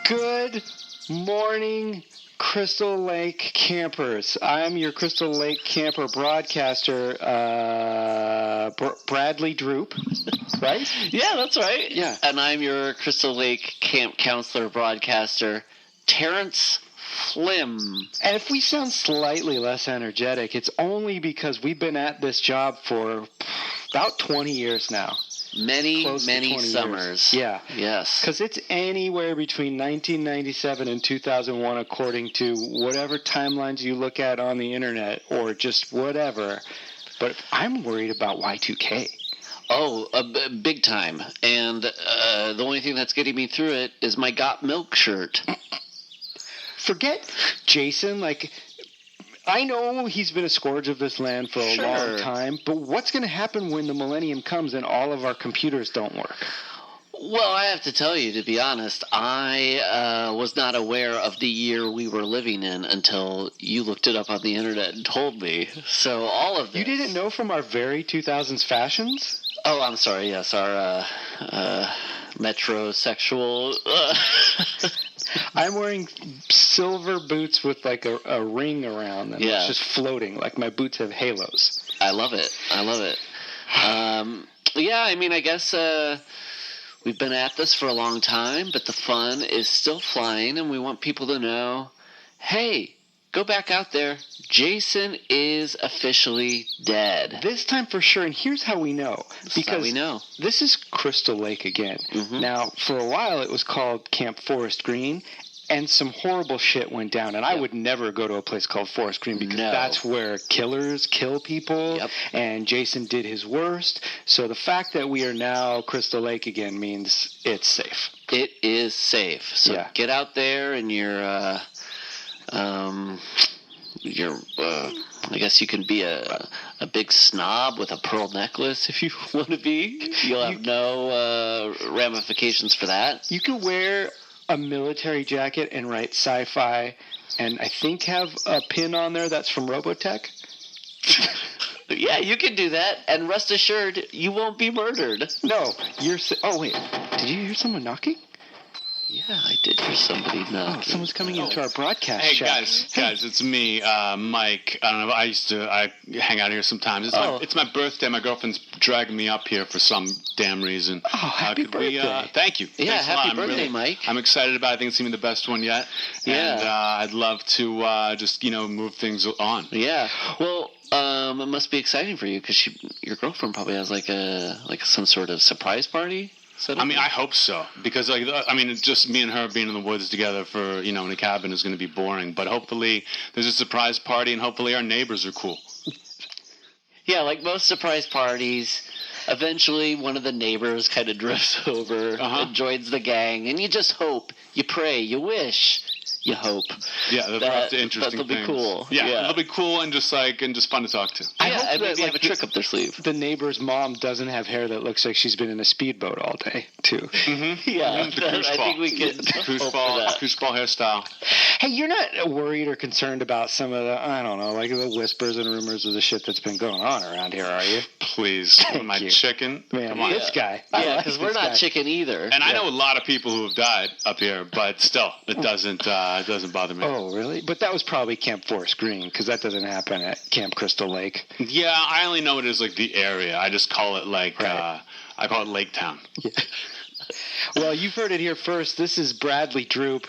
Good morning, Crystal Lake campers. I'm your Crystal Lake camper broadcaster, Bradley Droop, right? Yeah, that's right. Yeah. And I'm your Crystal Lake camp counselor broadcaster, Terrence Flim. And if we sound slightly less energetic, it's only because we've been at this job for about 20 years now. Many summers. Years. Yeah. Yes. Because it's anywhere between 1997 and 2001, according to whatever timelines you look at on the internet or just whatever. But I'm worried about Y2K. Oh, big time. And the only thing that's getting me through it is my Got Milk shirt. Forget Jason, I know he's been a scourge of this land for a long time, but what's going to happen when the millennium comes and all of our computers don't work? Well, I have to tell you, to be honest, I was not aware of the year we were living in until you looked it up on the internet and told me. So all of this... You didn't know from our very 2000s fashions? Oh, I'm sorry, yes, our metrosexual... I'm wearing silver boots with a ring around them. Yeah. It's just floating, like my boots have halos. I love it. Yeah, I mean, I guess we've been at this for a long time, but the fun is still flying, and we want people to know, hey, go back out there. Jason is officially dead. This time for sure, and here's how we know. This is Crystal Lake again. Mm-hmm. Now, for a while it was called Camp Forest Green, and some horrible shit went down. And I would never go to a place called Forest Green because that's where killers kill people, and Jason did his worst. So the fact that we are now Crystal Lake again means it's safe. It is safe. So get out there and I guess you can be a big snob with a pearl necklace if you want to be. You'll have no ramifications for that. You can wear a military jacket and write sci-fi, and I think have a pin on there that's from Robotech. Yeah, you can do that, and rest assured, you won't be murdered. No, oh wait, did you hear someone knocking? Yeah, I did hear somebody knocking. Oh, someone's coming into our broadcast Hey, chat. guys, it's me, Mike. I don't know, I hang out here sometimes. It's my birthday. My girlfriend's dragging me up here for some damn reason. Oh, happy birthday. Thank you. Yeah, Thanks happy birthday, Mike. I'm excited about it. I think it's going to be the best one yet. Yeah. And I'd love to just, move things on. Yeah. Well, it must be exciting for you because your girlfriend probably has some sort of surprise party. I mean, I hope so, because just me and her being in the woods together for in a cabin is going to be boring. But hopefully, there's a surprise party, and hopefully, our neighbors are cool. Yeah, like most surprise parties, eventually one of the neighbors kind of drifts over and joins the gang, and you just hope, you pray, you wish. You hope. Yeah, that's interesting. That'll be cool. Yeah, it'll be cool and just fun to talk to. I hope that maybe have a trick up their sleeve. The neighbor's mom doesn't have hair that looks like she's been in a speedboat all day, too. Mm-hmm. Yeah, I think we can hope for that. Cruise ball hairstyle. Hey, you're not worried or concerned about some of the whispers and rumors of the shit that's been going on around here, are you? Please, my chicken. Man, come on. This guy. Yeah, because we're not chicken either. And I know a lot of people who have died up here, but still, it doesn't bother me. Oh, really? But that was probably Camp Forest Green, because that doesn't happen at Camp Crystal Lake. Yeah, I only know it as the area. I just call it I call it Lake Town. Yeah. Well, you've heard it here first. This is Bradley Droop.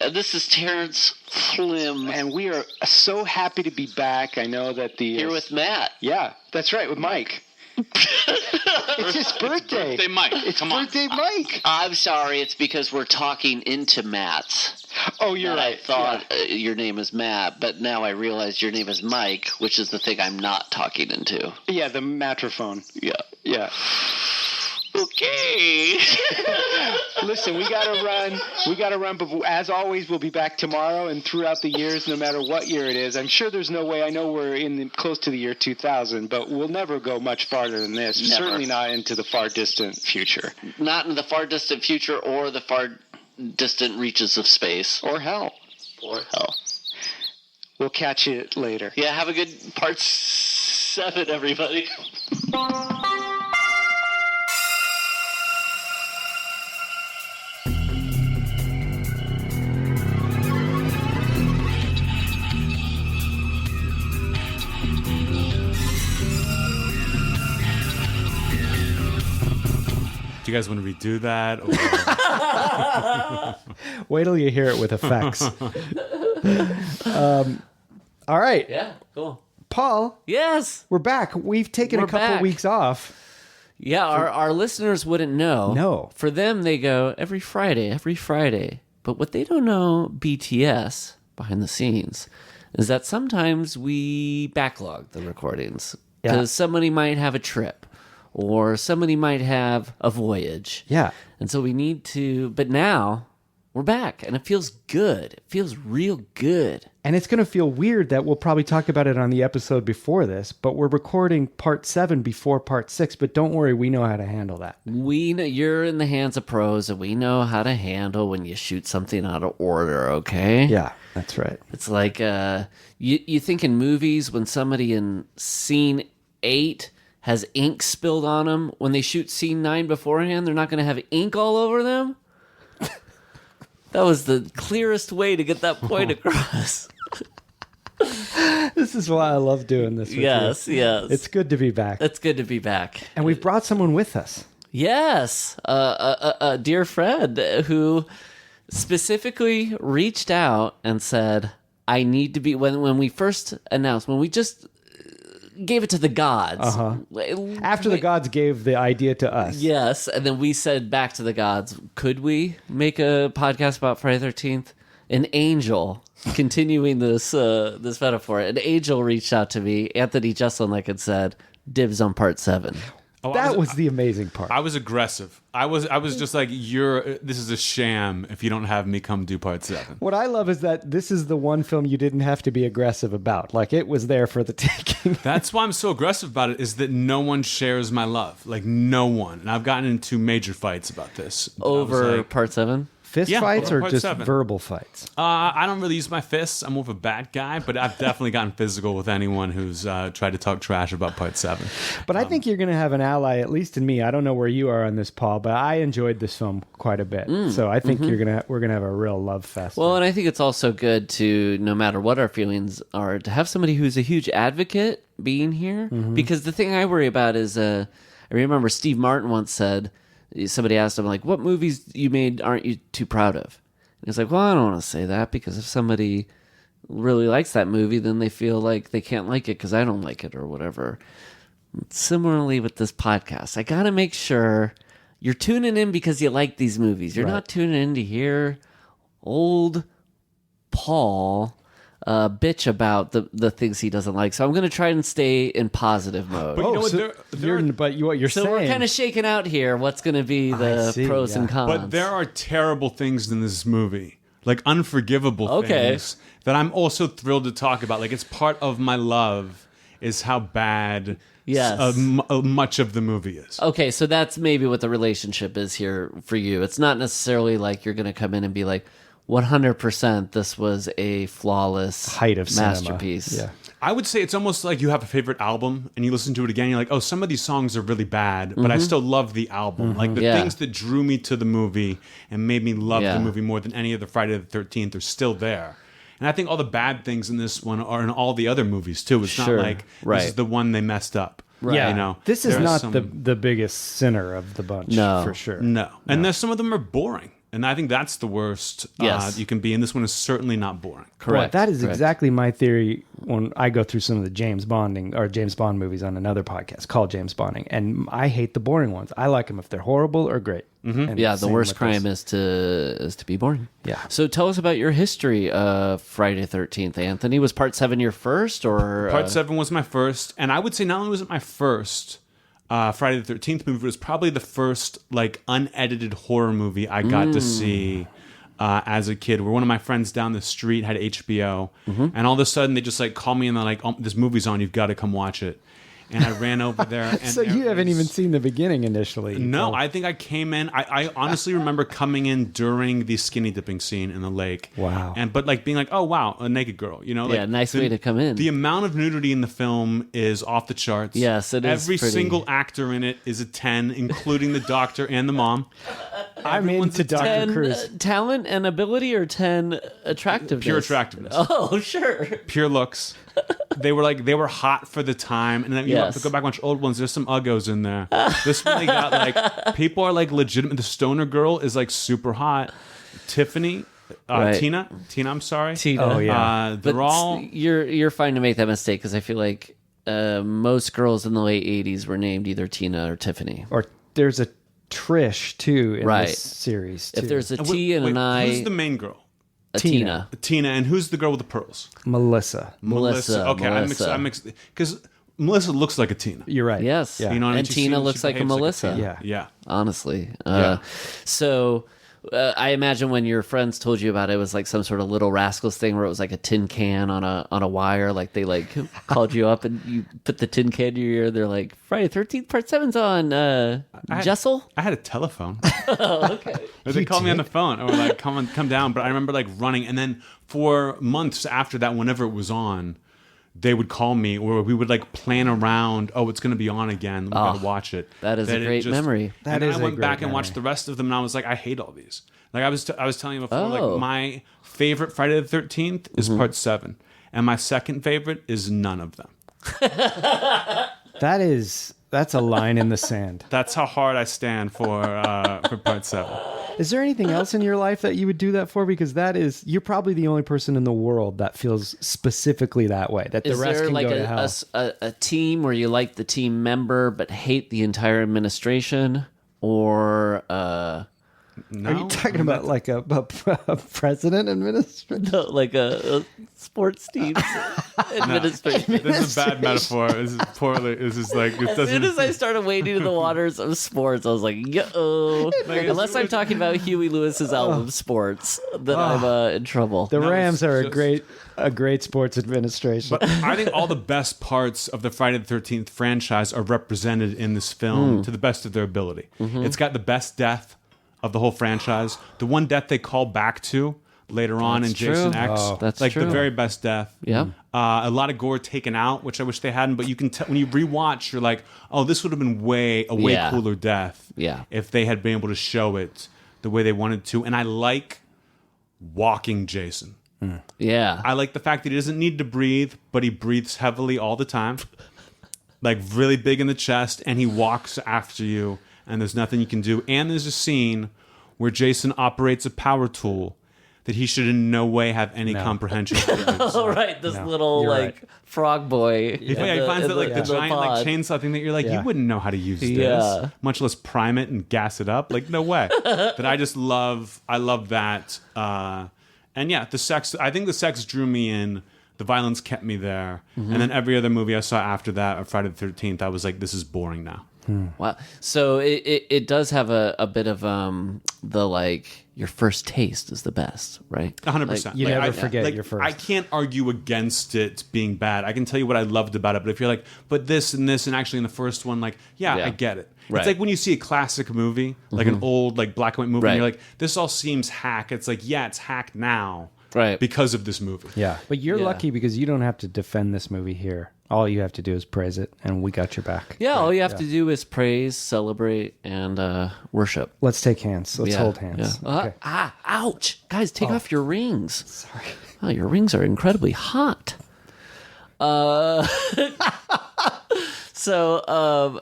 And this is Terrence Flim. And we are so happy to be back. I know that here with Matt. Yeah, that's right, with Mike. It's his birthday. It's birthday Mike. It's birthday Mike. I'm sorry. It's because we're talking into Matt's. Oh, you're right. I thought your name is Matt, but now I realize your name is Mike, which is the thing I'm not talking into. Yeah, the matrophone. Yeah. Okay. Listen, we gotta run. But as always, we'll be back tomorrow and throughout the years, no matter what year it is. I'm sure there's no way. I know we're close to the year 2000, but we'll never go much farther than this. Never. Certainly not into the far distant future. Not in the far distant future or the far distant reaches of space. Or hell. We'll catch you later. Yeah, have a good part 7, everybody. Do you guys want to redo that? Or... Wait till you hear it with effects. All right. Yeah, cool. Paul. Yes. We're back. We've taken a couple weeks off. Yeah, our listeners wouldn't know. No. For them, they go every Friday. But what they don't know, BTS, behind the scenes, is that sometimes we backlog the recordings. Because somebody might have a trip. Or somebody might have a voyage. Yeah. And so we need to... But now, we're back. And it feels good. It feels real good. And it's going to feel weird that we'll probably talk about it on the episode before this, but we're recording part 7 before part 6. But don't worry, we know how to handle that. We know you're in the hands of pros, and we know how to handle when you shoot something out of order, okay? Yeah, that's right. It's like you think in movies when somebody in scene 8 has ink spilled on them, when they shoot scene 9 beforehand, they're not going to have ink all over them? That was the clearest way to get that point across. This is why I love doing this with you. Yes. It's good to be back. It's good to be back. And we've brought someone with us. Yes. A dear friend who specifically reached out and said, I need to be... When we first announced, when we just... gave it to the gods. After the gods gave the idea to us. Yes, and then we said back to the gods, could we make a podcast about Friday the 13th? An angel, continuing this metaphor, an angel reached out to me, Anthony Jeselnik, and said, dibs on part 7. Oh, that was the amazing part. I was aggressive. I was just like, this is a sham if you don't have me come do part 7. What I love is that this is the one film you didn't have to be aggressive about. Like, it was there for the taking. That's why I'm so aggressive about it, is that no one shares my love. Like, no one. And I've gotten into major fights about this. Over part 7? Fist fights or just 7. verbal fights? I don't really use my fists. I'm more of a bad guy, but I've definitely gotten physical with anyone who's tried to talk trash about part 7. But I think you're going to have an ally, at least in me. I don't know where you are on this, Paul, but I enjoyed this film quite a bit. So I think we're going to have a real love fest. Well, and I think it's also good to, no matter what our feelings are, to have somebody who's a huge advocate being here. Because the thing I worry about is, I remember Steve Martin once said, somebody asked him, like, what movies you made aren't you too proud of? And he's like, well, I don't want to say that, because if somebody really likes that movie, then they feel like they can't like it because I don't like it or whatever. Similarly with this podcast, I got to make sure you're tuning in because you like these movies. You're not tuning in to hear old Paul bitch about the things he doesn't like. So I'm going to try and stay in positive mode. But you know what? What you're saying. So we're kind of shaking out here what's going to be the pros and cons. But there are terrible things in this movie. Like unforgivable things that I'm also thrilled to talk about. Like, it's part of my love is how bad much of the movie is. Okay, so that's maybe what the relationship is here for you. It's not necessarily like you're going to come in and be like, 100% this was a flawless height of masterpiece. Cinema. Yeah. I would say it's almost like you have a favorite album and you listen to it again and you're like, oh, some of these songs are really bad, but I still love the album. Like the things that drew me to the movie and made me love the movie more than any other Friday the 13th are still there. And I think all the bad things in this one are in all the other movies too. It's not like this is the one they messed up. Right. Yeah, you know, this is not the biggest sinner of the bunch, for sure. No. And there's some of them are boring. And I think that's the worst you can be. And this one is certainly not boring. Correct. Well, that is exactly my theory when I go through some of the James Bond movies on another podcast called James Bonding. And I hate the boring ones. I like them if they're horrible or great. Yeah, the worst crime is to be boring. Yeah. So tell us about your history of Friday the 13th, Anthony. Was part 7 your first? Or Part 7 was my first. And I would say not only was it my first Friday the 13th movie, was probably the first like unedited horror movie I got to see as a kid, where one of my friends down the street had HBO, and all of a sudden they just like call me and they're like, oh, this movie's on, you've got to come watch it. And I ran over there. And so you haven't even seen the beginning initially. No, I think I came in. I honestly remember coming in during the skinny dipping scene in the lake. Wow. But like being like, oh wow, a naked girl. You know, like, nice way to come in. The amount of nudity in the film is off the charts. Yes, it is. Every single actor in it is a 10, including the doctor and the mom. I'm into Dr. 10 Cruz. talent and ability, or 10 attractiveness? Pure attractiveness. Oh, sure. Pure looks. They were hot for the time, and then you have to go back and watch old ones. There's some uggos in there. This one they got like people are like legitimate. The stoner girl is like super hot. Tiffany, Right. Tina. I'm sorry. Tina. Oh, yeah. They're But all. you're fine to make that mistake, because I feel like most girls in the late 80s were named either Tina or Tiffany. Or there's a Trish, too, in Right. this series, too. If there's a Wait, T and an I, Who's the main girl? a Tina. Tina, and who's the girl with the pearls? Melissa. Melissa. Okay, Melissa. I'm mixed because Melissa looks like a Tina. You're right. Yes. Yeah. You know what I mean? And She Tina seems- looks she like a behaves Melissa. Tina. Yeah. Yeah. Honestly. Yeah. So I imagine when your friends told you about it, it was like some sort of Little Rascals thing where it was like a tin can on a wire. Like they like called you up and you put the tin can in your ear. They're like, Friday 13th Part 7's on Jessel? I had a telephone. Oh, okay. Or they called me on the phone, or like come down. But I remember like running, and then for months after that, whenever it was on, they would call me, or we would like plan around. Oh, it's going to be on again. We got to watch it. that is a great memory. And then I went back and memory. watched the rest of them, and I was like, I hate all these. Like I was telling you before, Oh. like my favorite Friday the 13th is Part 7, and my second favorite is none of them. That's a line in the sand. That's how hard I stand for Part 7. Is there anything else in your life that you would do that for? Because you're probably the only person in the world that feels specifically that way. That the Is rest there can like go to hell. a team where you like the team member but hate the entire administration? Or No, Are you talking about like a president administrator? like a sports team administration? This is a bad metaphor. This is poorly. This is like it As doesn't. soon as I started wading into the waters of sports, I was like, yo. Unless I'm talking about Huey Lewis's album Sports, then I'm in trouble. The Rams it's are just- a great sports administration. But I think all the best parts of the Friday the 13th franchise are represented in this film to the best of their ability. It's got the best death of the whole franchise. The one death they call back to later on in Jason true. X. Oh, that's like true. the very best death. Yeah. A lot of gore taken out, which I wish they hadn't. But you can when you rewatch, you're like, oh, this would have been way Yeah. cooler death. Yeah. If they had been able to show it the way they wanted to. And I like walking Jason. Yeah. I like the fact that he doesn't need to breathe, but he breathes heavily all the time. Like really big in the chest, and he walks after you, and there's nothing you can do. And there's a scene where Jason operates a power tool that he should in no way have any comprehension of. All right, this little you're like frog boy. He finds that like the giant like chainsaw thing that you're like, you wouldn't know how to use this, Yeah. much less prime it and gas it up. Like no way. That I love that. And yeah, the sex. I think the sex drew me in. The violence kept me there. And then every other movie I saw after that, or Friday the 13th, I was like, this is boring now. Wow. So it does have a bit of the like your first taste is the best, right? 100%. you never forget your first. I can't argue against it being bad. I can tell you what I loved about it, but if you're like, but this and this, and actually in the first one, like, yeah. I get it. Right. It's like when you see a classic movie, like an old like black and white movie, Right. and you're like, this all seems hack. It's like, yeah, it's hacked now, Right. because of this movie. Yeah, but you're Yeah. lucky because you don't have to defend this movie here. All you have to do is praise it, and we got your back. Yeah, all you have to do is praise, celebrate, and worship. Let's take hands. Let's Yeah, hold hands. yeah. Okay. Ouch. Guys, take off your rings. Sorry. Oh, your rings are incredibly hot. So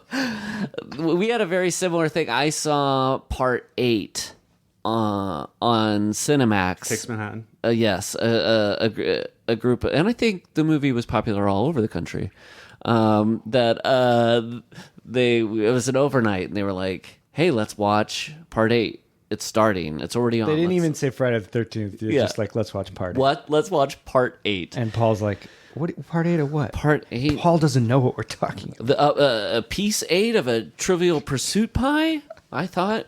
we had a very similar thing. I saw Part 8 on Cinemax. Takes Manhattan. Yes, a group, and I think the movie was popular all over the country. It was an overnight, and they were like, "Hey, let's watch Part 8. It's starting. It's already on." They didn't even say Friday the 13th. They're just like, let's watch Part 8. What? Let's watch Part 8. And Paul's like, what? Part 8 of what? Part 8. Paul doesn't know what we're talking about. The piece 8 of a Trivial Pursuit pie. I thought,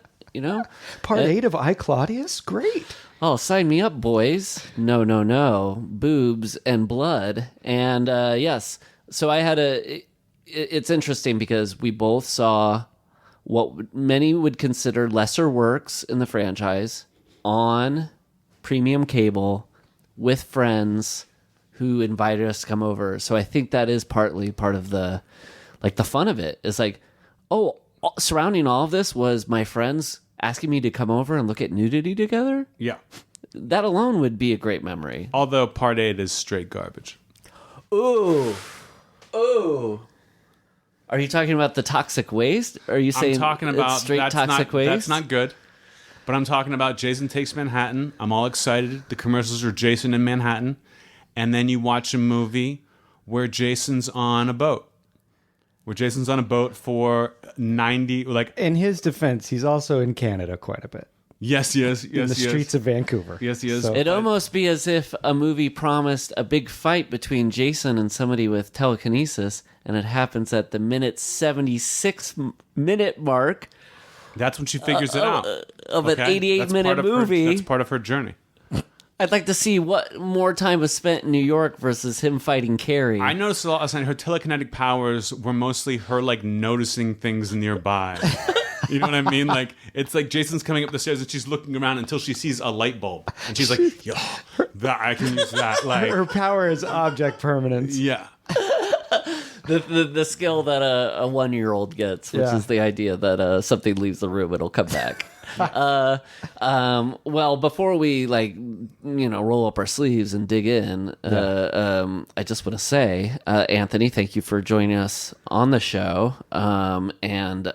Part 8 of I, Claudius? Great. Oh, sign me up, boys. No. Boobs and blood. And yes. So I had it's interesting because we both saw what many would consider lesser works in the franchise on premium cable with friends who invited us to come over. So I think that is partly part of the fun of it. It's like, surrounding all of this was my friends asking me to come over and look at nudity together. Yeah. That alone would be a great memory. Although Part 8 is straight garbage. Ooh. Are you talking about the toxic waste? Or are you saying I'm talking about it's straight toxic waste? That's not good. But I'm talking about Jason Takes Manhattan. I'm all excited. The commercials are Jason in Manhattan. And then you watch a movie where Jason's on a boat. For 90... In his defense, he's also in Canada quite a bit. Yes, in the streets of Vancouver. Yes, he is. So, It'd almost be as if a movie promised a big fight between Jason and somebody with telekinesis, and it happens at the 76-minute mark. That's when she figures it out. Of an 88-minute movie. That's part of her journey. I'd like to see what more time was spent in New York versus him fighting Carrie. I noticed a lot of times her telekinetic powers were mostly her noticing things nearby. You know what I mean? It's like Jason's coming up the stairs and she's looking around until she sees a light bulb. And she's like, yo, I can use that. Her power is object permanence. Yeah. The skill that a 1-year-old gets, which is the idea that something leaves the room, it'll come back. Well, before we roll up our sleeves and dig in, I just want to say, Anthony, thank you for joining us on the show. And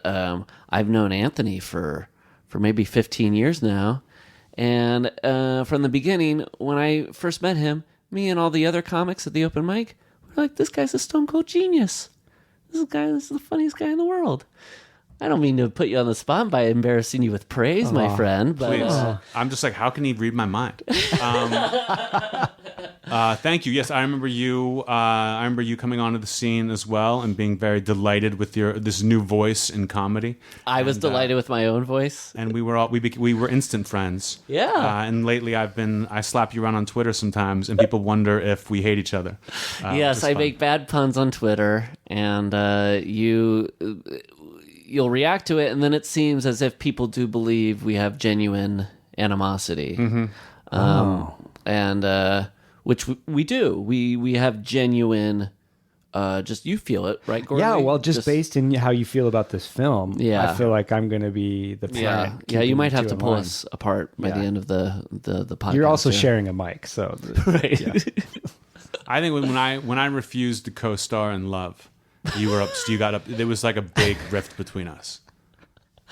I've known Anthony for maybe 15 years now. And from the beginning, when I first met him, me and all the other comics at the open mic were like, this guy's a stone cold genius. This is the funniest guy in the world. I don't mean to put you on the spot by embarrassing you with praise, my friend. But please. I'm just how can he read my mind? Thank you. Yes, I remember you. I remember you coming onto the scene as well and being very delighted with this new voice in comedy. I was delighted with my own voice, and we were we were instant friends. Yeah. And lately, I slap you around on Twitter sometimes, and people wonder if we hate each other. Yes, I make bad puns on Twitter, and you'll react to it, and then it seems as if people do believe we have genuine animosity. Mm-hmm. And which we do. We have genuine. Just you feel it, right, Gordon? Yeah, well, just based in how you feel about this film, Yeah. I feel like I'm going to be the parent. Yeah. You might have to pull us apart by the end of the podcast. You're also sharing a mic, so right. Yeah. I think when I refused to co-star in Love, you were up. You got up. There was like a big rift between us.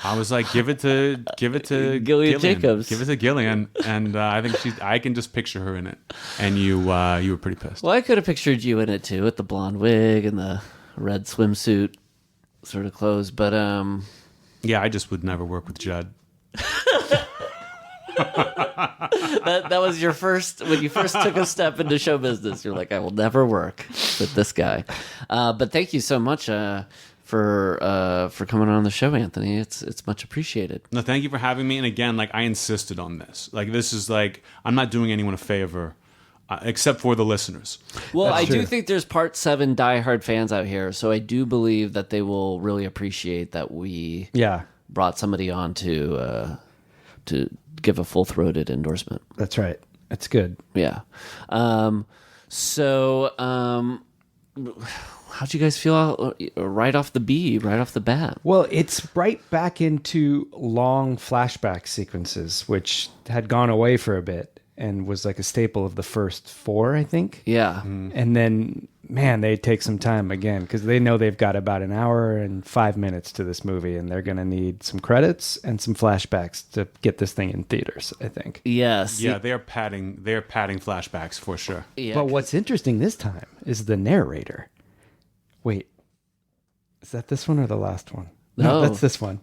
I was like, give it to Gillian Jacobs. Give it to Gillian, and I think I can just picture her in it. And you were pretty pissed. Well, I could have pictured you in it too, with the blonde wig and the red swimsuit sort of clothes. But yeah, I just would never work with Judd. that was your first when you first took a step into show business. You're like, I will never work with this guy. But thank you so much for coming on the show, Anthony. It's much appreciated. No, thank you for having me. And again, I insisted on this. This is I'm not doing anyone a favor, except for the listeners. Well, That's I true. do think there's Part 7 diehard fans out here, so I do believe that they will really appreciate that we brought somebody on to give a full-throated endorsement. That's right. That's good. Yeah. So, how'd you guys feel right off the bat? Well, it's right back into long flashback sequences, which had gone away for a bit and was like a staple of the first 4, I think. Yeah. And then, man, they take some time again because they know they've got about an hour and 5 minutes to this movie, and they're going to need some credits and some flashbacks to get this thing in theaters, I think. Yes. Yeah, they're padding flashbacks for sure. Yeah. But what's interesting this time is the narrator. Wait, is that this one or the last one? No, that's this one.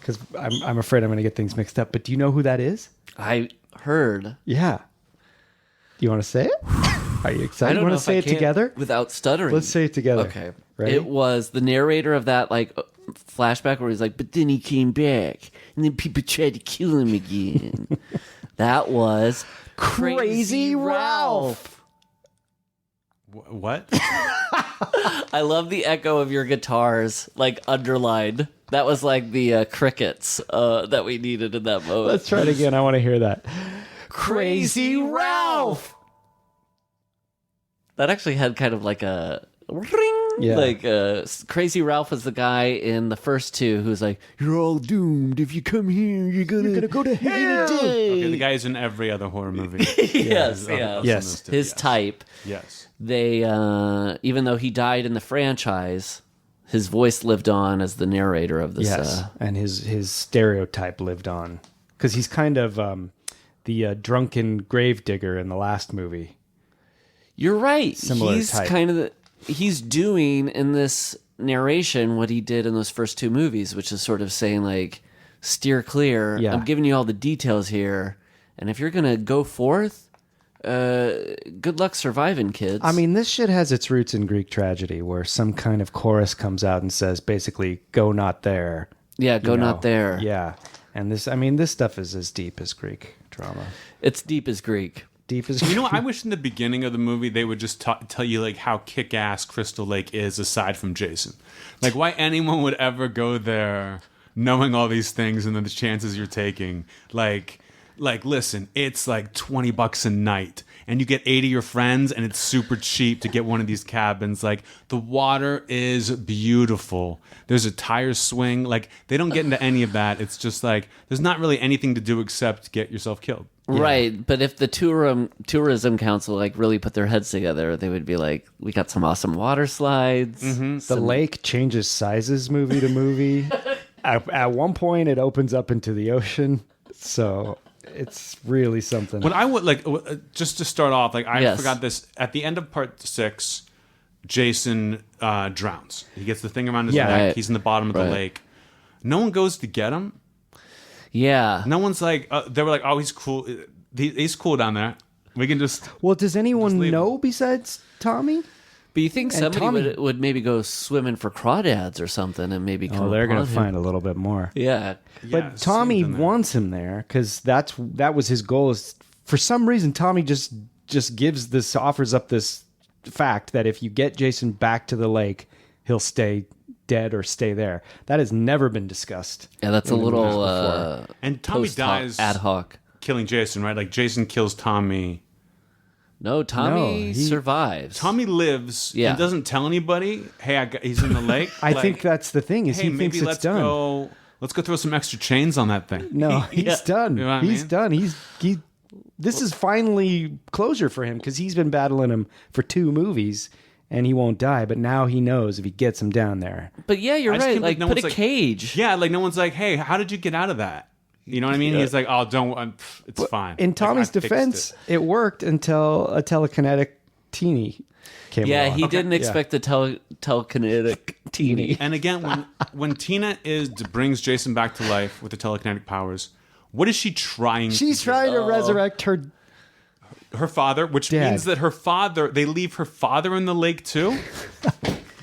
Because I'm afraid I'm going to get things mixed up. But do you know who that is? I heard. Yeah. Do you want to say it? Are you excited? I don't want know to if say I it can together? without stuttering. Let's say it together. Okay. Ready? It was the narrator of that flashback where he's like, but then he came back and then people tried to kill him again. That was Crazy Ralph. What? I love the echo of your guitars, underlined. That was like the crickets that we needed in that moment. Let's try it again. I want to hear that. Crazy Ralph. That actually had kind of like a ring. Yeah. Like Crazy Ralph was the guy in the first two who's like, "You're all doomed. If you come here, you're gonna go to hell." Okay, the guy is in every other horror movie. Yes. His type. Yes. They even though he died in the franchise, his voice lived on as the narrator of this. Yes, and his stereotype lived on because he's kind of the drunken gravedigger in the last movie. You're right. Similar he's type. kind of he's doing in this narration what he did in those first two movies, which is sort of saying like, steer clear. Yeah. I'm giving you all the details here, and if you're gonna go forth, good luck surviving, kids. I mean, this shit has its roots in Greek tragedy, where some kind of chorus comes out and says, basically, "Go not there." Yeah, go not there. Yeah, and this stuff is as deep as Greek drama. It's deep as Greek. Deep as You know what? I wish in the beginning of the movie they would just tell you like how kick-ass Crystal Lake is aside from Jason. Like why anyone would ever go there knowing all these things and then the chances you're taking. Like listen, it's like $20 a night and you get 80 of your friends and it's super cheap to get one of these cabins. Like the water is beautiful. There's a tire swing. Like they don't get into any of that. It's just like there's not really anything to do except get yourself killed. Yeah. Right, but if the tourism council like really put their heads together, they would be like, "We got some awesome water slides." Mm-hmm. The lake changes sizes movie to movie. At one point, it opens up into the ocean, so it's really something. What I would like, just to start off, like I Yes. forgot this at the end of part 6. Jason drowns. He gets the thing around his Yeah. neck. Right. He's in the bottom of the lake. No one goes to get him. Yeah. No one's like, they were like, oh, he's cool. He's cool down there. We can just. Well, does anyone leave know besides Tommy? But you think And somebody Tommy- would maybe go swimming for crawdads or something and maybe come Oh, they're going upon to him? find a little bit more. Yeah. But Tommy wants him there because that was his goal. Is for some reason Tommy just offers up this fact that if you get Jason back to the lake, he'll stay dead or stay there. That has never been discussed. Yeah, that's a little And Tommy dies ad hoc. killing Jason, right? Like Jason kills Tommy. No, Tommy No, he- survives. Tommy lives Yeah. and doesn't tell anybody, hey, he's in the lake. I think that's the thing is hey, he thinks maybe it's done. Let's go throw some extra chains on that thing. No, he's done. You know what I He's mean? done. This is finally closure for him because he's been battling him for 2 movies and he won't die. But now he knows if he gets him down there. But yeah, you're I just right. can't Like, believe no put a one's like- cage. Yeah, like no one's like, hey, how did you get out of that? You know what I mean? He's like, oh, don't. It's fine. In Like, Tommy's I fixed defense, it. it worked until a telekinetic teeny came Yeah, along. he didn't expect the telekinetic teeny. And again, when Tina brings Jason back to life with the telekinetic powers, what is she trying? She's to trying to resurrect her. do? Her father, which Dad. means that they leave her father in the lake too.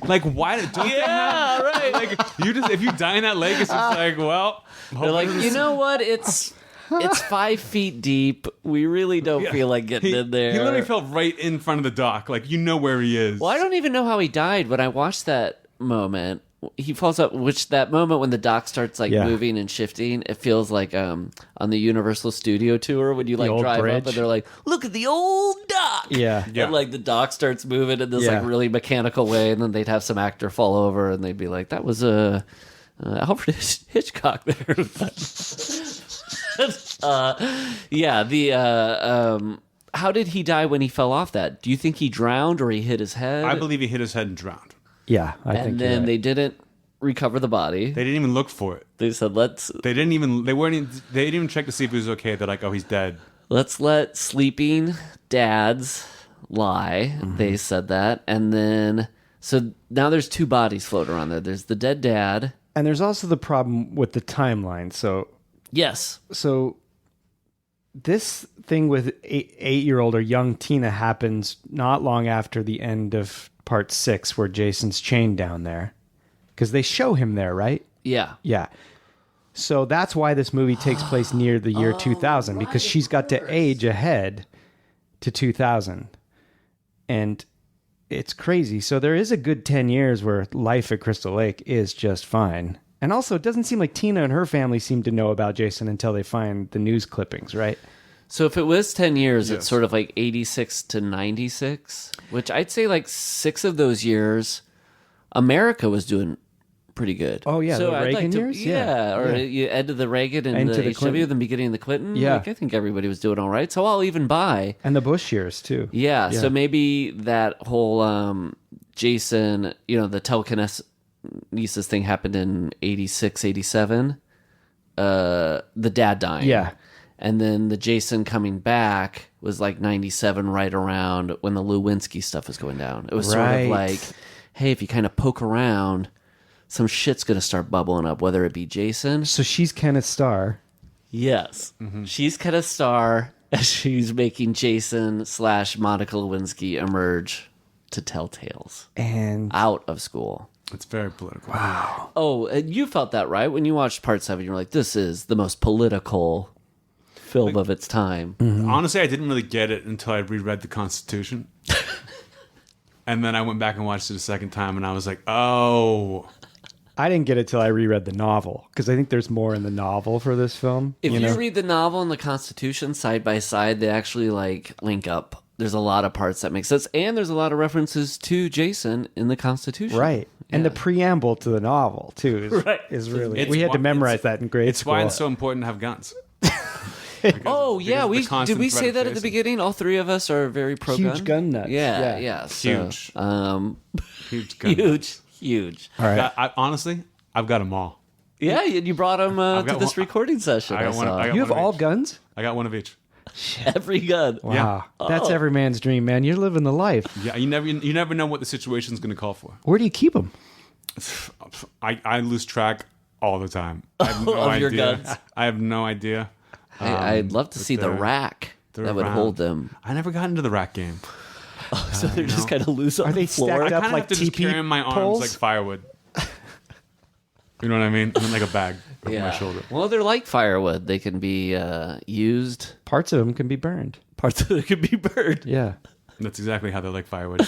Like, why? Yeah, right. Like, if you die in that lake, it's just like, well, They're like, you know what? It's 5 feet deep. We really don't feel like getting in there. He literally fell right in front of the dock. Like, you know where he is. Well, I don't even know how he died. When I watched that moment, he falls up. Which that moment when the dock starts like moving and shifting, it feels like on the Universal Studio tour when you like old drive bridge. up and they're like, "Look at the old dock." Yeah. And like the dock starts moving in this like really mechanical way, and then they'd have some actor fall over, and they'd be like, "That was Alfred Hitchcock there." How did he die when he fell off that? Do you think he drowned or he hit his head? I believe he hit his head and drowned. Yeah, I think. And then they didn't recover the body. They didn't even look for it. They said, They didn't even check to see if he was okay. They're like, oh, he's dead. let's let sleeping dads lie. Mm-hmm. They said that. And then, so now there's 2 bodies floating around there. There's the dead dad. And there's also the problem with the timeline. Yes. So this thing with 8-year-old or young Tina happens not long after the end of part 6 where Jason's chained down there. Because they show him there, right? Yeah. Yeah. So that's why this movie takes place near the year 2000, because she's got to age ahead to 2000. And it's crazy. So there is a good 10 years where life at Crystal Lake is just fine. And also, it doesn't seem like Tina and her family seem to know about Jason until they find the news clippings, right? So if it was 10 years, Yes. it's sort of like 86 to 96, which I'd say like 6 of those years, America was doing pretty good. Oh, yeah, so the I'd Reagan like to, years? Yeah, or Yeah. you end of the Reagan and Into the the HW, Clinton. then beginning of the Clinton. Yeah. Like, I think everybody was doing all right. So I'll even buy. And the Bush years, too. Yeah, so maybe that whole Jason, the telekinesis thing happened in 86, 87. The dad dying. Yeah. And then the Jason coming back was like 97, right around when the Lewinsky stuff was going down. It was sort of like, hey, if you kind of poke around, some shit's going to start bubbling up, whether it be Jason. So she's Kenneth Starr. Yes. She's Kenneth Starr as she's making Jason / Monica Lewinsky emerge to tell tales And out of school. It's very political. wow. Oh, and you felt that, right? When you watched Part 7, you were like, this is the most political film of its time. Honestly, I didn't really get it until I reread the Constitution. And then I went back and watched it a second time, and I was like, oh. I didn't get it till I reread the novel, because I think there's more in the novel for this film. If you know? read the novel and the Constitution side by side, they actually link up. There's a lot of parts that make sense, and there's a lot of references to Jason in the Constitution. Right. And the preamble to the novel, too, is really... We had to memorize that in grade It's school. why it's so important to have guns. Oh, yeah. because of the constant Did we threat say of that at the Jason. beginning? All three of us are very pro-gun? Huge gun nuts. Yeah, Yeah. yeah. So, Huge. Huge gun. Huge. All right. Honestly, I've got them all. Yeah, you brought them to got this one- recording session. I got one- saw. I got You have one of all each. guns? I got one of each. Every gun. Wow. Yeah. That's every man's dream, man. You're living the life. Yeah, you never know what the situation's going to call for. Where do you keep them? I lose track all the time. I have no Of idea. your guns. I have no idea. I'd love to see the they're- rack they're that would around. hold them. I never got into the rack game. So they're just kind of loose on Are they the floor. stacked I up kind of like have to just TP carry 'em in my arms poles? like firewood. You know what I mean? And then like a bag over my shoulder. Well, they're like firewood. They can be used. Parts of them can be burned. Parts of it can be burned Yeah. That's exactly how they're like firewood.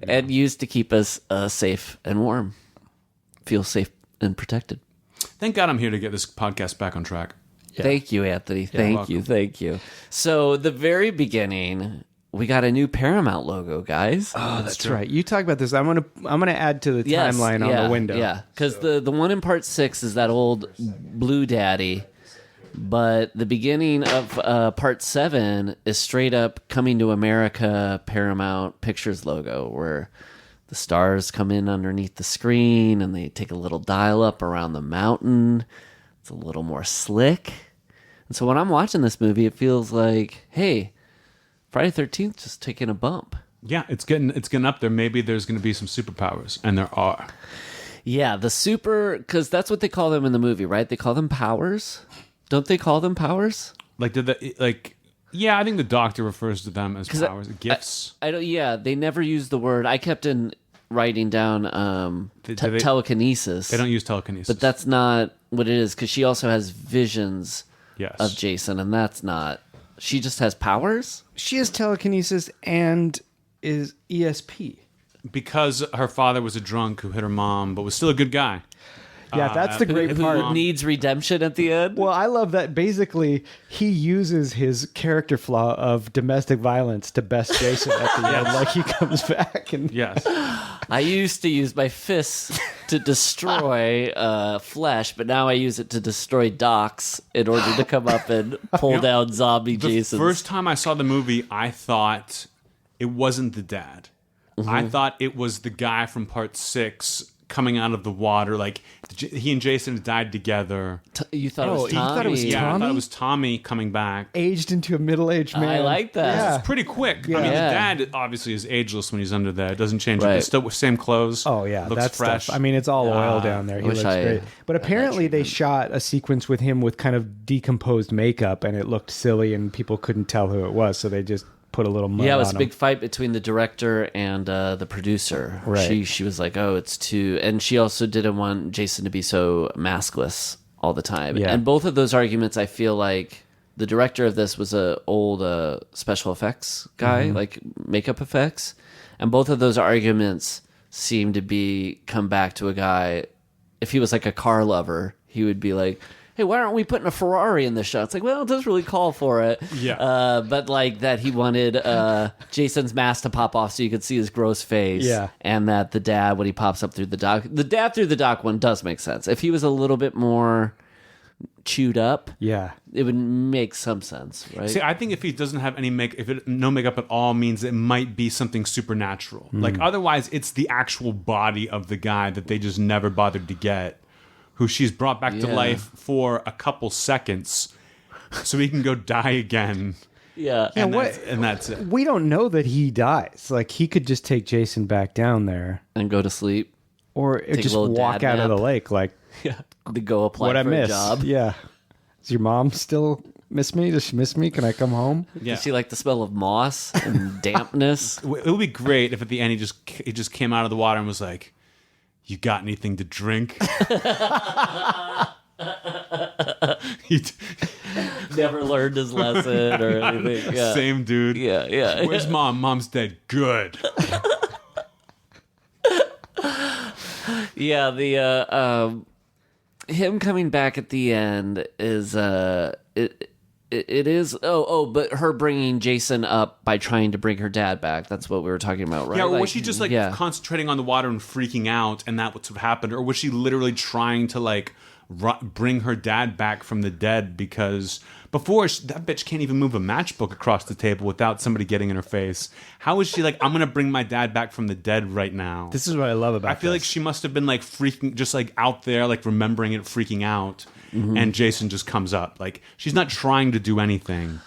and used to keep us safe and warm. Feel safe and protected. Thank God I'm here to get this podcast back on track. Thank you, Anthony. Thank you. welcome. Thank you. So the very beginning, we got a new Paramount logo, guys. Oh, that's right. You talk about this. I'm gonna add to the timeline on the window. Yeah, because the one in Part 6 is that old Blue Daddy, but the beginning of Part 7 is straight up Coming to America Paramount Pictures logo, where the stars come in underneath the screen and they take a little dial up around the mountain. It's a little more slick. And so when I'm watching this movie, it feels like, hey, Friday the 13th just taking a bump. Yeah, it's getting up there. Maybe there's going to be some superpowers, and there are. Yeah, the super, because that's what they call them in the movie, right? They call them powers. Don't they call them powers? Yeah, I think the Doctor refers to them as powers, gifts. I don't. Yeah, they never use the word. I kept writing down telekinesis. They don't use telekinesis, but that's not what it is, because she also has visions yes. of Jason, and that's not. She just has powers. She has telekinesis and is ESP. Because her father was a drunk who hit her mom, but was still a good guy. Yeah, that's the great Who part. needs redemption at the end? Well, I love that basically he uses his character flaw of domestic violence to best Jason at the end. Like he comes back and Yes. I used to use my fists to destroy flesh, but now I use it to destroy docks in order to come up and pull down zombie The Jasons. first time I saw the movie, I thought it wasn't the dad. I thought it was the guy from Part 6 coming out of the water. Like, he and Jason had died together. You thought it was you Tommy? thought it was Yeah, I Tommy? thought it was Tommy coming back. aged into a middle-aged man. I like that. Yeah. It's pretty quick. Yeah. I mean, Yeah. the dad obviously is ageless when he's under there. It doesn't change. Right. It's still with same clothes. Oh yeah, looks that's fresh. stuff. I mean, it's all oil down there. He wish looks I great. But had that apparently, they treatment. shot a sequence with him with kind of decomposed makeup, and it looked silly, and people couldn't tell who it was, so they just put a little mud Yeah, it was on a big him. fight between the director and the producer. Right. She was like, "Oh, it's too," and she also didn't want Jason to be so maskless all the time. Yeah. And both of those arguments, I feel like the director of this was a old special effects guy, like makeup effects, and both of those arguments seem to be come back to a guy. If he was like a car lover, he would be like, hey, why aren't we putting a Ferrari in the shot? It's like, well, it doesn't really call for it. Yeah. But like that he wanted Jason's mask to pop off so you could see his gross face. Yeah. And that the dad, when he pops up through the dock, the dad through the dock one does make sense. If he was a little bit more chewed up, it would make some sense, right? See, I think if he doesn't have any no makeup at all, means it might be something supernatural. Like otherwise, it's the actual body of the guy that they just never bothered to get, who she's brought back to life for a couple seconds, so he can go die again. Yeah, and that's it. We don't know that he dies. Like, he could just take Jason back down there and go to sleep, or just walk out of the lake. Like, to go apply what for I a miss. job. Yeah. Does your mom still miss me? Does she miss me? Can I come home? Yeah. Does she like the smell of moss and dampness? It would be great if at the end he just came out of the water and was like, "You got anything to drink?" Never learned his lesson or anything. Yeah. Same dude. Yeah. Where's mom? Mom's dead. Good. Yeah, the him coming back at the end is it is but her bringing Jason up by trying to bring her dad back. That's what we were talking about, right? Yeah, or was she just concentrating on the water and freaking out, and that's what happened? Or was she literally trying to bring her dad back from the dead? Because before, that bitch can't even move a matchbook across the table without somebody getting in her face. How is she like, I'm gonna bring my dad back from the dead right now? This is what I love about I feel like she must have been freaking, just out there, remembering it, freaking out. And Jason just comes up. She's not trying to do anything.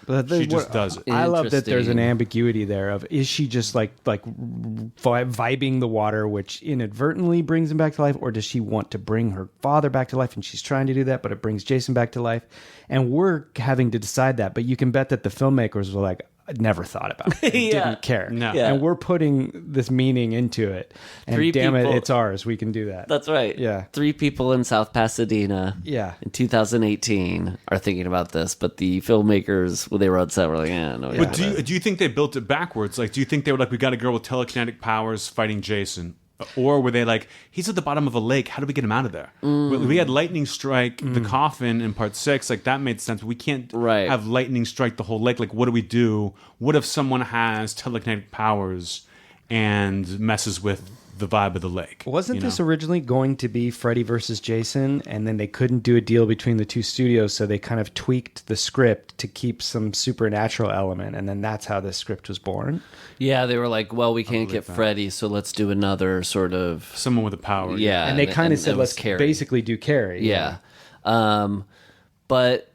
But she just does it. I love that there's an ambiguity there of, is she just vibing the water, which inadvertently brings him back to life, or does she want to bring her father back to life and she's trying to do that, but it brings Jason back to life? And we're having to decide that, but you can bet that the filmmakers were like, never thought about it. Didn't care. No. Yeah. And we're putting this meaning into it. And it's ours. We can do that. That's right. Yeah. 3 people in South Pasadena in 2018 are thinking about this, but the filmmakers, when they were on set, were like, no. But do you think they built it backwards? Do you think they were like, we got a girl with telekinetic powers fighting Jason? Or were they like, he's at the bottom of a lake, how do we get him out of there? We had lightning strike the coffin in part 6, that made sense. We can't have lightning strike the whole lake. What do we do? What if someone has telekinetic powers and messes with the vibe of the lake? Wasn't this originally going to be Freddy versus Jason, and then they couldn't do a deal between the two studios, so they kind of tweaked the script to keep some supernatural element, and then that's how the script was born? Yeah, they were like, well, we can't get Freddy, so let's do another sort of... Someone with a power. Yeah. And they kind of said, let's basically do Carrie. Yeah. But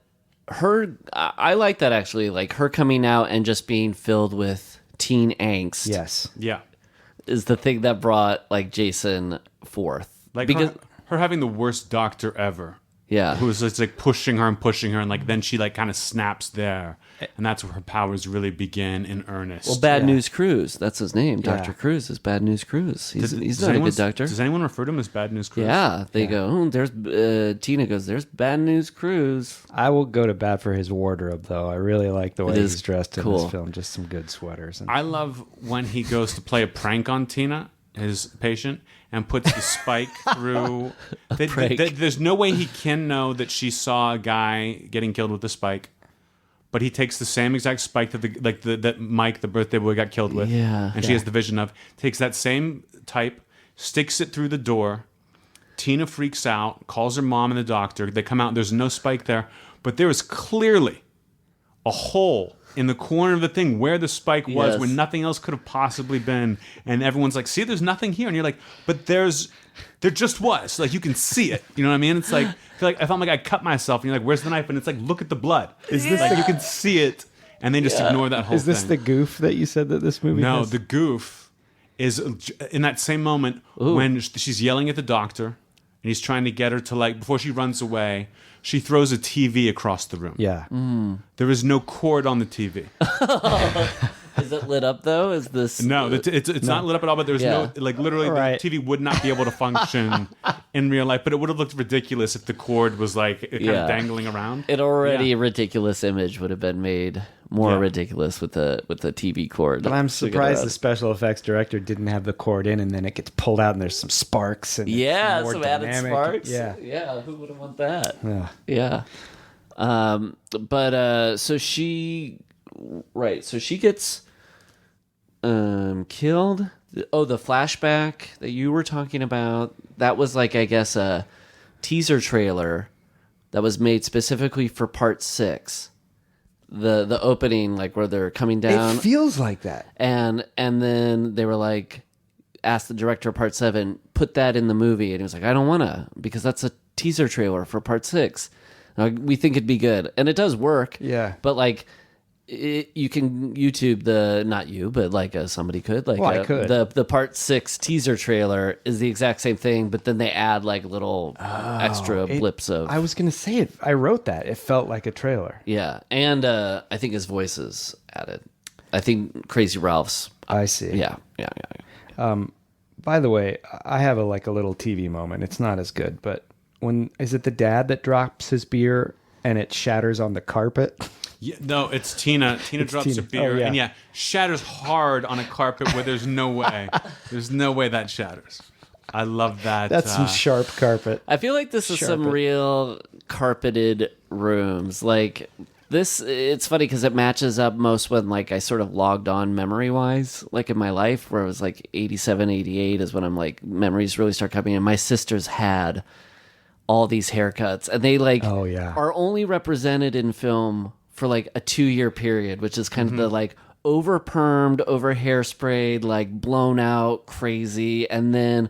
I like that, actually, her coming out and just being filled with teen angst. Yes. Yeah. Is the thing that brought Jason forth. Because her having the worst doctor ever. Yeah. Who was just pushing her, and then she kind of snaps there. And that's where her powers really begin in earnest. Well, Bad News Cruz, that's his name. Dr. Cruz is Bad News Cruz. He's not a good doctor. Does anyone refer to him as Bad News Cruz? Yeah, they go, there's Tina goes, there's Bad News Cruz. I will go to bat for his wardrobe, though. I really like the way he's dressed in this film. Just some good sweaters. I love when he goes to play a prank on Tina, his patient, and puts the spike through. There's no way he can know that she saw a guy getting killed with the spike, but he takes the same exact spike that Mike, the birthday boy, got killed with. Yeah. And she has the vision of. Takes that same type, sticks it through the door. Tina freaks out, calls her mom and the doctor. They come out. There's no spike there, but there is clearly a hole in the corner of the thing where the spike was, where nothing else could have possibly been. And everyone's like, see, there's nothing here. And you're like, but there just was. You can see it. You know what I mean? It's I feel like I felt like I cut myself. And you're like, where's the knife? And it's look at the blood. Is this you can see it. And they just ignore that whole thing. Is this the goof that you said that this movie has? No, the goof is in that same moment when she's yelling at the doctor and he's trying to get her to before she runs away, she throws a TV across the room. Yeah. There is no cord on the TV. Is it lit up though? Is this No, it's not lit up at all. But there's no literally Right. the TV would not be able to function in real life. But it would have looked ridiculous if the cord was kind of dangling around. An already ridiculous image would have been made more ridiculous with the TV cord. But I'm surprised the special effects director didn't have the cord in, and then it gets pulled out, and there's some sparks and it's more some added dynamic. sparks. Yeah. Who would have want that? Yeah. So she gets killed. Oh, the flashback that you were talking about, that was like, I guess, a teaser trailer that was made specifically for part 6. The opening, like where they're coming down. It feels like that. And then they were like, asked the director of part 7, put that in the movie. And he was like, I don't want to, because that's a teaser trailer for part 6. We think it'd be good. And it does work. Yeah. But like, you can YouTube not you, but like somebody could. Like, I could. The part 6 teaser trailer is the exact same thing, but then they add like little extra blips of. I was going to say it. I wrote that. It felt like a trailer. Yeah. And I think his voice is added. I think Crazy Ralph's. I see. Yeah. By the way, I have a little TV moment. It's not as good, but is it the dad that drops his beer and it shatters on the carpet? Yeah, no, it's Tina. Tina drops Tina. a beer Oh, yeah. and shatters hard on a carpet where there's no way. There's no way that shatters. I love that. That's some sharp carpet. I feel like this is some Sharp it. real carpeted rooms. Like this, it's funny because it matches up most when like I sort of logged on memory wise, like in my life where it was like 87, 88 is when I'm like memories really start coming in. My sisters had all these haircuts and they are only represented in film for like a 2-year period, which is kind of the like over permed, over hairsprayed, like blown out crazy. And then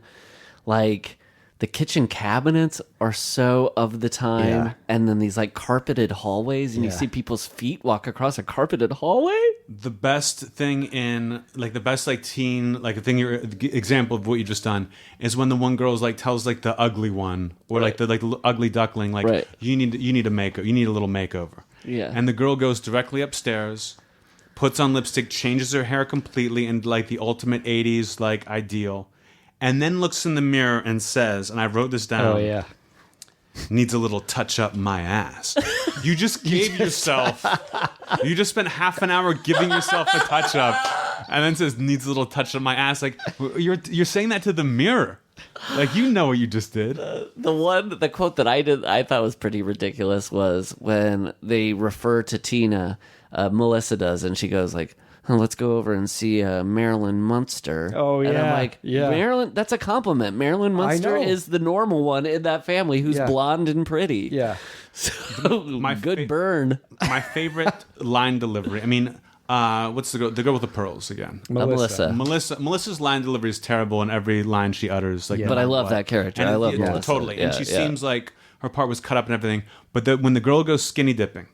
like the kitchen cabinets are so of the time. Yeah. And then these like carpeted hallways and you see people's feet walk across a carpeted hallway. The best thing in the best teen example of what you just done is when the one girl's like tells like the ugly one or like the ugly duckling you need a makeover, you need a little makeover. Yeah. And the girl goes directly upstairs, puts on lipstick, changes her hair completely in like the ultimate 80s like ideal, and then looks in the mirror and says, and I wrote this down. Oh, yeah. Needs a little touch up my ass. You just gave yourself. You just spent half an hour giving yourself a touch up, and then says needs a little touch up my ass. Like you're saying that to the mirror. Like you know what you just did. The quote that I thought was pretty ridiculous was when they refer to Tina, Melissa does, and she goes like, let's go over and see Marilyn Munster. Oh, And I'm yeah, like, yeah. Marilyn, that's a compliment. Marilyn Munster know. is the normal one in that family who's blonde and pretty. Yeah. So, good burn. My favorite line delivery. I mean, what's the girl with the pearls again? Melissa. Melissa's line delivery is terrible in every line she utters. Like, But I love that character. I love Melissa. Totally. And Yeah, she seems like her part was cut up and everything. But when the girl goes skinny dipping,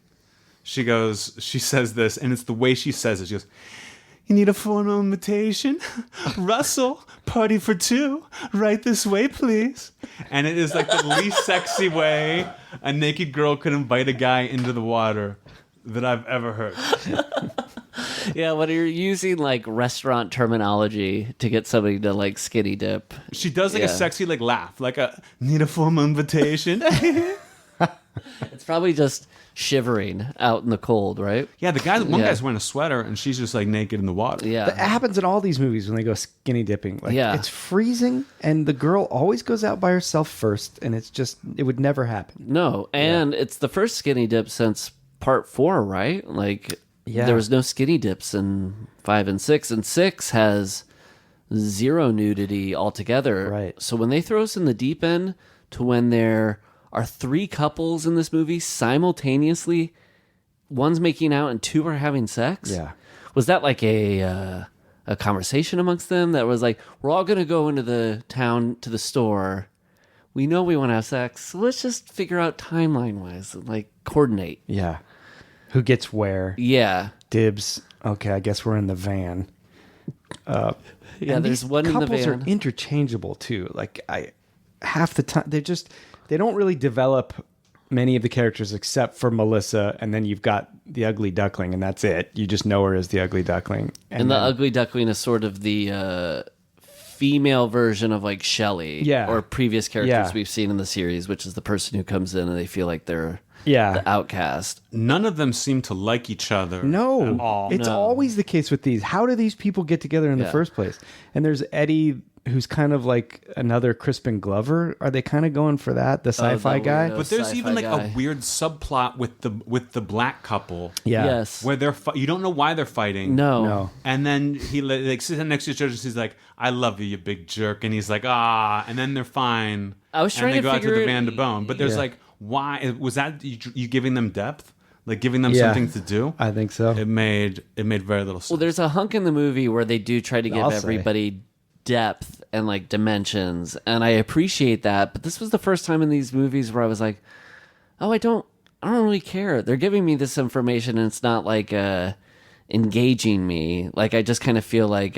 she says this, and it's the way she says it. She goes, "You need a formal invitation? Russell, party for 2. Right this way, please." And it is like the least sexy way a naked girl could invite a guy into the water that I've ever heard. Yeah, when you're using like restaurant terminology to get somebody to like skinny dip. She does like a sexy like laugh, like a need a formal invitation. It's probably just shivering out in the cold, right? Yeah, one guy's wearing a sweater and she's just like naked in the water. Yeah. That happens in all these movies when they go skinny dipping. Like, it's freezing, and the girl always goes out by herself first, and it would never happen. No, and it's the first skinny dip since part 4, right? Like, there was no skinny dips in 5 and 6, and 6 has 0 nudity altogether. Right. So when they throw us in the deep end to when there are 3 couples in this movie simultaneously, one's making out and 2 are having sex. Yeah. Was that like a conversation amongst them that was like, we're all going to go into the town to the store. We know we want to have sex, so let's just figure out timeline-wise, like coordinate. Yeah. Who gets where? Yeah. Dibs. Okay, I guess we're in the van. Yeah, And there's these one in the couples van. are interchangeable too. Like half the time they don't really develop many of the characters except for Melissa, and then you've got the ugly duckling, and that's it. You just know her as the ugly duckling. And the ugly duckling is sort of the female version of like Shelley, or previous characters we've seen in the series, which is the person who comes in and they feel like they're the outcast. None of them seem to like each other. No, at all. It's always the case with these. How do these people get together in the first place? And there's Eddie, who's kind of like another Crispin Glover. Are they kind of going for that, the sci-fi guy? But there's even like a weird subplot with the black couple. Yeah. Yes. Where you don't know why they're fighting. No. And then he like sits next to each other and he's like, "I love you, you big jerk," and he's like, "Ah," and then they're fine. I was trying and they to go figure out to the Van de Bone, but there's like, why was that? You giving them depth, like giving them something to do? I think so. It made very little sense. Well, there's a hunk in the movie where they do try to give everybody depth and like dimensions, and I appreciate that. But this was the first time in these movies where I was like, "Oh, I don't really care. They're giving me this information, and it's not like engaging me. Like I just kind of feel like,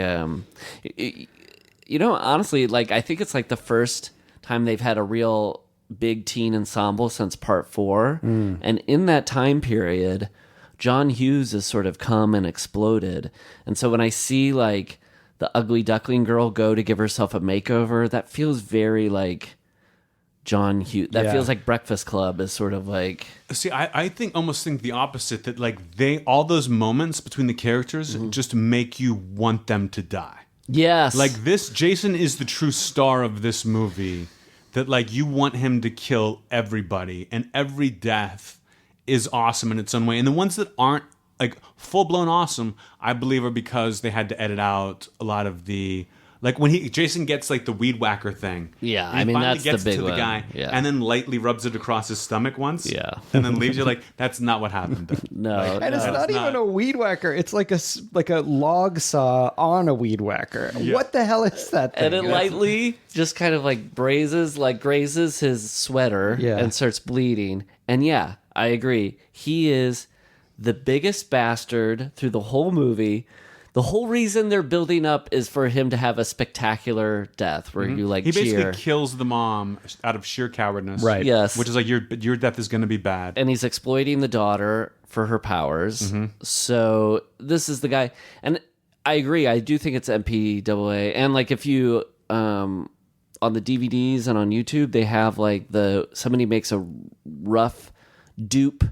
honestly, like I think it's like the first time they've had a real big teen ensemble since part 4, and in that time period, John Hughes has sort of come and exploded, and so when I see like the ugly duckling girl go to give herself a makeover, that feels very like John Hughes. That feels like Breakfast Club is sort of like... See, I almost think the opposite, that like all those moments between the characters just make you want them to die. Yes. Like this, Jason is the true star of this movie, that like you want him to kill everybody, and every death is awesome in its own way. And the ones that aren't like full-blown awesome, I believe, are because they had to edit out a lot of the... Like when Jason gets like the weed whacker thing. Yeah, I mean that's gets the big to the one. guy, and then lightly rubs it across his stomach once. Yeah, and then leaves you like, that's not what happened. No, and it's not even a weed whacker. It's like a log saw on a weed whacker. Yeah. What the hell is that thing? And it lightly just kind of like grazes his sweater and starts bleeding. And yeah, I agree. He is the biggest bastard through the whole movie. The whole reason they're building up is for him to have a spectacular death where you like he cheer. basically kills the mom out of sheer cowardness, right? Yes, which is like your death is going to be bad, and he's exploiting the daughter for her powers. So this is the guy, and I agree. I do think it's MPAA, and like if you on the DVDs and on YouTube, they have like somebody makes a rough dupe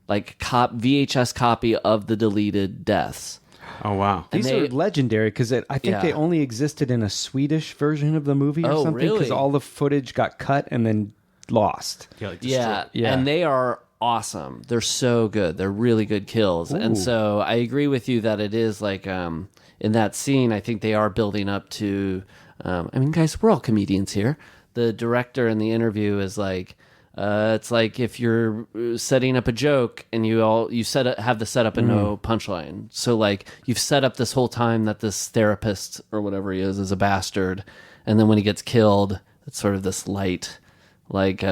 like VHS copy of the deleted deaths. Oh, wow. These are legendary because I think they only existed in a Swedish version of the movie or something. Really? Because all the footage got cut and then lost. Yeah, and they are awesome. They're so good. They're really good kills. Ooh. And so I agree with you that it is like in that scene, I think they are building up to... I mean, guys, we're all comedians here. The director in the interview is like... it's like if you're setting up a joke and you have the setup and no punchline. So like you've set up this whole time that this therapist or whatever he is a bastard, and then when he gets killed, it's sort of this light, like.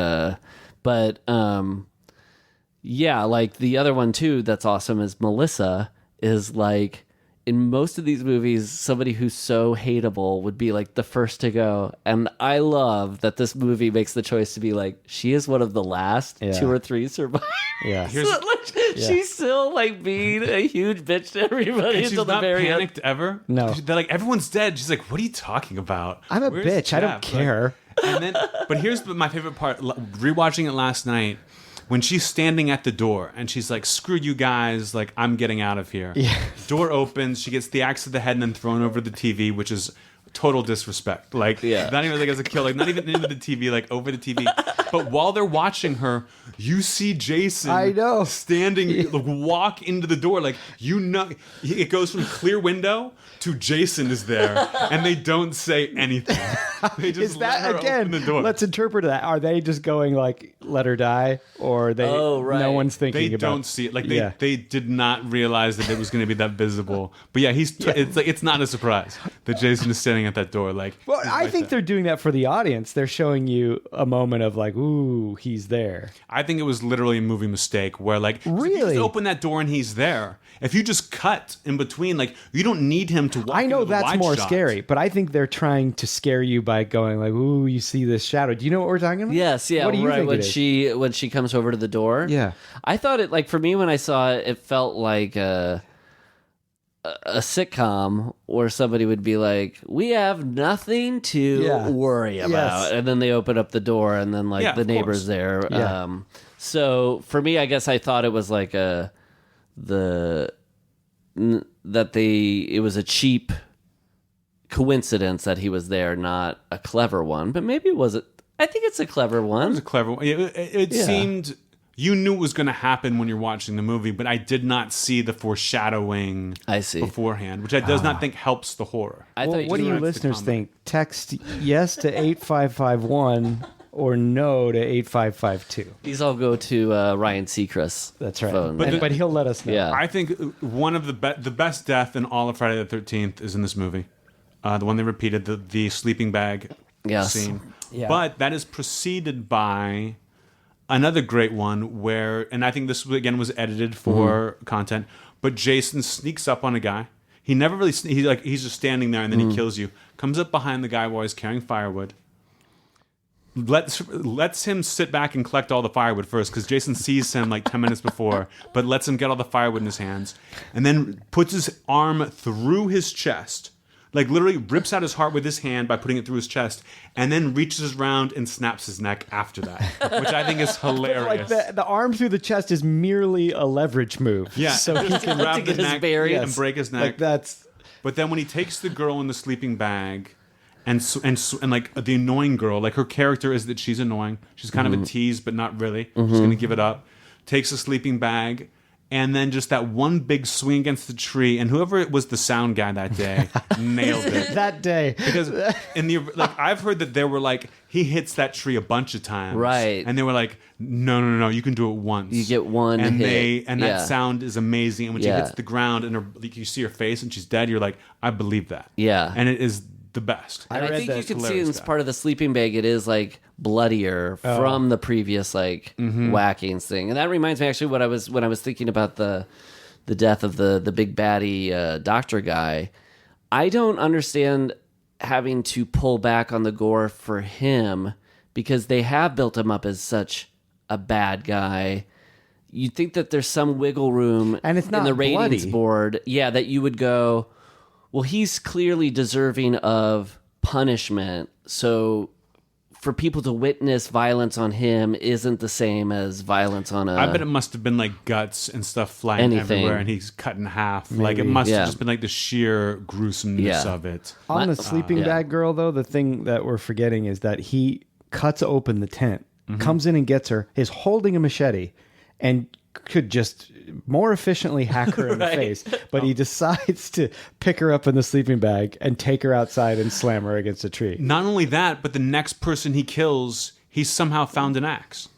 But like the other one too that's awesome is Melissa is like. In most of these movies, somebody who's so hateable would be like the first to go. And I love that this movie makes the choice to be like, she is one of the last 2 or 3 survivors. Yeah. She's still like being a huge bitch to everybody until the very end. She's not panicked ever? No. They're like, everyone's dead. She's like, what are you talking about? I'm a bitch. Jeff? I don't care. But here's my favorite part. Rewatching it last night, when she's standing at the door and she's like, screw you guys, like, I'm getting out of here. Yeah. Door opens, she gets the axe to the head and then thrown over the TV, which is total disrespect. Like, not even like as a kill, like not even into the TV, like over the TV. But while they're watching her, you see Jason standing, like, walk into the door. Like, it goes from clear window to Jason is there, and they don't say anything. They just open the door. Let's interpret that. Are they just going like, let her die? Or no one's thinking about it? They don't see it. Like, they did not realize that it was going to be that visible. But yeah, it's not a surprise that Jason is standing standing at that door. Like, Well, I think they're doing that for the audience. They're showing you a moment of like, ooh, he's there. I think it was literally a movie mistake where, like, Really? if you just open that door and he's there. If you just cut in between, like, you don't need him to walk. I know into the that's wide more shot. scary, but I think they're trying to scare you by going like, ooh, you see this shadow. Do you know what we're talking about? Yes, yeah. What do you right think when it is? when she comes over to the door. Yeah. I thought it, like, for me when I saw it, it felt like a sitcom where somebody would be like, "We have nothing to worry about," and then they open up the door, and then like the neighbor's there. Yeah. So for me, I guess I thought it was like it was a cheap coincidence that he was there, not a clever one. But maybe it was. I think it's a clever one. It was a clever one. It seemed. You knew it was going to happen when you're watching the movie, but I did not see the foreshadowing beforehand, which I does not think helps the horror. Well, what do you listeners think? Text yes to 8551 or no to 8552. These all go to Ryan Seacrest's That's right. phone. But he'll let us know. Yeah. I think one of the best death in all of Friday the 13th is in this movie. The one they repeated, the sleeping bag scene. Yeah. But that is preceded by another great one where, and I think this again was edited for content, but Jason sneaks up on a guy. He never really, he's just standing there and then he kills you. Comes up behind the guy while he's carrying firewood. Lets him sit back and collect all the firewood first because Jason sees him like 10 minutes before, but lets him get all the firewood in his hands. And then puts his arm through his chest. Like literally rips out his heart with his hand by putting it through his chest, and then reaches around and snaps his neck after that, which I think is hilarious. Like the arm through the chest is merely a leverage move. Yeah, so he can grab his neck and break his neck. Like that's. But then when he takes the girl in the sleeping bag, and like the annoying girl, like her character is that she's annoying. She's kind of a tease, but not really. She's gonna give it up. Takes a sleeping bag. And then just that one big swing against the tree, and whoever was the sound guy that day nailed it. That day, because I've heard that there were like he hits that tree a bunch of times, right? And they were like, no, you can do it once. You get one, and hit. That sound is amazing. And when she hits the ground and you see her face and she's dead, you're like, I believe that. Yeah, and it is the best. And I think you can see in this part of the sleeping bag, it is like bloodier from the previous like whackings thing. And that reminds me actually when I was thinking about the death of the big baddie doctor guy. I don't understand having to pull back on the gore for him because they have built him up as such a bad guy. You'd think that there's some wiggle room and it's not in the ratings bloody. board. Yeah, that you would go, well, he's clearly deserving of punishment. So for people to witness violence on him isn't the same as violence on I bet it must have been like guts and stuff flying everywhere, and he's cut in half. Maybe. Like it must have just been like the sheer gruesomeness of it. On the sleeping bag girl, though, the thing that we're forgetting is that he cuts open the tent, comes in and gets her, is holding a machete, and could just more efficiently hack her in the face, but he decides to pick her up in the sleeping bag and take her outside and slam her against a tree. Not only that, but the next person he kills, he's somehow found an axe.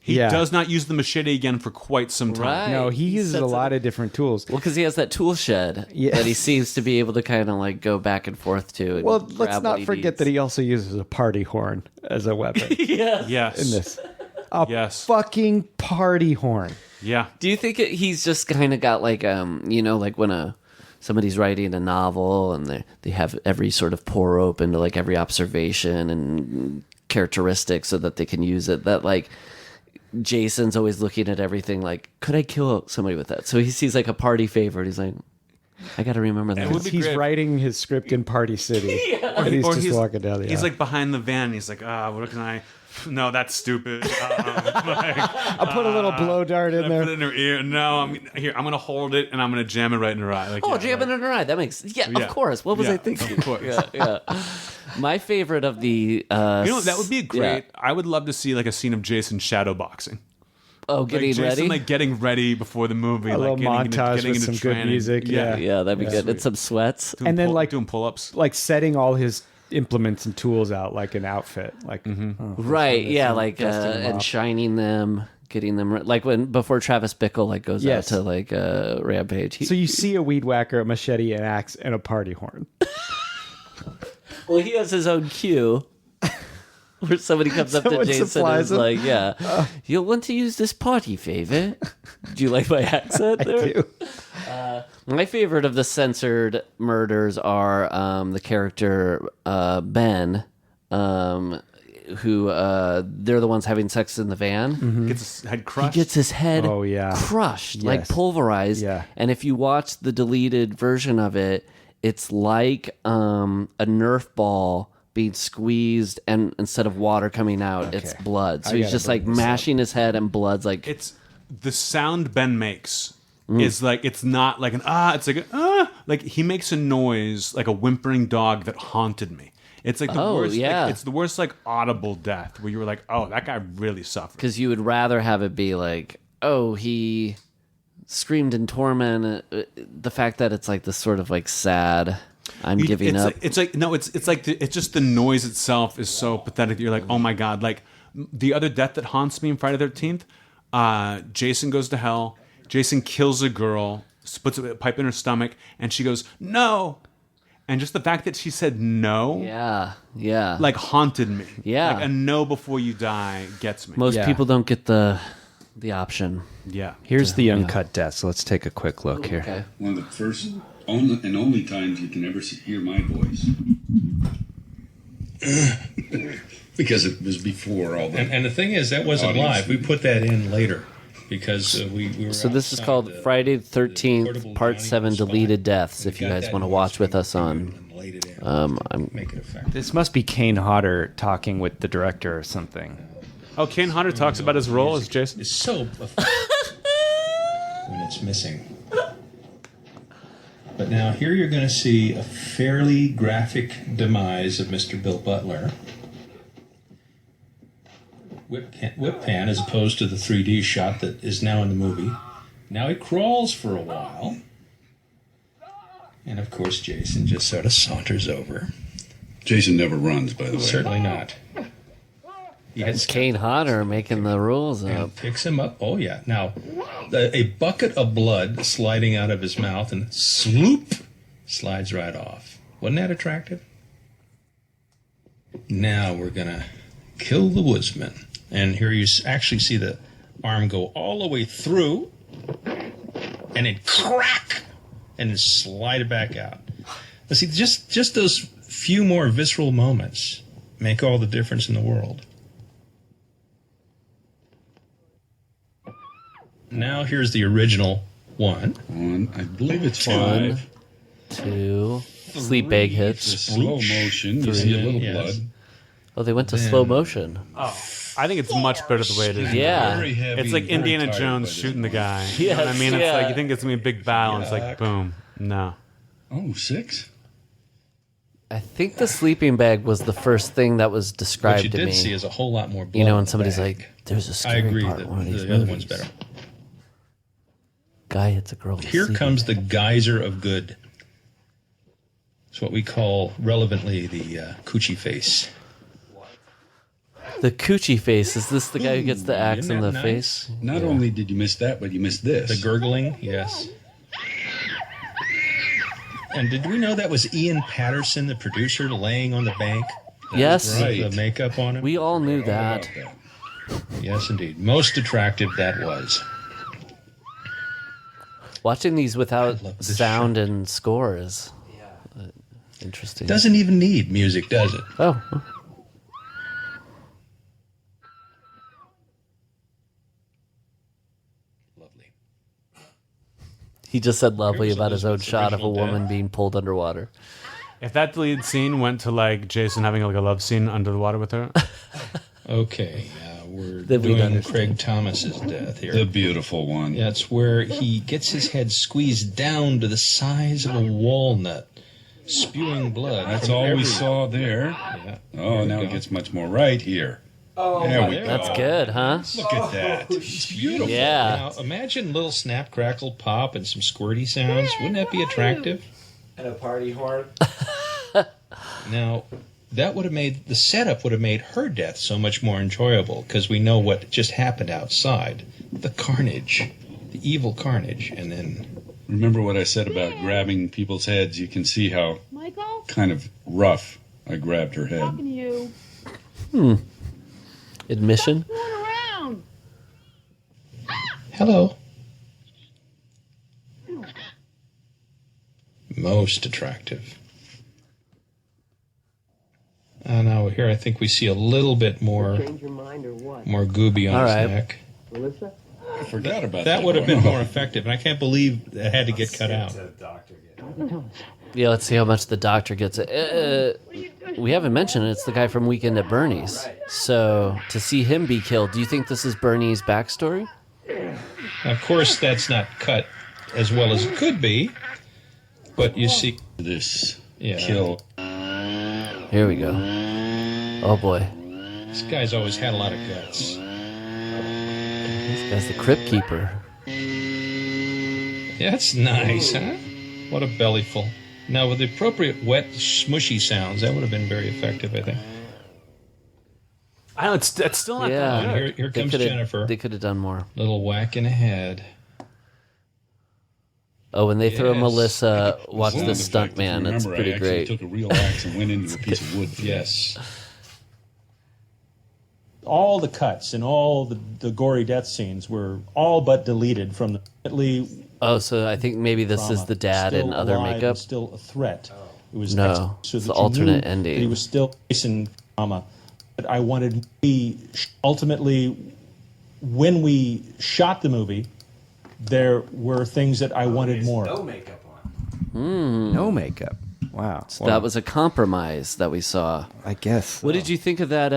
He does not use the machete again for quite some time. Right. No, he uses a lot of different tools. Well, because he has that tool shed that he seems to be able to kind of like go back and forth to. And well, let's not forget that he also uses a party horn as a weapon. Yes. In this. A fucking party horn. Yeah. Do you think he's just kind of got like, like when somebody's writing a novel and they have every sort of pour open to like every observation and characteristic so that they can use it, that like Jason's always looking at everything like, could I kill somebody with that? So he sees like a party favor and he's like, I got to remember that. He's writing his script in Party City. And he's just walking down the aisle. He's like behind the van. He's like, what can I... No, that's stupid. I'll put a little blow dart in there. Put it in her ear. No, I'm going to hold it and I'm going to jam it right in her eye. Like, jam it in her eye. That makes... Yeah, of course. What was I thinking? Of course. Yeah. My favorite of the... that would be great. I would love to see like a scene of Jason shadowboxing. Oh, getting Jason, ready? like getting ready before the movie. A little montage getting with some training. good music. Yeah, that'd be good. And some sweats. And then like doing pull-ups. Like setting all his implements and tools out like an outfit. Like right, like and shining them, getting them like before Travis Bickle like goes out to like Rampage. So you see a weed whacker, a machete, an axe, and a party horn. Well, he has his own cue. Where somebody comes up to Jason and is like, you'll want to use this party favor. Do you like my accent there? I do. My favorite of the censored murders are the character Ben, who they're the ones having sex in the van. Mm-hmm. Gets his head crushed. He gets his head crushed, Yes. like pulverized. Yeah. And if you watch the deleted version of it, it's like a Nerf ball being squeezed, and instead of water coming out, it's blood. So he's just like mashing his head, and blood's like. It's the sound Ben makes is like, it's not like an it's like like he makes a noise like a whimpering dog that haunted me. It's like the worst. Yeah. Like, it's the worst like audible death where you were like, oh, that guy really suffered. Because you would rather have it be like, oh, he screamed in torment. The fact that it's like this sort of like sad. I'm giving up. It's like no, it's like it's just the noise itself is so pathetic. You're like, oh my god! Like the other death that haunts me in Friday the 13th. Jason goes to hell. Jason kills a girl, puts a pipe in her stomach, and she goes no. And just the fact that she said no, like haunted me. Yeah, like a no before you die gets me. Most people don't get the option. Yeah. Here's the uncut death. So let's take a quick look here. Okay. One of the first and only times you can ever hear my voice. Because it was before all that. And the thing is, that wasn't live. We put that in later because we were. So this is called Friday the 13th, Part 7, Deleted Deaths. If you guys want to watch with us on, make it effective. This must be Kane Hodder talking with the director or something. Oh, Kane Hodder talks about his role as Jason. It's so when it's missing. But now here you're going to see a fairly graphic demise of Mr. Bill Butler. Whip pan as opposed to the 3D shot that is now in the movie. Now he crawls for a while. And of course Jason just sort of saunters over. Jason never runs, by the way. Certainly not. It's Kane Hodder making the rules up. And picks him up. Oh, yeah. Now, a bucket of blood sliding out of his mouth and sloop slides right off. Wasn't that attractive? Now we're going to kill the woodsman. And here you actually see the arm go all the way through and then crack and then slide it back out. Now, see, just those few more visceral moments make all the difference in the world. Now here's the original one. I believe it's 1, 5. 2, sleep bag The hits. slow motion. You see a little blood. Oh, they went to slow motion. Oh, I think it's much better the way it is. Yeah. Very heavy, It's like very Indiana tired by Jones this shooting the point. guy. You know what I mean? It's Yeah. like you think it's gonna be a big battle, and it's like boom. No. Oh, 6? I think the sleeping bag was the first thing that was What described you to did me. see is a whole lot more blood. You know, in when the somebody's bag. like, "There's a I scary agree part that in one of these the other one's movies." better. Guy hits a girl. with a Here sleeping comes the bag. geyser of good. It's what we call relevantly the coochie face. The coochie face. Is this the guy who gets the axe Isn't in that the nice? face? Not only did you miss that, but you missed this. The gurgling, yes. And did we know that was Ian Patterson, the producer, laying on the bank? Yes. right. The makeup on him? We all knew that. Yes, indeed. Most attractive that was. Watching these without I love this sound and score is interesting. Doesn't even need music, does it? Oh. Lovely. He just said lovely Here's about his own Elizabeth's shot of a original woman death. being pulled underwater. If that deleted scene went to like Jason having like a love scene under the water with her, Okay, we're Then we'd doing understand. Craig Thomas's death here. The beautiful one. That's where he gets his head squeezed down to the size of a walnut, spewing blood. That's from all we every- saw there. Yeah. Oh, There now we it go. gets much more right here. Oh, there we go. That's good, huh? Look at that. It's beautiful. Yeah. Now, imagine little snap, crackle, pop, and some squirty sounds. Wouldn't that be attractive? And a party horn. Now, that would have made the setup would have made her death so much more enjoyable because we know what just happened outside, the carnage, the evil carnage, and then Remember what I said about grabbing people's heads? You can see how Michael? kind of rough I grabbed her head. Admission? Hello. Most attractive. Now here I think we see a little bit more gooby on his neck. I forgot about that. That would have been more effective, and I can't believe it had to get cut out. Yeah, let's see how much the doctor gets. We haven't mentioned it. It's the guy from Weekend at Bernie's. So to see him be killed, do you think this is Bernie's backstory? Of course, that's not cut as well as it could be, but you see This kill. Here we go. Oh boy, this guy's always had a lot of guts. this guy's the crypt keeper. That's nice, huh? What a bellyful. Now, with the appropriate wet, smushy sounds, that would have been very effective, I think. I know it's still not that good. Here comes Jennifer. They could have done more. Little whack in the head. Oh, when they throw Yes. Melissa, watch Well, the in stunt fact, if man. you That's remember, pretty I actually great. took a real axe and went into a piece of wood. Yes. All the cuts and all the gory death scenes were all but deleted from the Oh, so I think maybe this is the dad in other makeup. Still a threat. It was No, so it's that the you alternate knew ending. that he was still facing trauma. But I wanted ultimately, when we shot the movie, there were things that I wanted more. No makeup on. No makeup. Wow. So that was a compromise that we saw. I guess. What did you think of that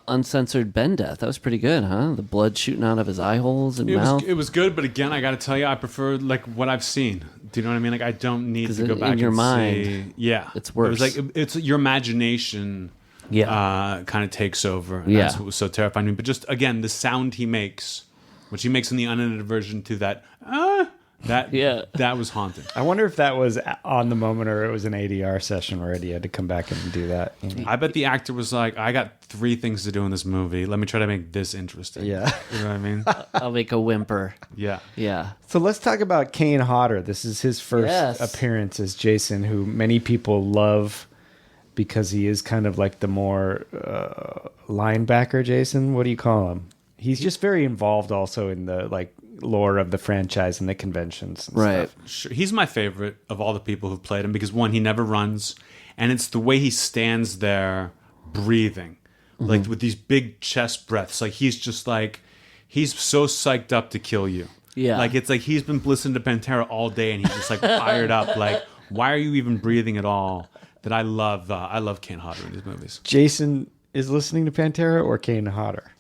uncensored Ben death? That was pretty good, huh? The blood shooting out of his eye holes and mouth. It was good, but again, I got to tell you, I prefer like what I've seen. Do you know what I mean? Like I don't need to go back in your and mind, see. Yeah, it's worse. It was like it's your imagination. Yeah, kind of takes over. And Yeah. that's what was so terrifying to me. But just again, the sound he makes, which he makes in the unedited version, to that that was haunting. I wonder if that was on the moment or it was an ADR session where he had to come back and do that. You know? I bet the actor was like, I got 3 things to do in this movie. Let me try to make this interesting. Yeah. You know what I mean? I'll make a whimper. Yeah. Yeah. So let's talk about Kane Hodder. This is his first appearance as Jason, who many people love because he is kind of like the more linebacker Jason. What do you call him? He's just very involved also in the like lore of the franchise and the conventions and stuff. Sure. He's my favorite of all the people who've played him because one, he never runs, and it's the way he stands there breathing, like with these big chest breaths. Like he's just like, he's so psyched up to kill you. Yeah. Like it's like he's been listening to Pantera all day and he's just like fired up. Like, why are you even breathing at all? That I love Kane Hodder in these movies. Jason is listening to Pantera or Kane Hodder?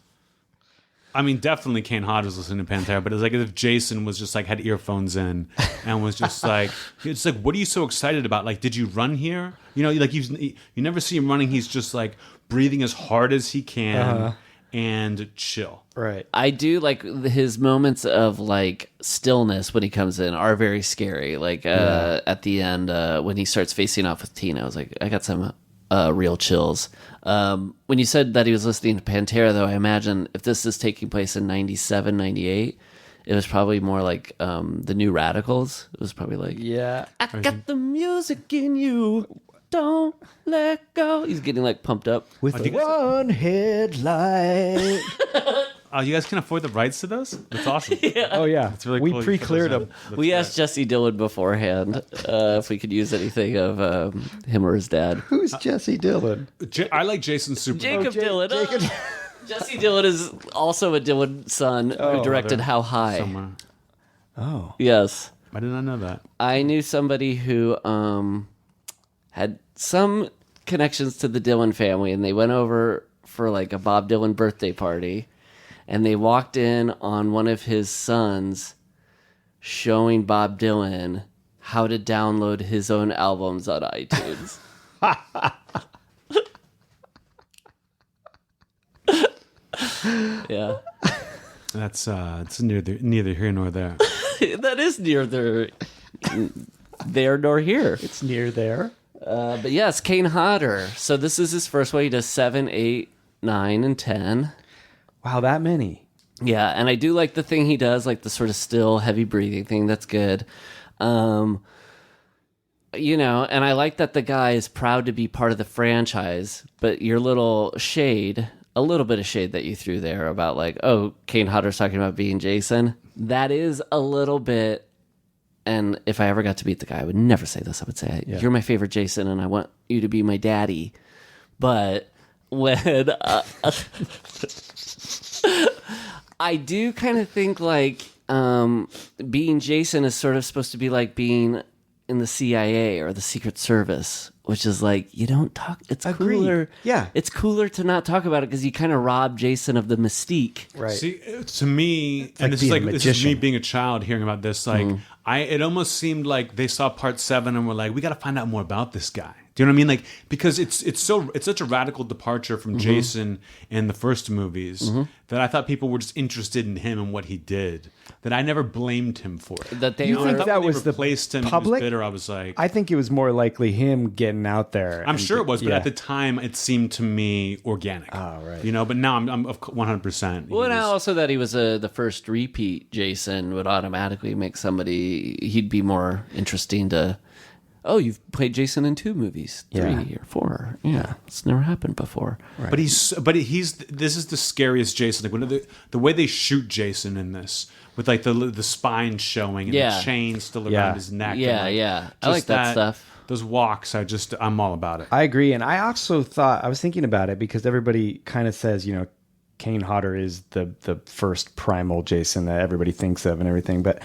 I mean, definitely Kane Hodder's listening to Pantera, but it's like if Jason was just like had earphones in and was just like, it's like, what are you so excited about? Like, did you run here? You know, like you never see him running. He's just like breathing as hard as he can and chill. Right. I do like his moments of like stillness when he comes in are very scary. Like at the end when he starts facing off with Tina, I was like, I got some real chills. When you said that he was listening to Pantera, though, I imagine if this is taking place in 97, 98, it was probably more like the New Radicals. It was probably like, Yeah. I got the music in you. Don't let go. He's getting like pumped up. With one headlight. You guys can afford the rights to those? That's awesome. Oh, yeah. It's really we cool. pre-cleared them. We asked Jesse Dillon beforehand if we could use anything of him or his dad. Who's Jesse Dillon? I like Jason super. Jacob Dillon. Jesse Dillon is also a Dillon son who directed brother. How High. Somewhere. Oh. Yes. I did not know that. I knew somebody who had some connections to the Dillon family, and they went over for like a Bob Dylan birthday party, and they walked in on one of his sons showing Bob Dylan how to download his own albums on iTunes. Yeah. That's it's neither here nor there. That is neither there nor here. It's near there. But yes, Kane Hodder. So this is his first one. He does 7, 8, 9, and 10. Wow, that many. Yeah, and I do like the thing he does, like the sort of still, heavy breathing thing. That's good. and I like that the guy is proud to be part of the franchise, but your little shade, a little bit of shade that you threw there about like, oh, Kane Hodder's talking about being Jason, that is a little bit, and if I ever got to meet the guy, I would never say this. I would say, you're my favorite Jason, and I want you to be my daddy. But when... I do kind of think like being Jason is sort of supposed to be like being in the CIA or the Secret Service, which is like, you don't talk. It's cooler. Yeah. It's cooler to not talk about it because you kind of rob Jason of the mystique. Right. See, to me, and this is me being a child hearing about this, like, it almost seemed like they saw part 7 and were like, we got to find out more about this guy. Do you know what I mean? Like, because it's such a radical departure from Jason in the first movies that I thought people were just interested in him and what he did. That I never blamed him for it. That they think that was the public? Bitter, I was like, I think it was more likely him getting out there. I'm sure it was, but at the time it seemed to me organic. Oh, right. But now I'm 100%. Well, now also that he was the first repeat Jason would automatically make he'd be more interesting to. Oh, you've played Jason in 2 movies, 3 or 4. Yeah, it's never happened before. Right. But this is the scariest Jason. Like when the way they shoot Jason in this, with like the spine showing and the chain still around his neck. I like that stuff. Those walks, I'm all about it. I agree, and I also thought I was thinking about it because everybody kind of says Kane Hodder is the first primal Jason that everybody thinks of and everything, but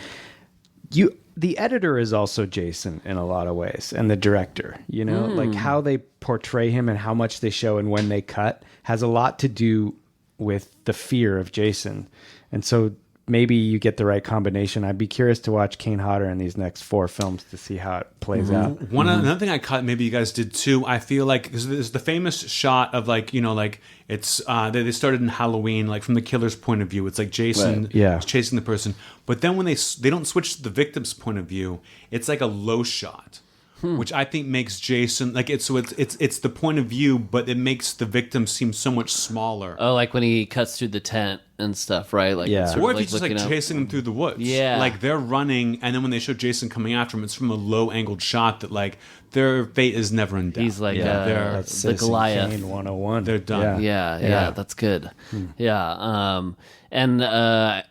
the editor is also Jason in a lot of ways, and the director, like how they portray him and how much they show and when they cut has a lot to do with the fear of Jason. And so maybe you get the right combination. I'd be curious to watch Kane Hodder in these next 4 films to see how it plays out. Another thing I caught, maybe you guys did too, I feel like, because there's the famous shot of like, like it's, they started in Halloween, like from the killer's point of view. It's like Jason chasing the person. But then when they don't switch to the victim's point of view, it's like a low shot. Which I think makes Jason like it's the point of view, but it makes the victim seem so much smaller. Oh, like when he cuts through the tent and stuff, right? Like or if he's just like chasing them through the woods. Yeah, like they're running, and then when they show Jason coming after him, it's from a low angled shot that like their fate is never in doubt. He's like the Goliath. Kane 101. They're done. Yeah, that's good. Yeah, and I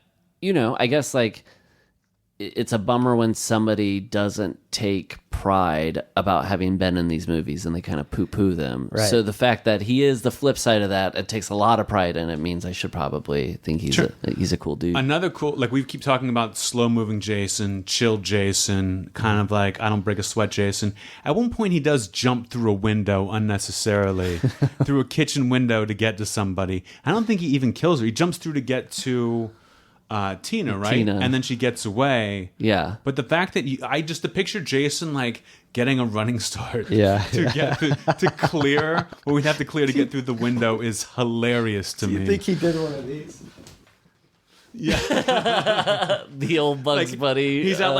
guess like. It's a bummer when somebody doesn't take pride about having been in these movies and they kind of poo-poo them. Right. So the fact that he is the flip side of that, it takes a lot of pride in it, means I should probably think he's a cool dude. Another cool, like we keep talking about slow-moving Jason, chill Jason, kind of like I don't break a sweat Jason. At one point he does jump through a window unnecessarily, through a kitchen window to get to somebody. I don't think he even kills her. He jumps through to get to... Tina, right? And then she gets away. Yeah. But the fact that I just to picture Jason like getting a running start to get to clear what we'd have to clear to get through the window is hilarious to me. You think he did one of these? Yeah. The old Bugs Bunny. He's out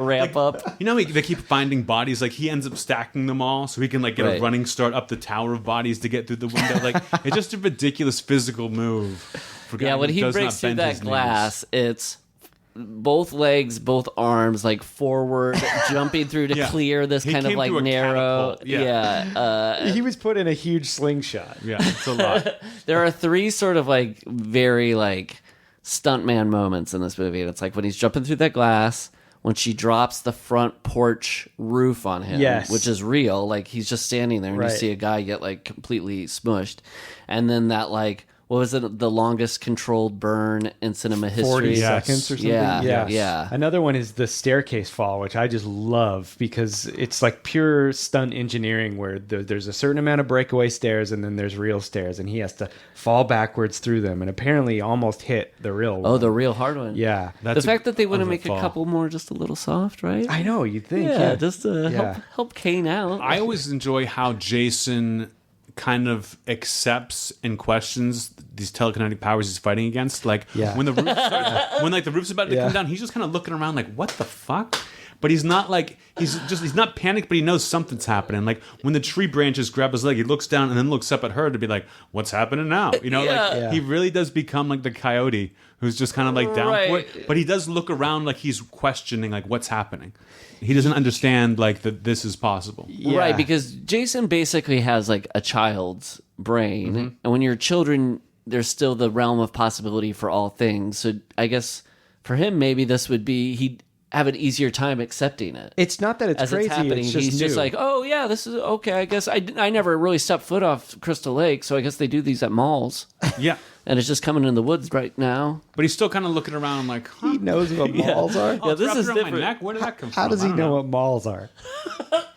ramp up. They keep finding bodies. Like he ends up stacking them all so he can like get a running start up the tower of bodies to get through the window. Like it's just a ridiculous physical move. When he breaks through that glass, it's both legs, both arms, like forward, jumping through to clear this kind of like narrow. He was put in a huge slingshot. Yeah, it's a lot. There are 3 sort of like very like stuntman moments in this movie, and it's like when he's jumping through that glass, when she drops the front porch roof on him, which is real, like he's just standing there and you see a guy get like completely smushed, and then that like. What was it? The longest controlled burn in cinema history? 40 seconds or something? Yeah. Another one is the staircase fall, which I just love because it's like pure stunt engineering where there's a certain amount of breakaway stairs and then there's real stairs and he has to fall backwards through them and apparently almost hit the real one. Oh, the real hard one. Yeah. The fact that they want to make a couple more just a little soft, right? I know, you'd think. Yeah, just to help Kane out. I always enjoy how Jason... kind of accepts and questions these telekinetic powers he's fighting against. Like when the roof's about to come down, he's just kind of looking around like, what the fuck? But he's not like he's not panicked, but he knows something's happening. Like when the tree branches grab his leg, he looks down and then looks up at her to be like, what's happening now? Like he really does become like the coyote who's just kind of like down for it. But he does look around like he's questioning like what's happening. He doesn't understand like that this is possible. Yeah. Right, because Jason basically has like a child's brain, and when you're children, there's still the realm of possibility for all things. So I guess for him, maybe this would be he'd have an easier time accepting it. It's not that it's As crazy. it's happening, It's just he's new. just like, oh yeah, this is okay. I guess I never really stepped foot off Crystal Lake, so I guess they do these at malls. Yeah. And it's just coming in the woods right now. But he's still kind of looking around like, huh? He knows what malls are. Oh, Yeah, this it's is wrapped around different. my neck? Where did that come from? How does he I don't know what malls are?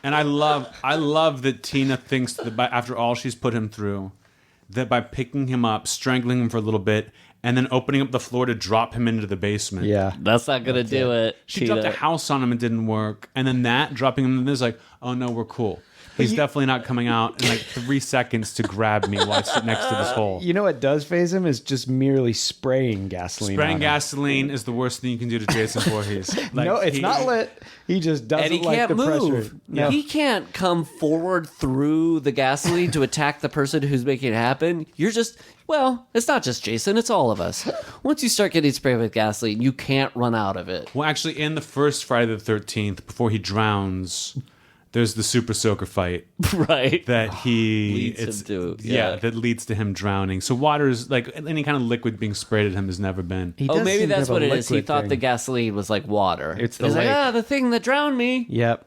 And I love that Tina thinks that after all she's put him through, that by picking him up, strangling him for a little bit, and then opening up the floor to drop him into the basement. Yeah. That's not gonna do it. She dropped a house on him and didn't work. And then that, dropping him in this, like, oh no, we're cool. He's definitely not coming out in like 3 seconds to grab me while I sit next to this hole. You know what does phase him is just merely spraying gasoline. Spraying on him. gasoline is the worst thing you can do to Jason Voorhees. Like, No, it's not lit. He just doesn't And he like can't the move. pressure. No. He can't come forward through the gasoline to attack the person who's making it happen. You're just, well, it's not just Jason, it's all of us. Once you start getting sprayed with gasoline, you can't run out of it. Well, actually, in the first Friday the 13th, before he drowns, there's the super soaker fight Right. that he Leads him to, yeah, yeah. that leads to him drowning. So water is like any kind of liquid being sprayed at him has never been. He Oh, does maybe seem to that's have what a it is. He liquid thought thing. the gasoline was like water. It's the He's like, lake. the thing that drowned me. Yep.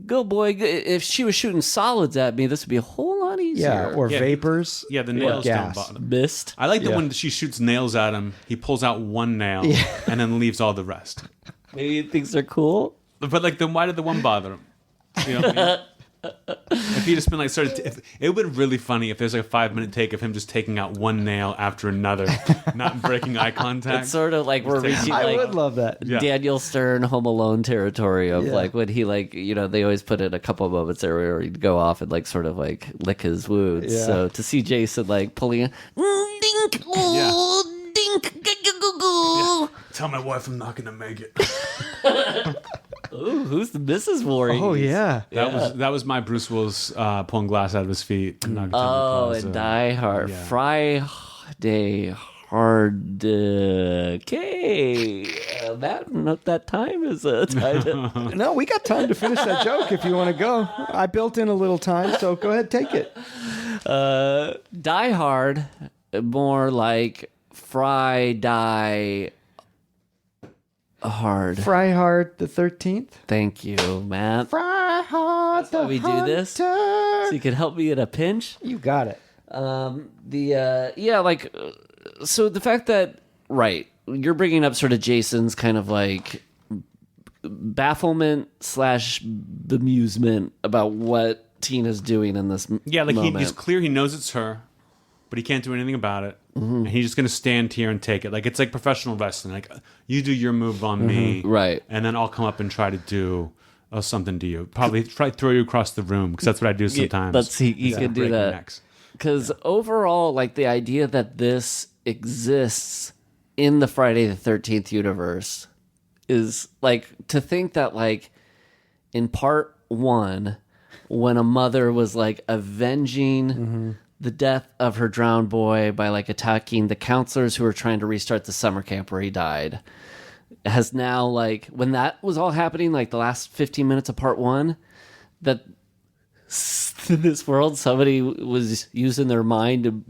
Go, boy. If she was shooting solids at me, this would be a whole lot easier. Yeah. Or Yeah. vapors. Yeah, the nails don't gas. bother. Mist. I like that Yeah. when she shoots nails at him, he pulls out one nail and then leaves all the rest. Maybe he thinks they're cool. But like, then why did the one bother him? You know what I mean? If he just been like it would be really funny if there's like a 5-minute take of him just taking out one nail after another, not breaking eye contact. It's sort of like we're reaching I like would love that. Yeah. Daniel Stern Home Alone territory of Yeah. like when he like, you know, they always put in a couple of moments there where he'd go off and like sort of like lick his wounds. Yeah. So to see Jason like pulling in, dink, oh, dink, Yeah. Tell my wife I'm not gonna make it. Ooh, who's the Mrs. Voorhees? Oh, yeah. That was my Bruce Willis pulling glass out of his feet. And knocking down the Oh, plaza. and Die Hard. Yeah. Friday Hard. Okay. That time is a time. No, we got time to finish that joke if you want to go. I built in a little time, so go ahead, take it. Die Hard, more like Fry Die Hard. Fry Hard the 13th. Thank you, Matt. Fry Hard That's why we do this. Hunter. So you can help me in a pinch. You got it. So the fact that, right, you're bringing up sort of Jason's kind of like bafflement / bemusement about what Tina's doing in this Yeah, like moment. he's clear he knows it's her, but he can't do anything about it. And he's just going to stand here and take it. Like, it's like professional wrestling. Like, you do your move on me. Right. And then I'll come up and try to do something to you. Probably try to throw you across the room, because that's what I do sometimes. He can do Breaking that. necks. Because overall, like the idea that this exists in the Friday the 13th universe is like to think that like in part 1, when a mother was like avenging the death of her drowned boy by like attacking the counselors who were trying to restart the summer camp where he died, has now like when that was all happening, like the last 15 minutes of part 1, that in this world somebody was using their mind to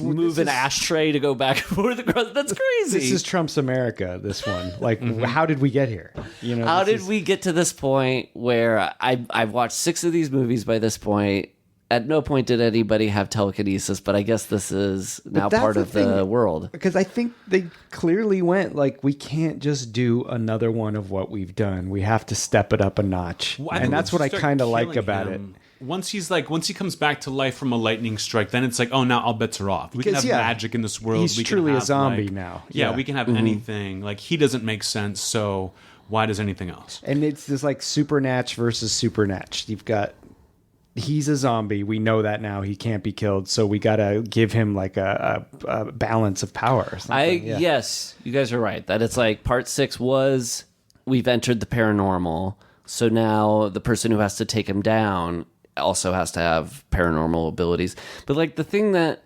move an ashtray to go back and forth across. That's crazy. This is Trump's America, this one. Like, how did we get here? You know, How this did is- we get to this point where I've watched 6 of these movies by this point? At no point did anybody have telekinesis, but I guess this is now that's part the of the thing. world. Because I think they clearly went, like, we can't just do another one of what we've done. We have to step it up a notch. Well, I think and that's once what I you start kind of like killing about him, once he comes back to life from a lightning strike, then it's like, oh, now all bets are off. We can Because, have yeah, magic in this world. he's We can truly a have, zombie like- now. Yeah, Yeah. we can have anything. Like, he doesn't make sense, so why does anything else? it. And it's this, like, supernatch versus supernatch. You've got... He's a zombie. We know that now. He can't be killed. So we got to give him, like, a balance of power or something. Yeah. Yes, you guys are right. That it's like part 6 was we've entered the paranormal. So now the person who has to take him down also has to have paranormal abilities. But like the thing that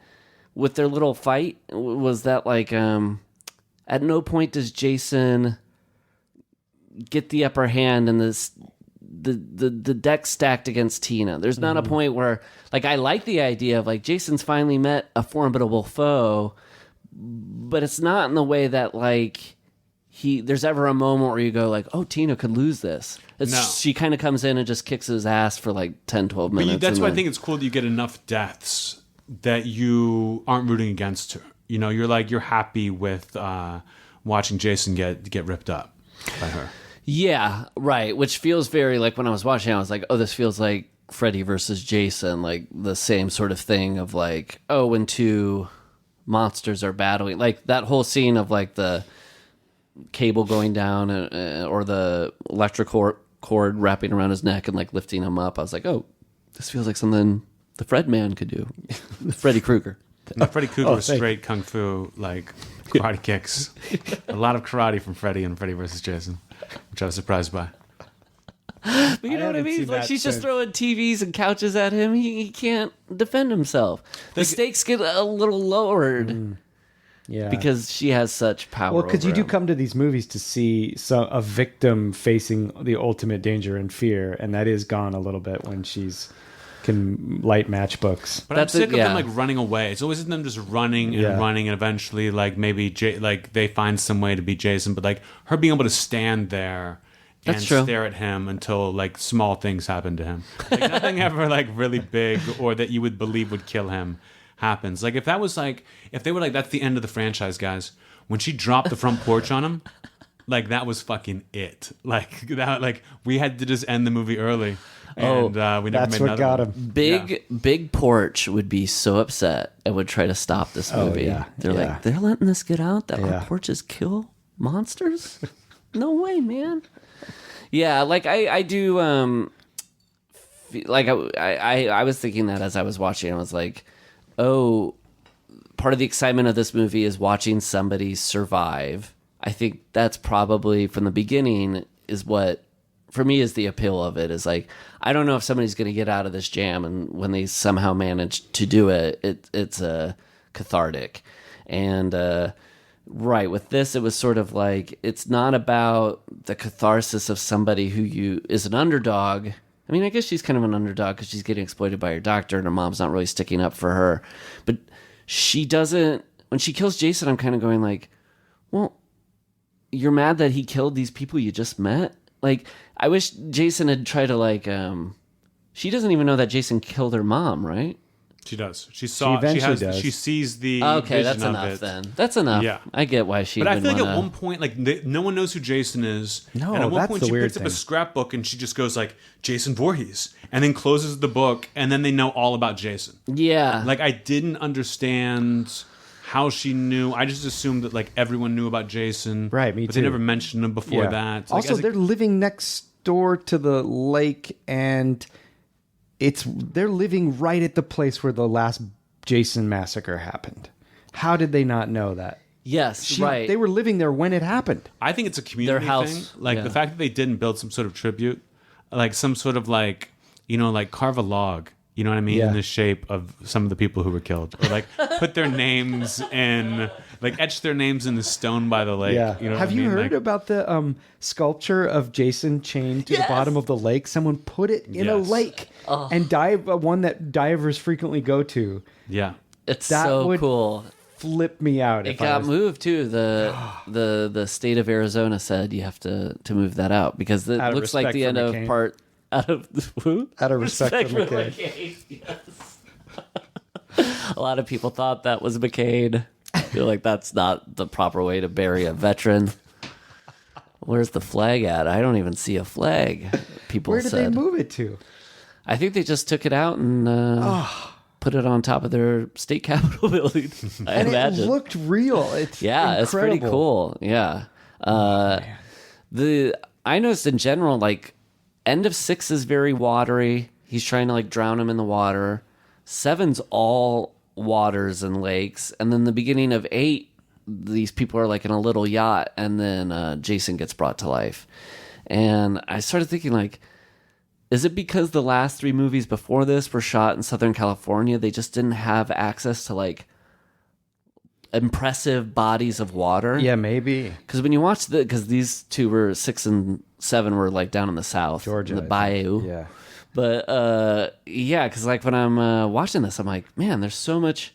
with their little fight was that like at no point does Jason get the upper hand in this the deck stacked against Tina. There's not a point where, like, I like the idea of, like, Jason's finally met a formidable foe, but it's not in the way that, like, there's ever a moment where you go, like, oh, Tina could lose this. She kind of comes in and just kicks his ass for like 10, 12 minutes. But that's why I think it's cool that you get enough deaths that you aren't rooting against her. You know, you're happy with watching Jason get ripped up by her. Yeah, right. Which feels very, like, when I was watching, I was like, oh, this feels like Freddy versus Jason, like the same sort of thing of, like, oh, when two monsters are battling, like that whole scene of, like, the cable going down or the electric cord wrapping around his neck and, like, lifting him up. I was like, oh, this feels like something the Fred man could do. Freddy Krueger. No, Freddy Krueger was straight kung fu, like, karate kicks. A lot of karate from Freddy and Freddy versus Jason, which I was surprised by. But you know what I mean? Like, she's just throwing TVs and couches at him. He can't defend himself. The stakes get a little lowered. Yeah, because she has such power. Well, because you do come to these movies to see a victim facing the ultimate danger and fear, and that is gone a little bit when she's can light matchbooks. But I'm sick of them, like, running away. It's always them just running and running, and eventually, like, maybe like they find some way to beat Jason. But, like, her being able to stand there and stare at him until, like, small things happen to him. Like, nothing ever, like, really big or that you would believe would kill him happens. Like, if that was, like, if they were like, that's the end of the franchise, guys, when she dropped the front porch on him, like, that was fucking it. Like, that, like, we had to just end the movie early. And we never made another one. Big Porch would be so upset and would try to stop this movie. They're like, they're letting this get out that our porches kill monsters? No way, man. Yeah, like, I do, like, I was thinking that as I was watching. I was like, oh, part of the excitement of this movie is watching somebody survive. I think that's probably, from the beginning, is what, for me, is the appeal of it. Is like, I don't know if somebody's going to get out of this jam, and when they somehow manage to do it, it's cathartic. And right, with this, it was sort of like, it's not about the catharsis of somebody who is an underdog. I mean, I guess she's kind of an underdog because she's getting exploited by her doctor, and her mom's not really sticking up for her. But she doesn't. When she kills Jason, I'm kind of going like, well, you're mad that he killed these people you just met? Like, I wish Jason had tried to, like, she doesn't even know that Jason killed her mom, right? She does. She does. She sees the okay, vision that's of enough it. Then. That's enough. Yeah. I get why she. But I feel like at one point, like, no one knows who Jason is. No, and at one that's point the she weird picks up thing. a scrapbook and she just goes like, Jason Voorhees, and then closes the book, and then they know all about Jason. Yeah. Like, I didn't understand how she knew. I just assumed that, like, everyone knew about Jason. Right, me but too. They never mentioned him before that. Like, also, they're living next door to the lake, and they're living right at the place where the last Jason massacre happened. How did they not know that? Yes, right. They were living there when it happened. I think it's a community thing. Like, the fact that they didn't build some sort of tribute, like some sort of, like, you know, like carve a log, you know what I mean, in the shape of some of the people who were killed, or like put their names in, like, etch their names in the stone by the lake. Yeah. You know Have you heard about the sculpture of Jason chained to the bottom of the lake? Someone put it in a lake and one that divers frequently go to. Yeah. It's so cool. Flip me out. It got moved too. The state of Arizona said you have to move that out because it looks like the end of part out of respect for McCain. Yes. A lot of people thought that was McCain. Feel like that's not the proper way to bury a veteran. Where's the flag at? I don't even see a flag. People said. Where did they move it to? I think they just took it out and put it on top of their state capitol building. I imagine. It looked real. It's it's pretty cool. Yeah. I noticed in general, like, end of 6 is very watery. He's trying to, like, drown him in the water. 7's all waters and lakes, and then the beginning of 8, these people are, like, in a little yacht, and then Jason gets brought to life. And I started thinking, like, is it because the last 3 movies before this were shot in Southern California? They just didn't have access to, like, impressive bodies of water. Yeah, maybe. Because when you watch because these two were 6 and 7 were like down in the south, Georgia, in the bayou. Yeah. But yeah, because like when I'm watching this, I'm like, man, there's so much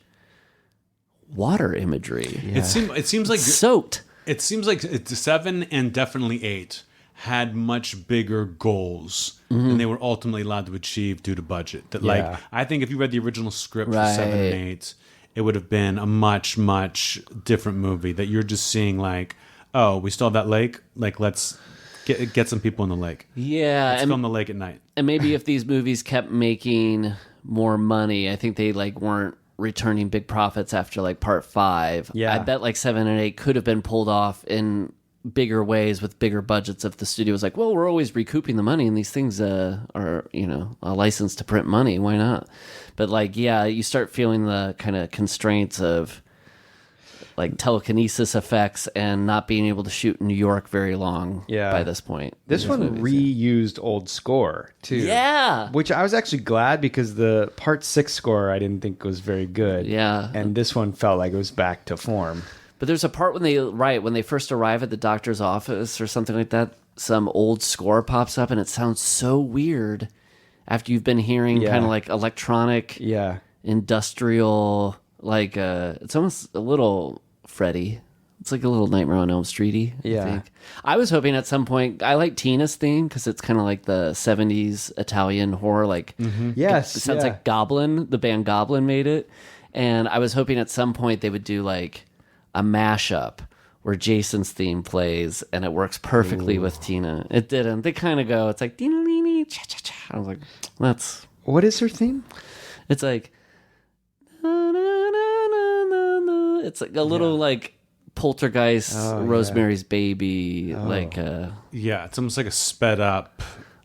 water imagery. Yeah. It seems like soaked. It seems like 7 and definitely 8 had much bigger goals than they were ultimately allowed to achieve due to budget. That like I think if you read the original script for 7 and 8, it would have been a much, much different movie. That you're just seeing like, oh, we still have that lake. Like let's get some people in the lake. Yeah, let's film the lake at night. And maybe if these movies kept making more money, I think they like weren't returning big profits after like part 5. Yeah, I bet like 7 and 8 could have been pulled off in bigger ways with bigger budgets if the studio was like, well, we're always recouping the money and these things are, you know, a license to print money. Why not? But like, yeah, you start feeling the kind of constraints of like telekinesis effects and not being able to shoot in New York very long by this point. This one reused old score too. Yeah. Which I was actually glad because the part 6 score I didn't think was very good. Yeah. And this one felt like it was back to form. But there's a part when they first arrive at the doctor's office or something like that, some old score pops up and it sounds so weird after you've been hearing kind of like electronic, industrial, like it's almost a little Freddy. It's like a little Nightmare on Elm Street-y, I think. I was hoping at some point, I like Tina's theme because it's kind of like the 70s Italian horror, like yes, it sounds like Goblin, the band Goblin made it. And I was hoping at some point they would do like a mashup where Jason's theme plays and it works perfectly with Tina. It didn't. They kind of go, it's like ding cha cha cha. I was like, that's what is her theme? It's like it's like a little like Poltergeist, Rosemary's Baby, like it's almost like a sped up,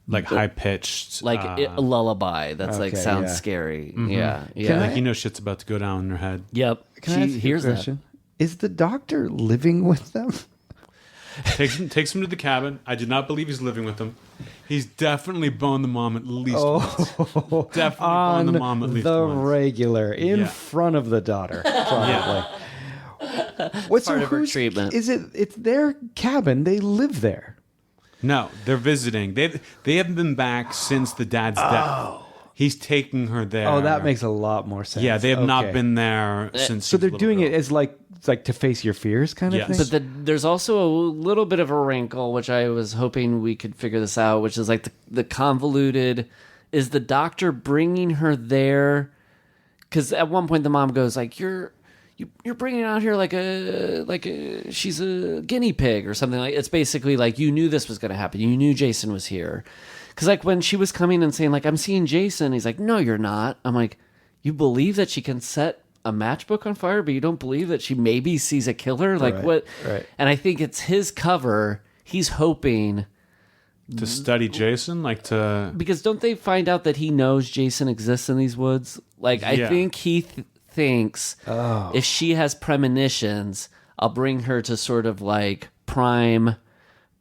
like high pitched, like a lullaby that's like sounds scary. Yeah, like you know shit's about to go down in her head. Yep, Can I ask hears you a question? Is the doctor living with them? Takes him to the cabin. I do not believe he's living with them. He's definitely boned the mom at least once. Definitely boned the mom at least the once. Regular in front of the daughter, probably. What's part of her treatment? It's their cabin. They live there. No, they're visiting. They haven't been back since the dad's death. He's taking her there. Oh, that makes a lot more sense. Yeah, they have not been there since. So they're doing it as like to face your fears kind of thing. But there's also a little bit of a wrinkle, which I was hoping we could figure this out, which is like the convoluted. Is the doctor bringing her there? Because at one point the mom goes like, "You're bringing her out here like she's a guinea pig or something like." It's basically like you knew this was going to happen. You knew Jason was here. Because like when she was coming and saying like, "I'm seeing Jason," he's like, "No, you're not." I'm like, you believe that she can set a matchbook on fire, but you don't believe that she maybe sees a killer? Like what? Right. And I think it's his cover. He's hoping to study Jason, like to because don't they find out that he knows Jason exists in these woods? Like I think he thinks if she has premonitions, I'll bring her to sort of like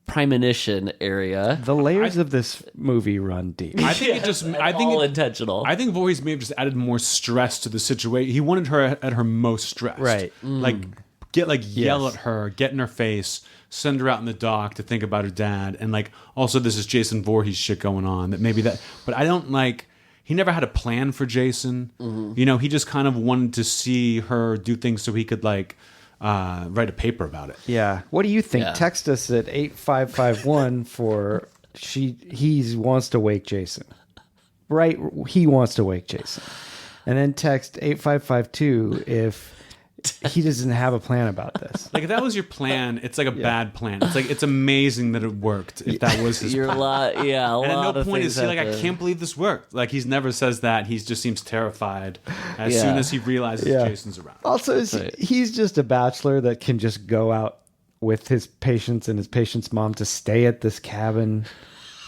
premonition area. The layers of this movie run deep. I think it just. I think intentional. I think Voorhees may have just added more stress to the situation. He wanted her at her most stressed. Right. Like yell at her, get in her face, send her out in the dock to think about her dad, and like also this is Jason Voorhees shit going on. That maybe that, but I don't like. He never had a plan for Jason. You know, he just kind of wanted to see her do things so he could like. Write a paper about it. Yeah. What do you think? Yeah. Text us at 8551 for he wants to wake Jason. Right? He wants to wake Jason. And then text 8552 if he doesn't have a plan about this. Like if that was your plan, it's like a bad plan. It's like it's amazing that it worked. If that was his plan. A lot and at no point is he like, happen. I can't believe this worked. Like he never says that. He just seems terrified as soon as he realizes Jason's around. Also, he's just a bachelor that can just go out with his patients and his patient's mom to stay at this cabin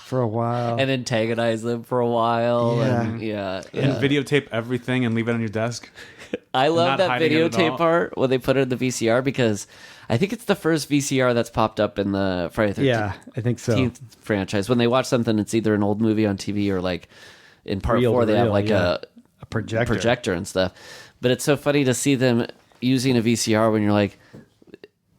for a while and antagonize them for a while. And videotape everything and leave it on your desk. I love that hiding it at videotape all. part when they put it in the VCR because I think it's the first VCR that's popped up in the Friday the 13th Yeah, I think so. franchise. When they watch something, it's either an old movie on TV or like in part Reel 4 to they have reel, like a projector and stuff. But it's so funny to see them, using a VCR when you're like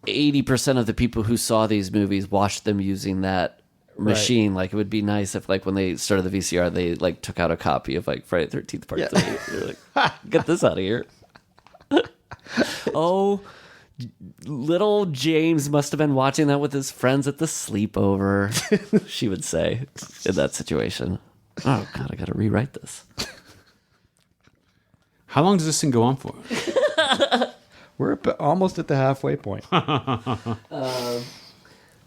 80% of the people who saw these movies watched them using that machine. Like it would be nice if like when they started the VCR they like took out a copy of like Friday the 13th Part 3. You're like, get this out of here. Oh, little James must have been watching that with his friends at the sleepover, she would say in that situation. Oh God, I gotta rewrite this. How long does this thing go on for? We're almost at the halfway point.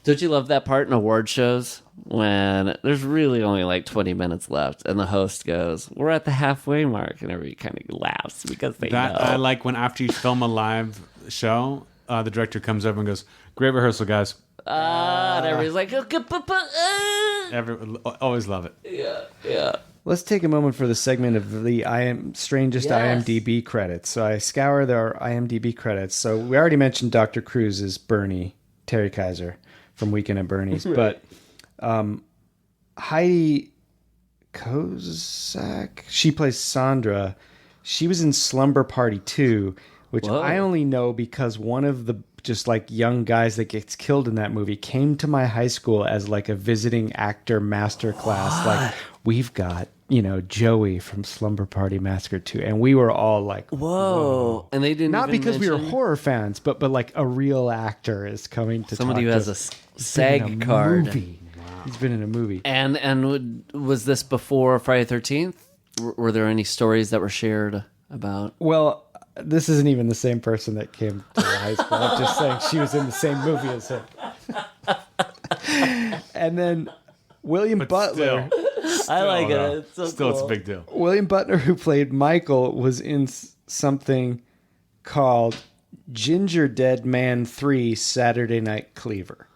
Don't you love that part in award shows when there's really only like 20 minutes left and the host goes, "We're at the halfway mark," and everybody kind of laughs because they know. I like when after you film a live show, the director comes over and goes, "Great rehearsal, guys." And everybody's like, Always love it. yeah. Let's take a moment for the segment of the strangest IMDb credits. So I scour their IMDb credits. So we already mentioned Dr. Cruz is Bernie, Terry Kaiser from Weekend at Bernie's. Right. But Heidi Kozak, she plays Sandra. She was in Slumber Party 2, which I only know because one of the just like young guys that gets killed in that movie came to my high school as like a visiting actor master class. Like, we've got, Joey from Slumber Party Massacre 2. And we were all like, whoa. And they didn't not even because we were horror fans, but like a real actor is coming to somebody who talk has a SAG card. Movie. Wow. He's been in a movie. And was this before Friday the 13th? Were there any stories that were shared about? Well, this isn't even the same person that came to high school. I'm just saying she was in the same movie as him. And then William Butler. I like it. It's so still, cool. It's a big deal. William Butler, who played Michael, was in something called Ginger Dead Man 3 Saturday Night Cleaver.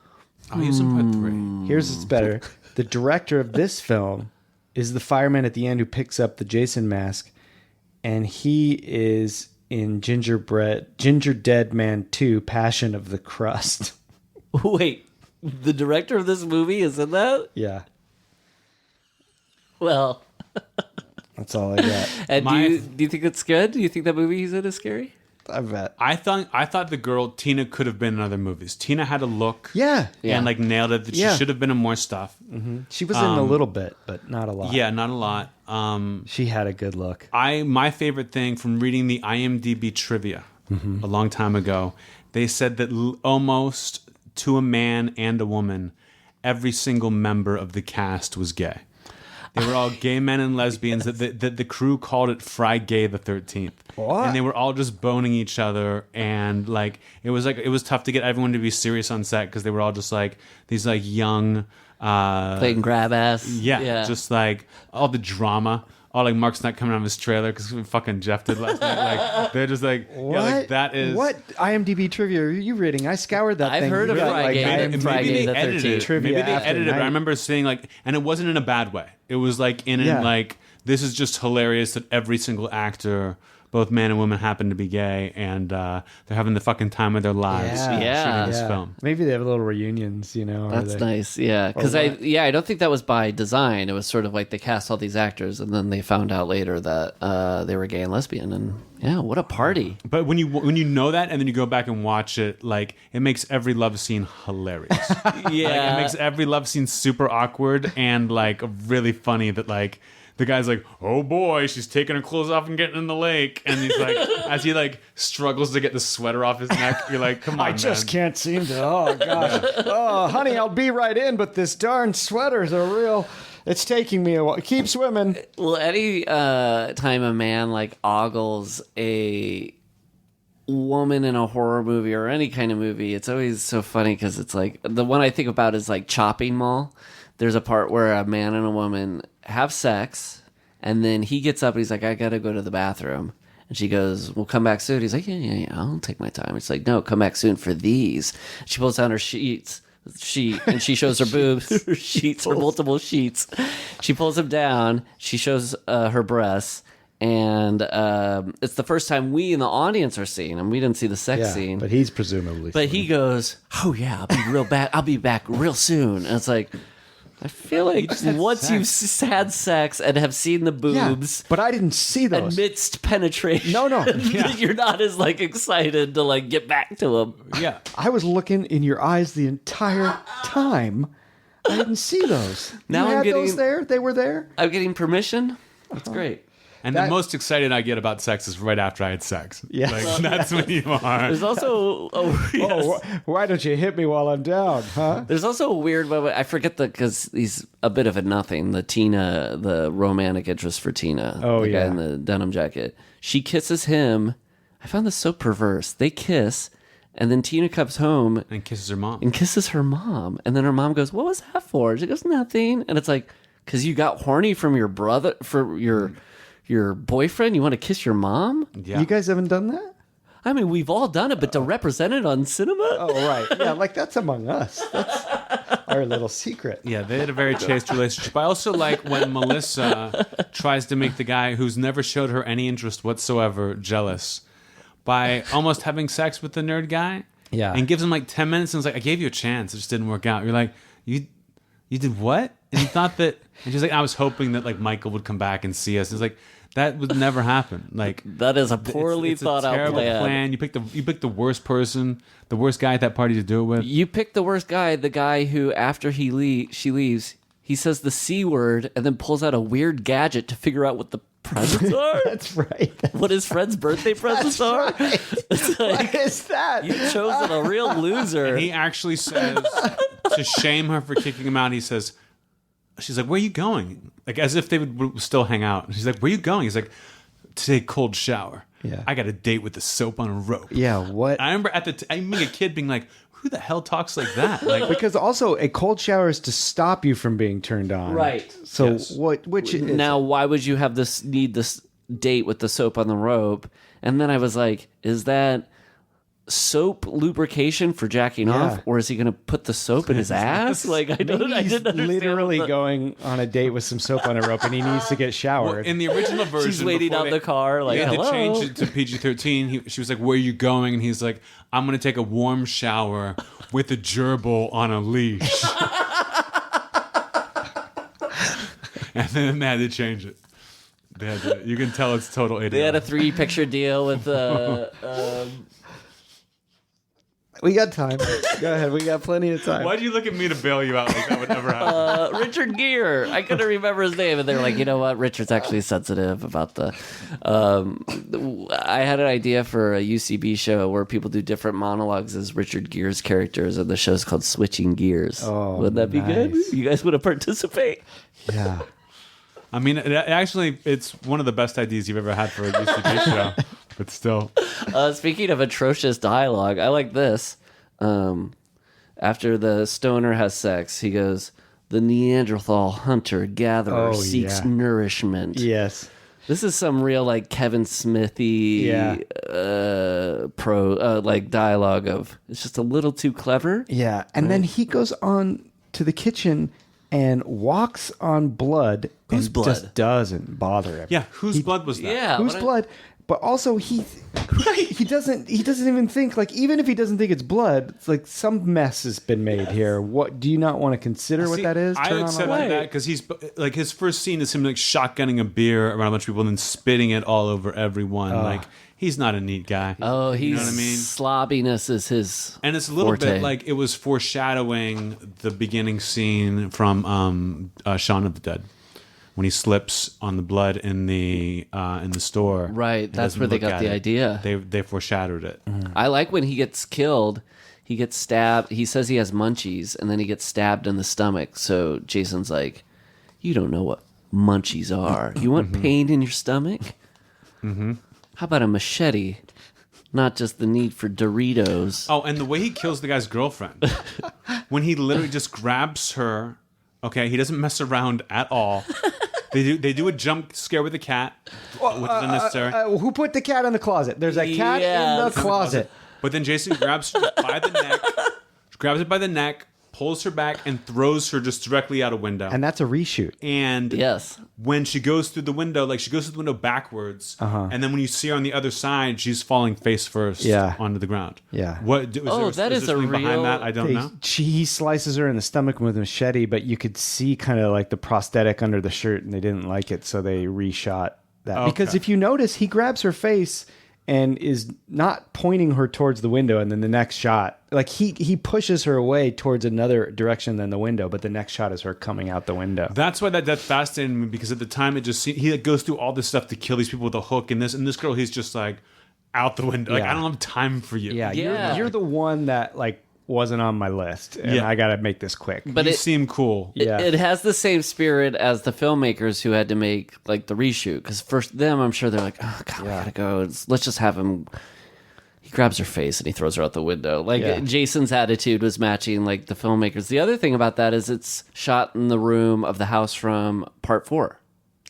Oh, he's in Part 3. Here's what's better. The director of this film is the fireman at the end who picks up the Jason mask, and he is in Ginger Dead Man 2 Passion of the Crust. Wait, the director of this movie is in that? Yeah. Well, that's all I got. And do you think it's good? Do you think that movie he's in is scary? I bet. I thought the girl Tina could have been in other movies. Tina had a look, and like nailed it. That she should have been in more stuff. Mm-hmm. She was in a little bit, but not a lot. Yeah, not a lot. She had a good look. My favorite thing from reading the IMDb trivia a long time ago, they said that almost to a man and a woman, every single member of the cast was gay. They were all gay men and lesbians. That the crew called it Friday the 13th. What? And they were all just boning each other, and like it was tough to get everyone to be serious on set because they were all just like these like young playing grab ass. Yeah, just like all the drama. All like Mark's not coming out of his trailer because fucking Jeff did last night. Like they're just like, what? Yeah, like that is what IMDb trivia are you reading? I scoured that thing. I've heard of Friday the 13th. Maybe they edited it. But I remember seeing like, and it wasn't in a bad way. It was like like this is just hilarious that every single actor, both man and woman, happen to be gay, and they're having the fucking time of their lives shooting this film. Maybe they have little reunions, That's nice, yeah. Because I don't think that was by design. It was sort of like they cast all these actors, and then they found out later that they were gay and lesbian, and what a party! But when you know that, and then you go back and watch it, like it makes every love scene hilarious. It makes every love scene super awkward and like really funny. That like. The guy's like, "Oh boy, she's taking her clothes off and getting in the lake," and he's like, as he like struggles to get the sweater off his neck, you're like, "Come on, I just can't seem to. Oh gosh, oh honey, I'll be right in, but this darn sweater's a real. It's taking me a while. Keep swimming." Well, any time a man like ogles a woman in a horror movie or any kind of movie, it's always so funny because it's like the one I think about is like Chopping Mall. There's a part where a man and a woman have sex, and then he gets up and he's like, "I gotta go to the bathroom," and she goes, "Well, come back soon." He's like, yeah, I'll take my time. It's like, "No, come back soon for these." She pulls down her sheet and she shows her boobs. Her sheets, her multiple sheets. She pulls them down. She shows her breasts. And it's the first time we in the audience are seeing him. We didn't see the sex scene, but he's presumably. But he goes, "Oh yeah, I'll be back real soon." And it's like, I feel like once you've had sex and have seen the boobs, but I didn't see those amidst penetration. No, you're not as like excited to like get back to them. Yeah, I was looking in your eyes the entire time. I didn't see those. Now you I'm had getting those there. They were there. I'm getting permission. That's great. And the most excited I get about sex is right after I had sex. Yeah. Like, that's when you are. There's also why don't you hit me while I'm down, huh? There's also a weird moment. I forget because he's a bit of a nothing. The romantic interest for Tina. Oh, the guy yeah. in the denim jacket. She kisses him. I found this so perverse. They kiss, and then Tina comes home And kisses her mom. and kisses her mom. And then her mom goes, "What was that for?" She goes, "Nothing." And it's like, because you got horny from your brother, for your boyfriend, you want to kiss your mom? Yeah. You guys haven't done that? I mean, we've all done it, but to represent it on cinema? Oh, right. Yeah, like that's among us. That's our little secret. Yeah, they had a very chaste relationship. I also like when Melissa tries to make the guy who's never showed her any interest whatsoever jealous by almost having sex with the nerd guy. Yeah. And gives him like 10 minutes and is like, I gave you a chance. It just didn't work out. You're like, you did what? And he thought that, and she's like, I was hoping that like Michael would come back and see us. And it's like, that would never happen. Like, that is a poorly thought out plan. You picked the worst person, the worst guy at that party to do it with. You picked the worst guy, the guy who after she leaves, he says the C word and then pulls out a weird gadget to figure out what the presents are. That's right. What his friend's birthday presents are. Right. It's like, What is that? you've chosen a real loser. And he actually says, to shame her for kicking him out, he says, she's like, where are you going? Like, as if they would still hang out. And she's like, where are you going? He's like, to take a cold shower. Yeah. I got a date with the soap on a rope. Yeah, what? I remember I remember a kid being like, who the hell talks like that? Like, Because also a cold shower is to stop you from being turned on. Right. So Yes. which is Now, why would you have this date with the soap on the rope? And then I was like, is that soap lubrication for jacking off, or is he going to put the soap in his ass? Like, I didn't understand. literally going on a date with some soap on a rope and he needs to get showered. in the original version, She's waiting before out the car, like, they had to hello. change it to PG-13. She was like, where are you going? And he's like, I'm going to take a warm shower with a gerbil on a leash. And then they had to change it. You can tell it's total idiot. They had a 3-picture deal with We got time. Go ahead. We got plenty of time. Why'd you look at me to bail you out like that would never happen? Richard Gere. I couldn't remember his name, and they were like, you know what? Richard's actually sensitive about the. I had an idea for a UCB show where people do different monologues as Richard Gere's characters, and the show's called Switching Gears. Oh, would that be good? nice. You guys want to participate? Yeah. I mean, it's one of the best ideas you've ever had for a UCB show. But still. Speaking of atrocious dialogue, I like this. After the stoner has sex, he goes, "The Neanderthal hunter-gatherer seeks nourishment." Yes. This is some real like Kevin Smithy like dialogue of it's just a little too clever. Yeah. And then he goes on to the kitchen and walks on blood. Whose and blood? Just doesn't bother him. Yeah, whose blood was that? Yeah, Whose blood? But also he doesn't even think, like, even if he doesn't think it's blood, it's like some mess has been made here. What do you not want to consider what that is? I Turn on a accepted light. that because he's like his first scene is him like shotgunning a beer around a bunch of people and then spitting it all over everyone. Like he's not a neat guy. Oh, he's you know what I mean? slobbiness is his. And it's a little forte. bit like it was foreshadowing the beginning scene from Shaun of the Dead. When he slips on the blood in the store, Right, and that's doesn't where they look got at the it. idea. They foreshadowed it. I like when he gets killed. He gets stabbed. He says he has munchies, and then he gets stabbed in the stomach. So Jason's like, "You don't know what munchies are. You want pain in your stomach? Mm-hmm. How about a machete? Not just the need for Doritos." Oh, and the way he kills the guy's girlfriend, when he literally just grabs her. Okay, he doesn't mess around at all. They do a jump scare with the cat, which is unnecessary. Who put the cat in the closet? There's a cat in the closet. But then Jason grabs her by the neck, grabs it by the neck, pulls her back, and throws her just directly out a window. And that's a reshoot. And yes, when she goes through the window, like she goes through the window backwards, and then when you see her on the other side, she's falling face first onto the ground. Yeah. That is a real... behind that? I don't know. He slices her in the stomach with a machete, but you could see kind of like the prosthetic under the shirt, and they didn't like it, so they reshot that. Okay. Because if you notice, he grabs her face and is not pointing her towards the window, and then the next shot, like he pushes her away towards another direction than the window, but the next shot is her coming out the window. That's why that fascinated me, because at the time it just he goes through all this stuff to kill these people with a hook, and this girl, he's just like out the window. Like, I don't have time for you. Yeah. You're the one that like wasn't on my list, and I gotta make this quick. But you seem cool. It has the same spirit as the filmmakers who had to make like the reshoot, because first them, I'm sure they're like, oh god, we gotta go, let's just have him. He grabs her face and he throws her out the window. Like Jason's attitude was matching like the filmmakers. The other thing about that is it's shot in the room of the house from Part 4.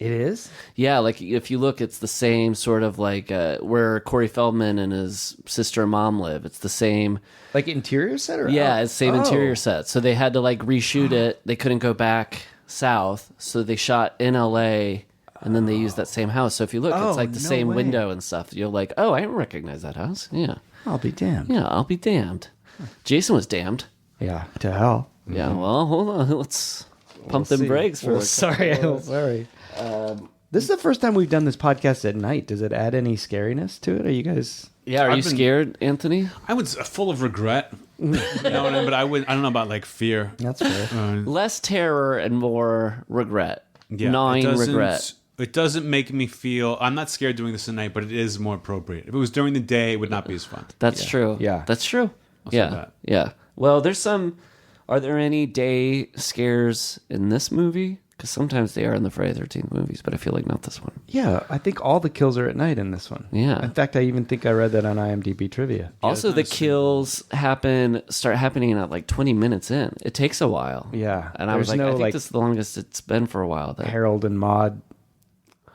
It is? Yeah, like if you look, it's the same sort of like where Corey Feldman and his sister and mom live. It's the same. Like interior set? Or it's the same interior set. So they had to like reshoot it. They couldn't go back south. So they shot in LA and then they used that same house. So if you look, it's like the same window and stuff. You're like, oh, I recognize that house. Yeah. I'll be damned. Yeah, I'll be damned. Jason was damned. Yeah, to hell. Yeah, well, hold on. Let's pump them brakes for sorry. This is the first time we've done this podcast at night. Does it add any scariness to it? Are you guys... Yeah, are you scared, Anthony? I was full of regret. You know what I mean? But I don't know about like fear. That's fair. Less terror and more regret. Yeah, gnawing regret. It doesn't make me feel... I'm not scared doing this at night, but it is more appropriate. If it was during the day, it would not be as fun. That's true. Yeah. That's true. Yeah. Well, there's some... Are there any day scares in this movie? Because sometimes they are in the Friday the 13th movies, but I feel like not this one. Yeah, I think all the kills are at night in this one. Yeah. In fact, I even think I read that on IMDb trivia. Also, the kills start happening at like 20 minutes in. It takes a while. Yeah. And I was like, I think this is the longest it's been for a while. Then. Harold and Maude,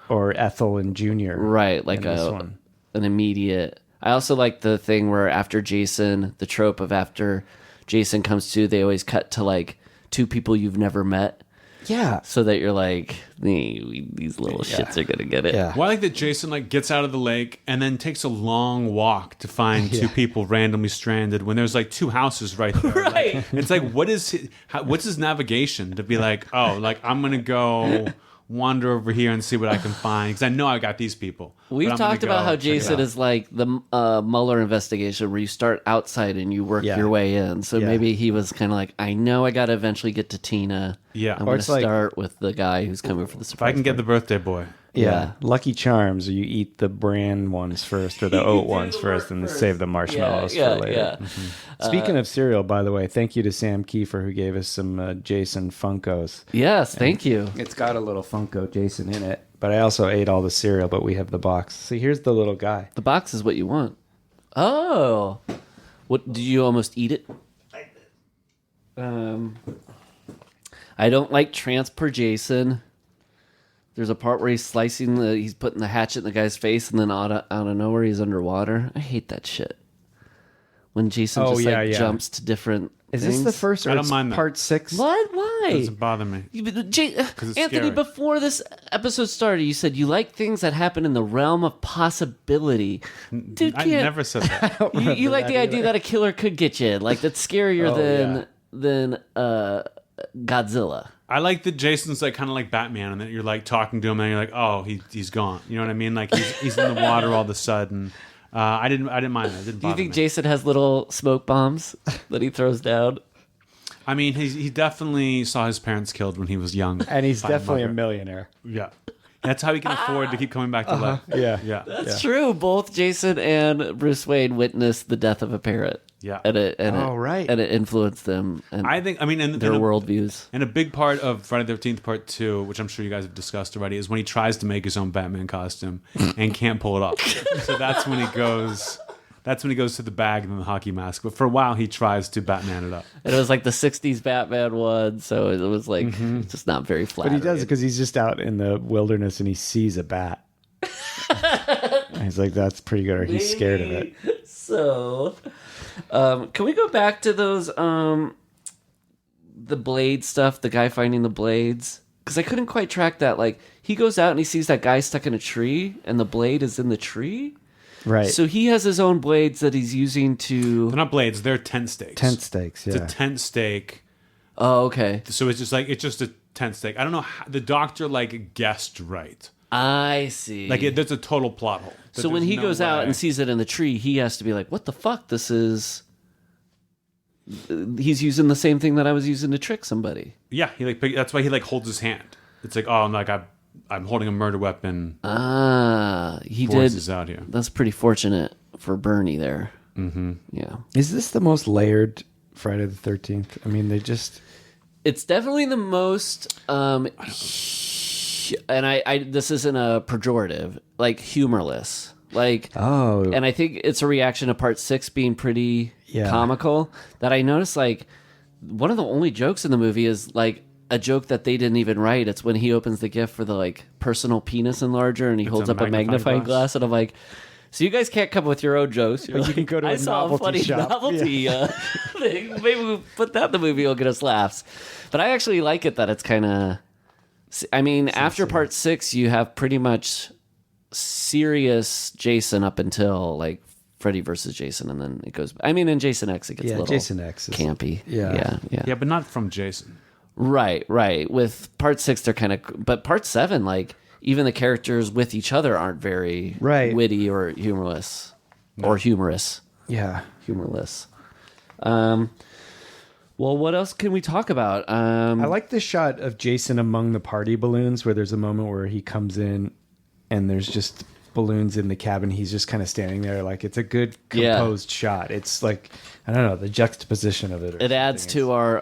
or Ethel and Junior. Right, like an immediate... I also like the thing where after Jason, the trope of after Jason comes to, they always cut to like two people you've never met. Yeah. So that you're like, these little shits are going to get it. Yeah. Well, I like that Jason like gets out of the lake and then takes a long walk to find two people randomly stranded when there's like two houses right there. Right. Like, it's like, what's his navigation to be like, oh, like I'm going to go wander over here and see what I can find, because I know I got these people. We've talked about how Jason is like the Mueller investigation, where you start outside and you work your way in. So maybe he was kind of like, I know I got to eventually get to Tina. Yeah. I'm going to start with the guy who's coming for the surprise. If I can get the birthday boy. Yeah. Lucky Charms, you eat the bran ones first or the oat ones first, and then save the marshmallows for later. Yeah. Mm-hmm. Speaking of cereal, by the way, thank you to Sam Kiefer, who gave us some Jason Funkos. Yes, thank you. It's got a little Funko Jason in it, but I also ate all the cereal, but we have the box. See, here's the little guy. The box is what you want. Oh. What, do you almost eat it? I don't like Transper Jason. There's a part where he's he's putting the hatchet in the guy's face, and then out of nowhere he's underwater. I hate that shit. When Jason jumps to different Is things. this the first, or I don't mind that. part 6? What? Why? It doesn't bother me. Anthony, scary. before this episode started, you said you like things that happen in the realm of possibility. Dude, I never said that. you like the idea that a killer could get you. Like, that's scarier than Godzilla. I like that Jason's like kind of like Batman, and that you're like talking to him, and you're like, oh, he's gone. You know what I mean? Like he's in the water all of a sudden. I didn't mind that. It didn't Do you bother think me. Jason has little smoke bombs that he throws down? I mean, he definitely saw his parents killed when he was young, and he's definitely a millionaire. Yeah, that's how he can afford to keep coming back to life. Yeah. That's true. Both Jason and Bruce Wayne witnessed the death of a parrot. Yeah, and it influenced them. And I think, and their worldviews. And a big part of Friday the 13th Part 2, which I'm sure you guys have discussed already, is when he tries to make his own Batman costume and can't pull it off. So that's when he goes. That's when he goes to the bag and then the hockey mask. But for a while, he tries to Batman it up. And it was like the 60s Batman one, so it was like just not very flat. But he does it because he's just out in the wilderness and he sees a bat. And he's like, that's pretty good, or he's scared of it. So, can we go back to those the blade stuff, the guy finding the blades, because I couldn't quite track that. Like, he goes out and he sees that guy stuck in a tree, and the blade is in the tree. Right. So he has his own blades that he's using to... They're not blades, they're tent stakes. Tent stakes, yeah. It's a tent stake. Oh, okay. So it's just a tent stake. I don't know how, the doctor like guessed right. I see. Like there's a total plot hole. So when he goes out and sees it in the tree, he has to be like, what the fuck? This is... He's using the same thing that I was using to trick somebody. Yeah, that's why he like holds his hand. It's like, oh, I'm holding a murder weapon. He Voorhees did. Is out here. That's pretty fortunate for Bernie there. Mm-hmm. Yeah. Is this the most layered Friday the 13th? I mean, they just... It's definitely the most, and I this isn't a pejorative, like humorless. Like, and I think it's a reaction to part 6 being pretty comical, that I noticed, like, one of the only jokes in the movie is, like, a joke that they didn't even write. It's when he opens the gift for the, like, personal penis enlager, and he holds up a magnifying glass, and I'm like, so you guys can't come up with your own jokes. But you can go to a novelty shop. Novelty thing. Maybe we put that in the movie, it'll get us laughs. But I actually like it that it's kind of... I mean, after part 6, you have pretty much serious Jason up until, like, Freddy versus Jason, and then it goes... I mean, in Jason X, it gets a little Jason X is, campy. Yeah, but not from Jason. Right. With part 6, they're kind of... But part 7, like, even the characters with each other aren't very witty or humorless. No. Or humorous. Yeah. Humorless. Well, what else can we talk about? I like the shot of Jason among the party balloons, where there's a moment where he comes in and there's just balloons in the cabin. He's just kind of standing there. Like, it's a good composed shot. It's like, I don't know, the juxtaposition of it. It adds to our,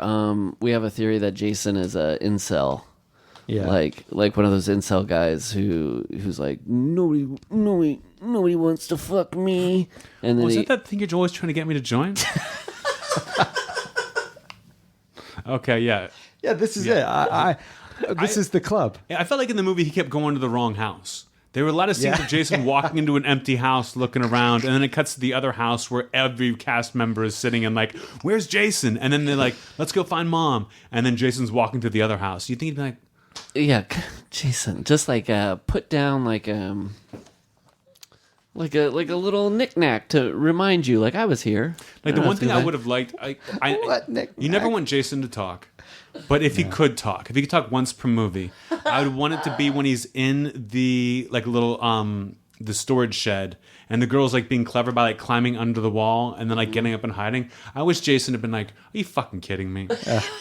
we have a theory that Jason is a incel. Yeah. Like one of those incel guys who's like, nobody wants to fuck me. And then is that thing you're always trying to get me to join? Okay, yeah. Yeah, this is it. This is the club. I felt like in the movie he kept going to the wrong house. There were a lot of scenes of Jason walking into an empty house looking around, and then it cuts to the other house where every cast member is sitting and like, where's Jason? And then they're like, let's go find Mom. And then Jason's walking to the other house. You think he'd be like... Yeah, Jason, just like put down like a little knick-knack to remind you, like, I was here. Like, the one thing I would have liked, you never want Jason to talk, but if he could talk, if he could talk once per movie, I would want it to be when he's in the, like, little, the storage shed, and the girl's, like, being clever by, like, climbing under the wall, and then, like, getting up and hiding. I wish Jason had been like, are you fucking kidding me?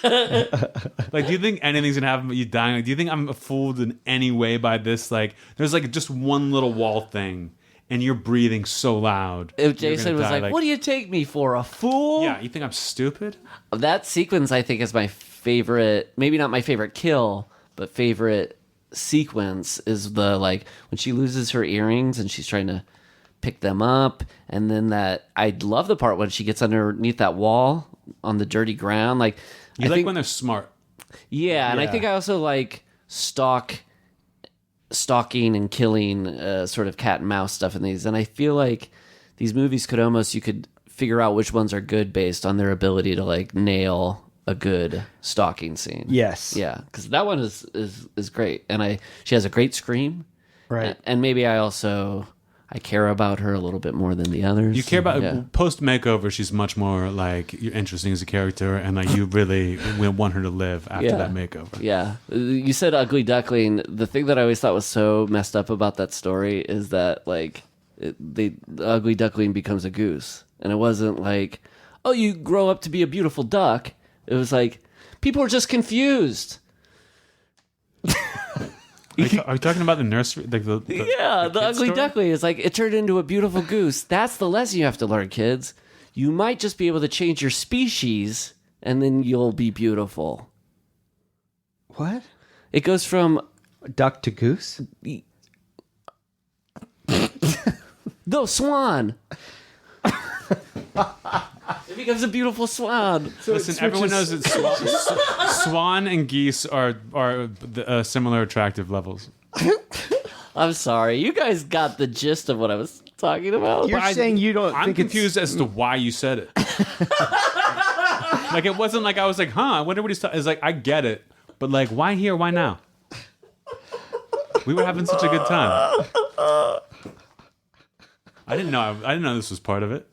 Like, do you think anything's gonna happen but you dying? Like, do you think I'm fooled in any way by this? Like, there's, like, just one little wall thing, and you're breathing so loud. If Jason was like, what do you take me for, a fool? Yeah, you think I'm stupid? That sequence, I think, is my favorite, maybe not my favorite kill, but favorite sequence is the, like, when she loses her earrings and she's trying to pick them up, and then that, I love the part when she gets underneath that wall on the dirty ground. Like, you like when they're smart. Yeah, and I think I also like stalking and killing sort of cat and mouse stuff in these, and I feel like these movies could almost, you could figure out which ones are good based on their ability to like nail a good stalking scene. Yes. Yeah, because that one is great, and she has a great scream, right? And maybe I care about her a little bit more than the others. You care about post makeover. She's much more like you're interesting as a character, and like you really want her to live after that makeover. Yeah, you said Ugly Duckling. The thing that I always thought was so messed up about that story is that like the Ugly Duckling becomes a goose, and it wasn't like, oh, you grow up to be a beautiful duck. It was like people are just confused. Are you talking about the nursery? Like the Ugly Duckling is like, it turned into a beautiful goose. That's the lesson you have to learn, kids. You might just be able to change your species, and then you'll be beautiful. What? It goes from duck to goose? No, swan. It becomes a beautiful swan. So listen, everyone knows that swan and geese are similar attractive levels. I'm sorry. You guys got the gist of what I was talking about. You're saying you don't I'm think confused as to why you said it. Like, it wasn't like I was like, huh, I wonder what he's talking. It's like, I get it. But like, why here? Why now? We were having such a good time. I didn't know this was part of it.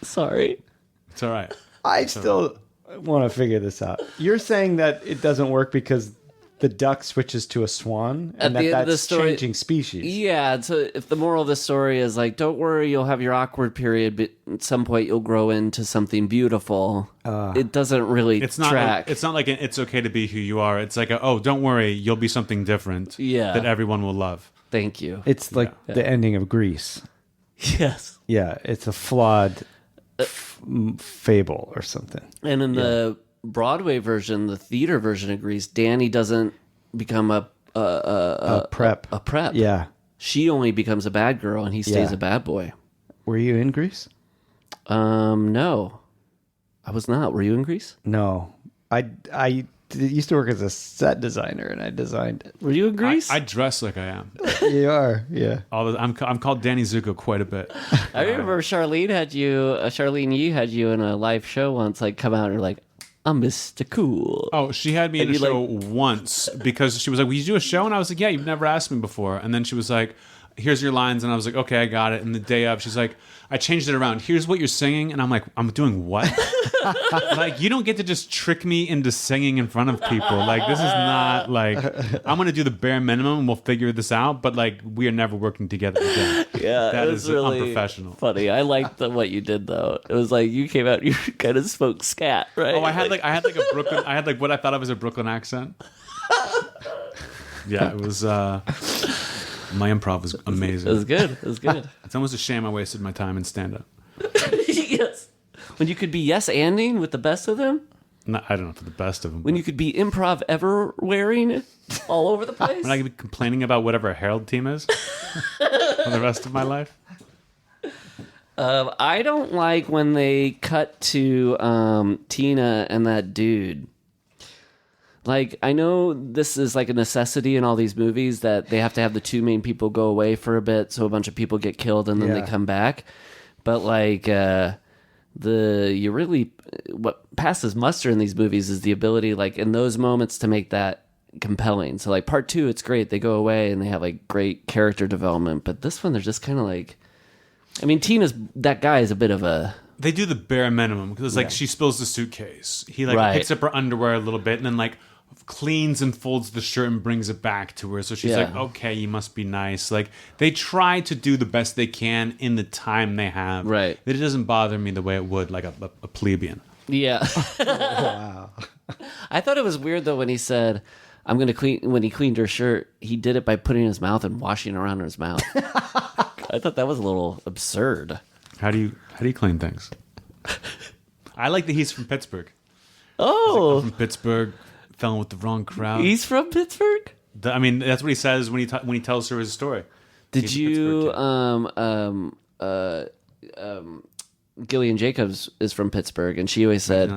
Sorry. It's all right. I still want to figure this out. You're saying that it doesn't work because the duck switches to a swan, and that's changing species. Yeah, so if the moral of the story is like, don't worry, you'll have your awkward period, but at some point you'll grow into something beautiful. It doesn't really track. It's not like it's okay to be who you are. It's like, oh, don't worry, you'll be something different that everyone will love. Thank you. It's like the ending of Grease. Yes. Yeah, it's a flawed fable or something. And in the Broadway version, the theater version of Grease, Danny doesn't become a prep. A prep. Yeah. She only becomes a bad girl, and he stays a bad boy. Were you in Grease? No. I was not. Were you in Grease? No. I used to work as a set designer, and I designed it. Were you in Grease? I dress like I am. You are, yeah. I'm called Danny Zuko quite a bit. I remember Charlene Yee had you in a live show once, like, come out and like, I'm Mr. Cool. Oh, she had me in a show once because she was like, will you do a show? And I was like, yeah, you've never asked me before. And then she was like, here's your lines. And I was like, okay, I got it. And the day of, she's like, I changed it around. Here's what you're singing. And I'm like, I'm doing what? Like, you don't get to just trick me into singing in front of people. Like, this is not like, I'm going to do the bare minimum and we'll figure this out. But like, we are never working together again. Yeah, that is really unprofessional. Funny. I liked what you did though. It was like you came out, you kind of spoke scat, right? Oh, I had like a Brooklyn. I had like what I thought of as a Brooklyn accent. Yeah, it was. My improv was amazing. It was good. It was good. It's almost a shame I wasted my time in stand-up. Yes. When you could be yes-anding with the best of them? No, I don't know for the best of them. When you could be improv ever wearing all over the place? When I could be complaining about whatever a Herald team is for the rest of my life? I don't like when they cut to Tina and that dude. Like, I know this is like a necessity in all these movies that they have to have the two main people go away for a bit so a bunch of people get killed and then they come back. But like, what passes muster in these movies is the ability, like, in those moments to make that compelling. So like part 2, it's great. They go away and they have like great character development. But this one, they're just kind of like, I mean, that guy is a bit of a... They do the bare minimum because it's like she spills the suitcase. He like picks up her underwear a little bit and then like cleans and folds the shirt and brings it back to her. So she's like, okay, you must be nice. Like, they try to do the best they can in the time they have. Right. It doesn't bother me the way it would like a plebeian. Yeah. Wow. I thought it was weird though when he said, I'm going to clean, when he cleaned her shirt, he did it by putting his mouth and washing around his mouth. I thought that was a little absurd. How do you clean things? I like that he's from Pittsburgh. Oh. Like, I'm from Pittsburgh. Fell in with the wrong crowd. He's from Pittsburgh? I mean, that's what he says when he tells her his story. Did you Gillian Jacobs is from Pittsburgh, and she always said,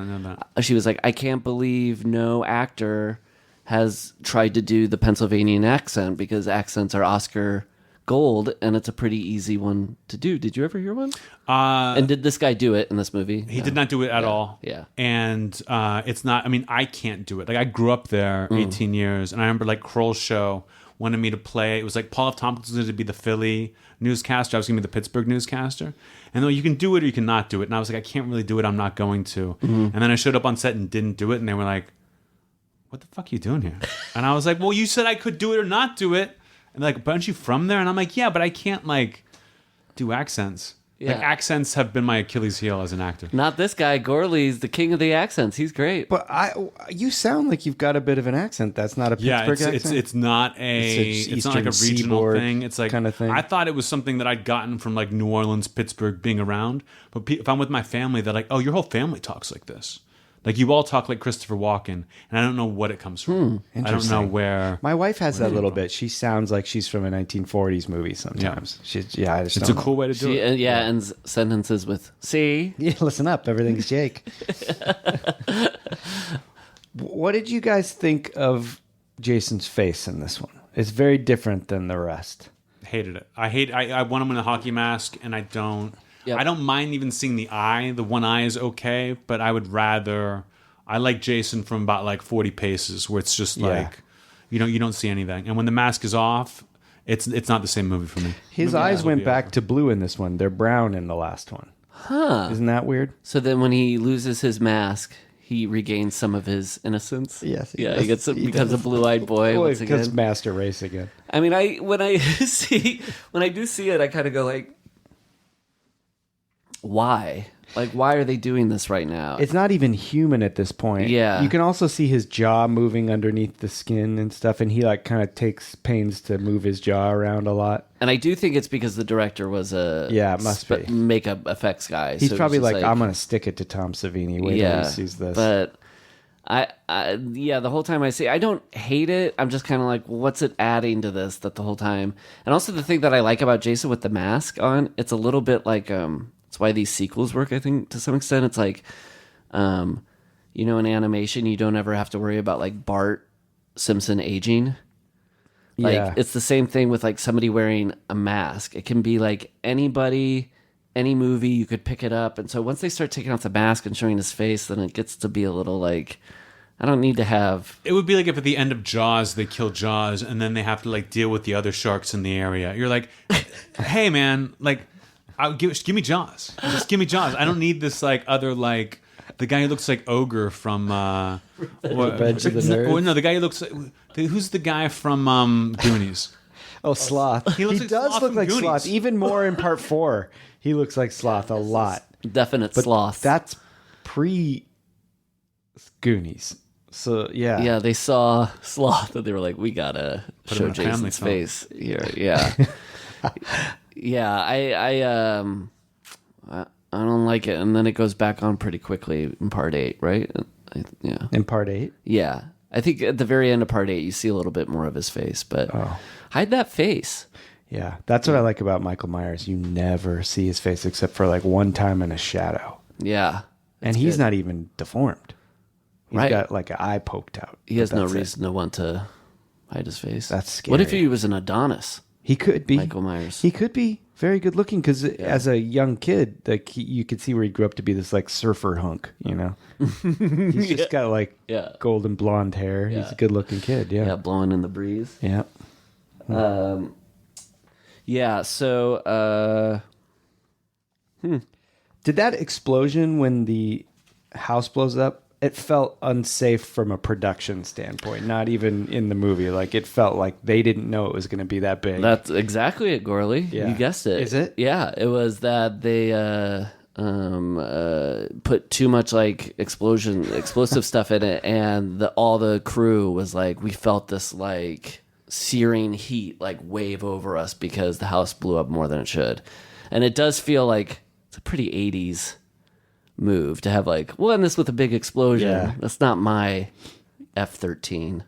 she was like, I can't believe no actor has tried to do the Pennsylvanian accent because accents are Oscar gold, and it's a pretty easy one to do. Did you ever hear one? And did this guy do it in this movie? He did not do it at all. Yeah. And it's not, I mean, I can't do it. Like, I grew up there 18 years, and I remember, like, Kroll's show wanted me to play. It was like Paul F. Tompkins was going to be the Philly newscaster. I was going to be the Pittsburgh newscaster. And though you can do it or you cannot do it. And I was like, I can't really do it. I'm not going to. And then I showed up on set and didn't do it. And they were like, what the fuck are you doing here? And I was like, well, you said I could do it or not do it. And they're like, but aren't you from there? And I'm like, yeah, but I can't, like, do accents. Yeah. Like, accents have been my Achilles heel as an actor. Not this guy. Gorley's the king of the accents. He's great. But you sound like you've got a bit of an accent. That's not a Pittsburgh accent? It's not it's not like a regional thing. It's like, kind of thing. I thought it was something that I'd gotten from, like, New Orleans, Pittsburgh, being around. But if I'm with my family, they're like, oh, your whole family talks like this. Like, you all talk like Christopher Walken, and I don't know what it comes from. I don't know where. My wife has that little bit. She sounds like she's from a 1940s movie sometimes. Yeah. It's a cool way to do it. Ends sentences with, see? Yeah, listen up. Everything's Jake. What did you guys think of Jason's face in this one? It's very different than the rest. Hated it. I want him in a hockey mask, and I don't. I don't mind even seeing the eye. The one eye is okay, but I would rather. I like Jason from about like 40 paces, where it's just like you don't see anything, and when the mask is off, it's not the same movie for me. His eyes went back to blue in this one. They're brown in the last one. Huh? Isn't that weird? So then, when he loses his mask, he regains some of his innocence. Yes. He becomes a blue-eyed boy once again. Becomes Master Race again. I mean, when I do see it, I kind of go like, why? Like, why are they doing this right now? It's not even human at this point. Yeah. You can also see his jaw moving underneath the skin and stuff, and he like kind of takes pains to move his jaw around a lot. And I do think it's because the director was a it must be makeup effects guy. He's so probably like, I'm going to stick it to Tom Savini. Wait till he sees this. But the whole time I see, I don't hate it. I'm just kind of like, well, what's it adding to this? That the whole time, and also the thing that I like about Jason with the mask on, it's a little bit like it's why these sequels work, I think, to some extent. It's like, in animation, you don't ever have to worry about like Bart Simpson aging. Like, it's the same thing with like somebody wearing a mask. It can be like anybody, any movie, you could pick it up. And so once they start taking off the mask and showing his face, then it gets to be a little like, I don't need to have... It would be like if at the end of Jaws, they kill Jaws, and then they have to like deal with the other sharks in the area. You're like, hey man, like... give me Jaws. Just give me Jaws. I don't need this like other like the guy who looks like Ogre from Revenge of the Nerds. Oh no, the guy who looks like who's the guy from Goonies? Oh, Sloth. He like does Sloth look from like Goonies. Sloth. Even more in part 4. He looks like Sloth a lot. Definite But sloth. that's pre Goonies. So yeah. Yeah, they saw Sloth and they were like, we gotta Put him show in a family Jason's film. face here. Yeah. Yeah, I don't like it, and then it goes back on pretty quickly in part 8, right? Yeah. In part 8? Yeah. I think at the very end of part 8, you see a little bit more of his face, but hide that face. Yeah. That's what I like about Michael Myers. You never see his face except for like one time in a shadow. Yeah. And he's not even deformed. He's got like an eye poked out. He has no reason to want to hide his face. That's scary. What if he was an Adonis? He could be. Michael Myers. He could be very good looking because as a young kid, like you could see where he grew up to be this like surfer hunk, you know? He's just got like golden blonde hair. Yeah. He's a good looking kid. Yeah. Yeah, blowing in the breeze. Yeah. Yeah, so Did that explosion when the house blows up? It felt unsafe from a production standpoint, not even in the movie. Like it felt like they didn't know it was going to be that big. that's exactly it, Gorley. Yeah. You guessed it. Is it? Yeah, it was that they put too much like explosive stuff in it, and all the crew was like, we felt this like searing heat like wave over us because the house blew up more than it should. And it does feel like it's a pretty 80s move to have like, we'll end this with a big explosion. Yeah. That's not my F-13.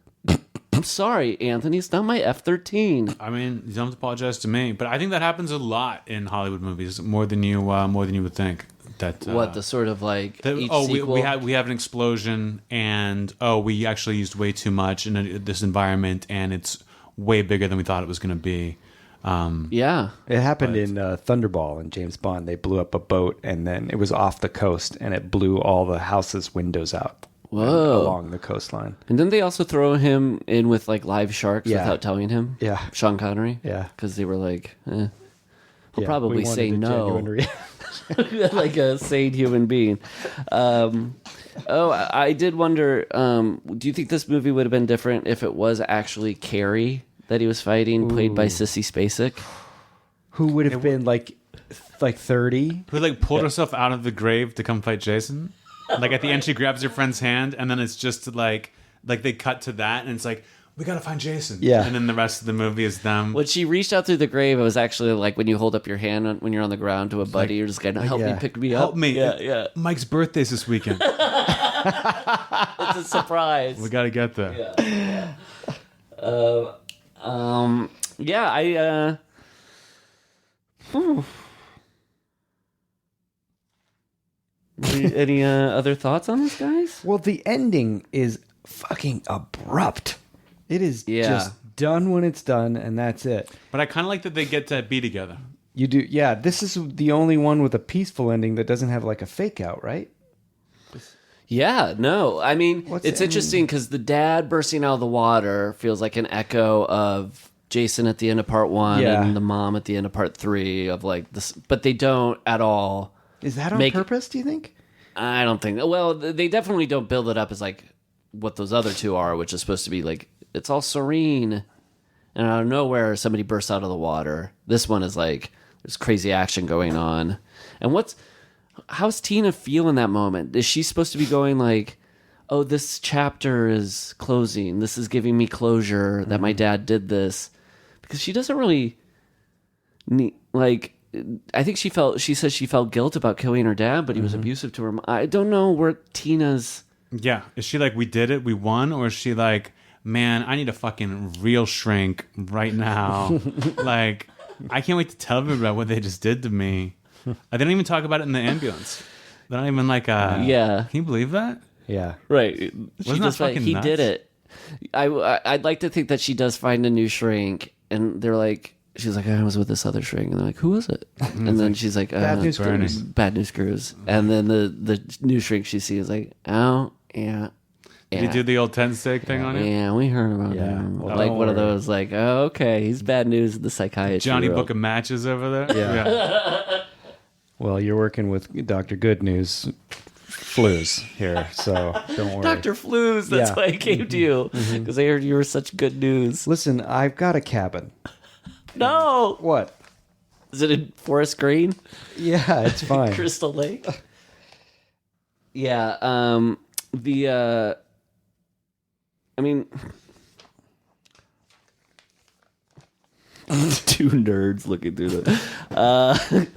I'm sorry, Anthony, it's not my F-13. I mean, you don't have to apologize to me, but I think that happens a lot in Hollywood movies, more than you would think. That What the sort of like each we sequel? we have an explosion, and we actually used way too much in this environment, and it's way bigger than we thought it was going to be. Yeah. It happened in Thunderball and James Bond. They blew up a boat, and then it was off the coast, and it blew all the house's windows out. Whoa. Along the coastline. And didn't they also throw him in with like live sharks without telling him? Yeah. Sean Connery? Yeah. Because they were like, he'll Yeah, probably we wanted say a no. genuine Like a sane human being. I did wonder, do you think this movie would have been different if it was actually Carrie that he was fighting, played by Sissy Spacek? Who would have been like 30? Who like pulled herself out of the grave to come fight Jason? Like at the end, she grabs her friend's hand, and then it's just like they cut to that, and it's like, we gotta find Jason. Yeah. And then the rest of the movie is them. When she reached out through the grave, it was actually like when you hold up your hand when you're on the ground to a buddy, you're just going to help me pick me up. Help me. Yeah. Mike's birthday's this weekend. It's a surprise. We gotta get there. Any other thoughts on this, guys? Well, the ending is fucking abrupt. It is Yeah. just done when it's done, and that's it. But I kind of like that they get to be together. You do, yeah. This is the only one with a peaceful ending that doesn't have like a fake out, right? Yeah, no. I mean, it's interesting because the dad bursting out of the water feels like an echo of Jason at the end of part 1 and the mom at the end of part 3 of like this, but they don't at all. Is that on purpose, do you think? I don't think. Well, they definitely don't build it up as like what those other two are, which is supposed to be like it's all serene, and out of nowhere somebody bursts out of the water. This one is like there's crazy action going on, and how's Tina feel in that moment? Is she supposed to be going like, "Oh, this chapter is closing. This is giving me closure that my dad did this," because she doesn't really need like. I think she says she felt guilt about killing her dad, but he was abusive to her. I don't know where Tina's. Yeah, is she like, we did it, we won, or is she like, man, I need a fucking real shrink right now? Like, I can't wait to tell everybody about what they just did to me. I didn't even talk about it in the ambulance. They're not even like, yeah. Can you believe that? Yeah, right. Wasn't that fucking he nuts? did it. I'd like to think that she does find a new shrink, and they're like. She's like, I was with this other shrink. And they're like, who was it? And then she's like, Bad News Cruise. Bad News Cruise. And then the new shrink she sees is like, oh, yeah. Did you do the old 10 steak thing on it? Yeah, we heard about him. Well, like don't one of worry. those, like, oh, okay, he's bad news in the psychiatry. Johnny world. Book of Matches over there? Yeah. Well, you're working with Dr. Good News flus here, so don't worry. Dr. Flus, that's Yeah. why I came to you. Because I heard you were such good news. Listen, I've got a cabin. No! What? Is it in Forest Green? Yeah, it's fine. Crystal Lake? Yeah, I mean, two nerds looking through the.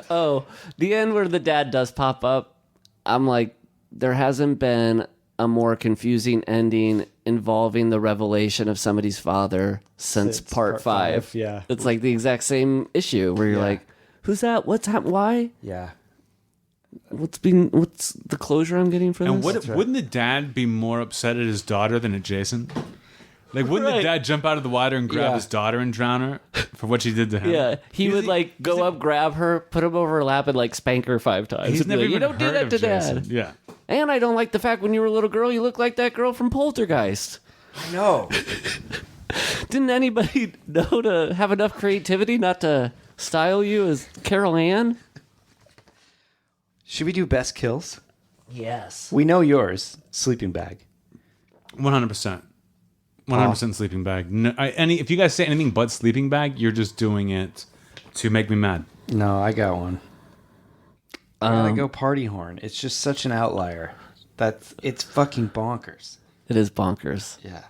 Oh, the end where the dad does pop up. I'm like, there hasn't been a more confusing ending involving the revelation of somebody's father since part 5. Yeah. It's like the exact same issue where you're like, who's that? What's happened? Why? Yeah. What's the closure I'm getting for And this? wouldn't the dad be more upset at his daughter than at Jason? Like, wouldn't the dad jump out of the water and grab his daughter and drown her for what she did to him? Yeah, he would like go up, grab her, put him over her lap, and like spank her 5 times. He's And be never like, even you don't do heard that of to Jason. dad. Yeah. And I don't like the fact when you were a little girl, you look like that girl from Poltergeist. I know. Didn't anybody know to have enough creativity not to style you as Carol Ann? Should we do best kills? Yes. We know yours. Sleeping bag. 100%. 100% sleeping bag. No, if you guys say anything but sleeping bag, you're just doing it to make me mad. No, I got one. I gotta go party horn. It's just such an outlier. It's fucking bonkers. It is bonkers. Yeah.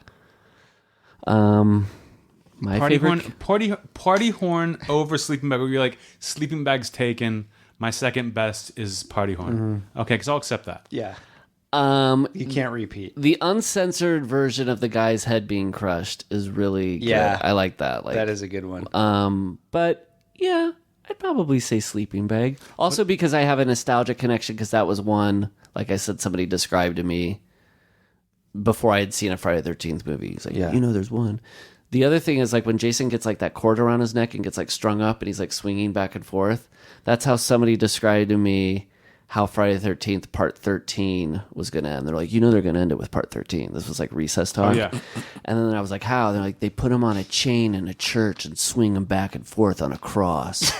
My Party favorite. horn, party horn over sleeping bag. Where you're like, sleeping bag's taken. My second best is party horn. Okay, because I'll accept that. Yeah. You can't repeat. The uncensored version of the guy's head being crushed is really good. Yeah. I like that. Like That is a good one. But yeah, I'd probably say sleeping bag. Also because I have a nostalgia connection because that was one, like I said, somebody described to me before I had seen a Friday the 13th movie. He's like, there's one. The other thing is like when Jason gets like that cord around his neck and gets like strung up and he's like swinging back and forth. That's how somebody described to me how Friday the 13th part 13 was going to end. They're like, they're going to end it with part 13. This was like recess talk. Oh, yeah. And then I was like, how? They're like, they put him on a chain in a church and swing him back and forth on a cross.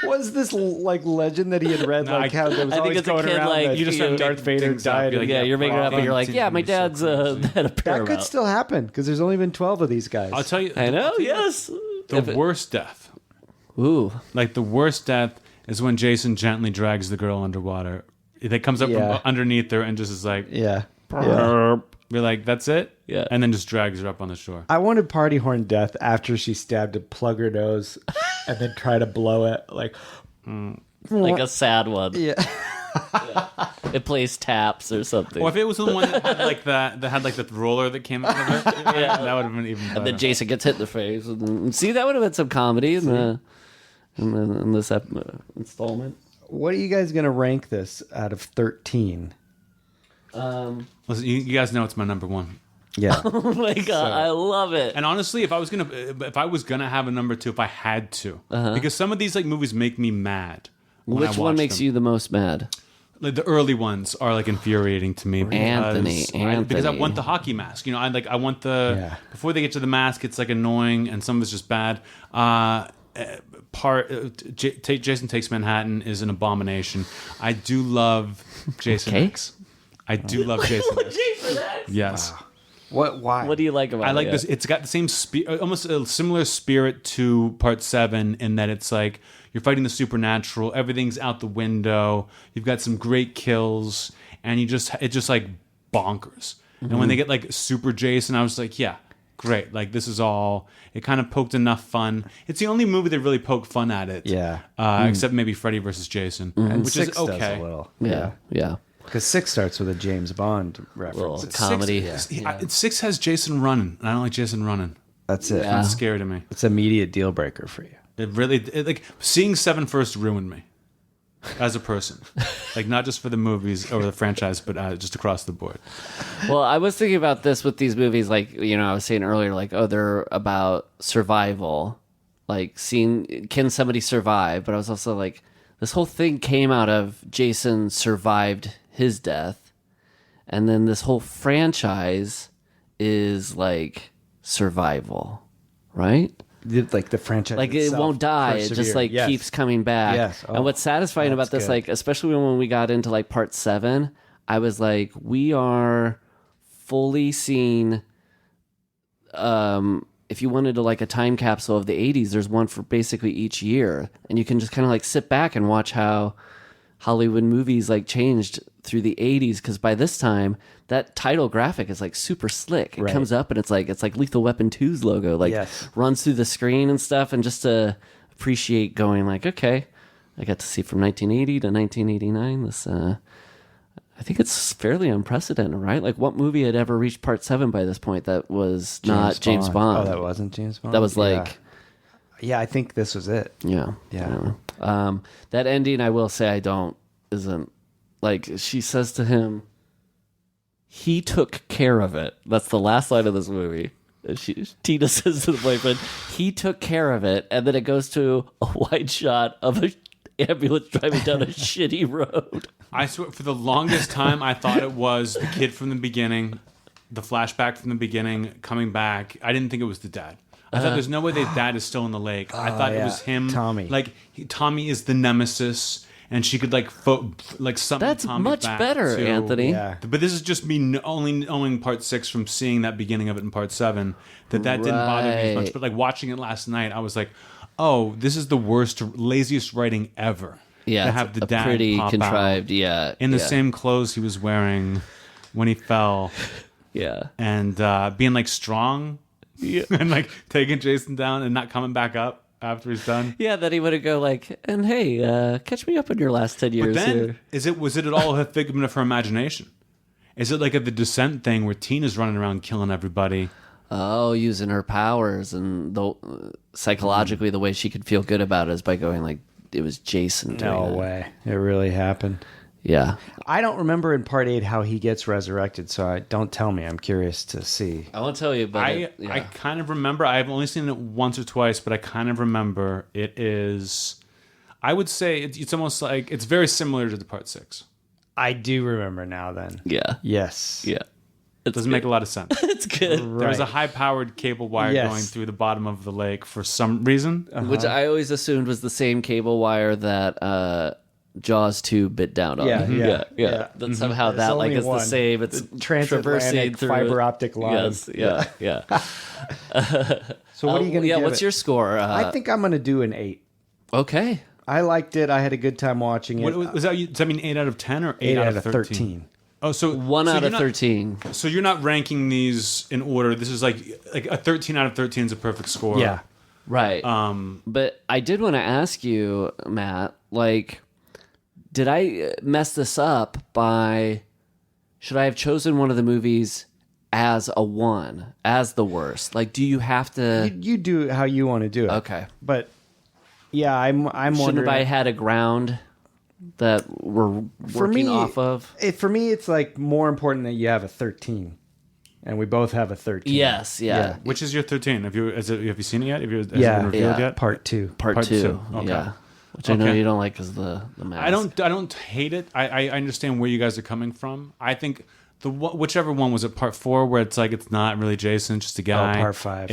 Was this like legend that he had read? No, like how there was I think always as a going kid, around like, that you just have Darth Vader things up, died. be like, yeah, you're making it up and you're like, yeah, my dad's had a that paramount. could still happen because there's only been 12 of these guys. I'll tell you. I know, yes. The worst death. Ooh. Like, the worst death is when Jason gently drags the girl underwater. It comes up Yeah. from underneath her and just is like, Yeah. we're like, that's it? Yeah. And then just drags her up on the shore. I wanted party horn death after she stabbed to plug her nose and then try to blow it. Like Like a sad one. Yeah. It plays taps or something. Or if it was the one that had like that had like the roller that came out of it, that would have been even better. And then Jason gets hit in the face. And see, that would have been some comedy in this installment. What are you guys going to rank this out of 13? Listen, you guys know it's my number one. Yeah. Oh my god, I love it. And honestly, if I was gonna have a number 2, if I had to, because some of these like movies make me mad. Which one makes you the most mad? Like the early ones are like infuriating to me. Anthony. Because I want the hockey mask. I want the before they get to the mask, it's like annoying, and some of it's just bad. Jason Takes Manhattan is an abomination. I do love Jason X. I do love Jason X. Jason X? Yes. Wow. What? Why? What do you like about it? I like this. It's got the same almost a similar spirit to Part 7 in that it's like you're fighting the supernatural. Everything's out the window. You've got some great kills, and it's just like bonkers. Mm-hmm. And when they get like Super Jason, I was like, yeah, great. Like this is all. It kind of poked enough fun. It's the only movie that really poked fun at it. Yeah. Except maybe Freddy versus Jason, which is okay. Does a little. Yeah. Because 6 starts with a James Bond reference. Little comedy. 6 has Jason running, and I don't like Jason running. That's it. It's scary to me. It's an immediate deal breaker for you. It really, like seeing 7 first ruined me as a person, like not just for the movies or the franchise, but just across the board. Well, I was thinking about this with these movies, like I was saying earlier, like they're about survival, like can somebody survive? But I was also like, this whole thing came out of Jason survived his death, and then this whole franchise is like survival, right? Like the franchise, like it won't die. It just like keeps coming back. Yes. And what's satisfying about this, like especially when we got into like Part 7, I was like, we are fully seeing. If you wanted to like a time capsule of the 80s, there's one for basically each year, and you can just kind of like sit back and watch how Hollywood movies like changed through the 80s, because by this time that title graphic is like super slick. It comes up and it's like Lethal Weapon 2's logo like runs through the screen and stuff, and just to appreciate going like, okay, I got to see from 1980 to 1989 this I think it's fairly unprecedented, right? Like, what movie had ever reached Part 7 by this point that was not James Bond? Oh, that wasn't James Bond? That was like... Yeah, I think this was it. Yeah. That ending, I will say, isn't... Like, she says to him, he took care of it. That's the last line of this movie. Tina says to the boyfriend, he took care of it. And then it goes to a wide shot of an ambulance driving down a shitty road. I swear, for the longest time, I thought it was the kid from the beginning, the flashback from the beginning, coming back. I didn't think it was the dad. I thought there's no way that dad is still in the lake. I thought it was him. Tommy. Like, Tommy is the nemesis, and she could, like, summon That's Tommy much back better, to, Anthony. Yeah. But this is just me only knowing Part 6 from seeing that beginning of it in Part 7, that didn't bother me as much. But, like, watching it last night, I was like, oh, this is the worst, laziest writing ever. Yeah, to have the dad pretty pop contrived. Out in the same clothes he was wearing when he fell. Yeah, and being like strong, and like taking Jason down and not coming back up after he's done. Yeah, that he would go like, and hey, catch me up in your last 10 years. But then, was it at all a figment of her imagination? Is it like the Descent thing where Tina's running around killing everybody? Oh, using her powers and psychologically, the way she could feel good about it is by going like, it was Jason doing No way. It really happened. Yeah. I don't remember in Part 8 how he gets resurrected, so don't tell me. I'm curious to see. I won't tell you, but I kind of remember. I've only seen it once or twice, but I kind of remember it is... I would say it's almost like... It's very similar to the Part 6. I do remember now then. Yeah. Yes. Yeah. It doesn't make a lot of sense. It's good. Right. There's a high-powered cable wire going through the bottom of the lake for some reason. Which I always assumed was the same cable wire that Jaws 2 bit down on. Yeah. That somehow that like is the same. It's traversing through fiber optic line. Yes. Yeah. So what are you going to give what's it? your score? I think I'm going to do an 8. Okay. I liked it. I had a good time watching it. Does that mean 8 out of 10 or 8 out of 13? Oh, so 1 out of 13. So you're not ranking these in order. This is like a 13 out of 13 is a perfect score. Yeah. Right. But I did want to ask you, Matt, like, did I mess this up by... Should I have chosen one of the movies as a 1, as the worst? Like, do you have to... You do how you want to do it. Okay. But, yeah, I'm wondering... Shouldn't have I had a ground that we're working off of? For me, it's like more important that you have a 13. And we both have a 13. Yes, yeah. Which is your 13? Have you seen it yet? Has it been revealed yet? Part 2. Part two. Okay. Yeah. Which I know you don't like because the mask. I don't hate it. I understand where you guys are coming from. I think whichever one was it, part 4, where it's like it's not really Jason, just a guy. Part 5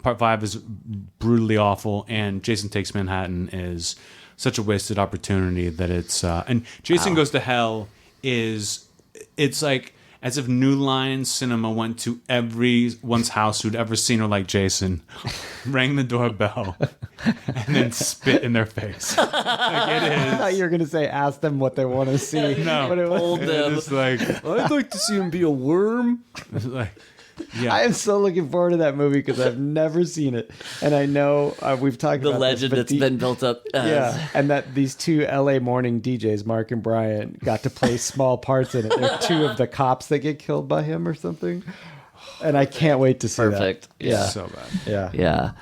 part 5 is brutally awful, and Jason Takes Manhattan is such a wasted opportunity that it's and Jason Goes to Hell it's like as if New Line Cinema went to everyone's house who'd ever seen her like Jason, rang the doorbell, and then spit in their face. Like it is. I thought you were going to say, ask them what they want to see. No, but it was, it's like, I'd like to see him be a worm. like, yeah. I am so looking forward to that movie because I've never seen it, and I know we've talked the about legend that's been built up. Yeah, and that these 2 LA morning DJs, Mark and Brian, got to play small parts in it. They're 2 of the cops that get killed by him or something, and I can't wait to see Perfect. that. Yeah, So bad. Yeah,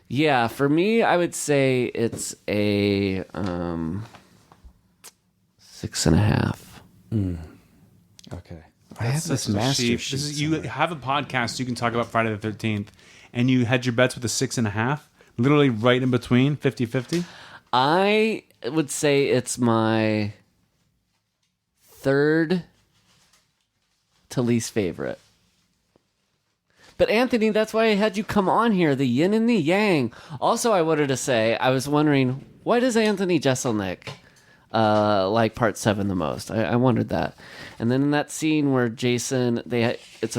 yeah. For me, I would say it's a 6.5. Okay. I have this master sheet. You have a podcast, so you can talk about Friday the 13th, and you had your bets with a 6.5, literally right in between, 50-50. I would say it's my third to least favorite. But Anthony, that's why I had you come on here, the yin and the yang. Also, I wanted to say, I was wondering, why does Anthony Jeselnik like part 7 the most? I wondered that. And then in that scene where Jason, it's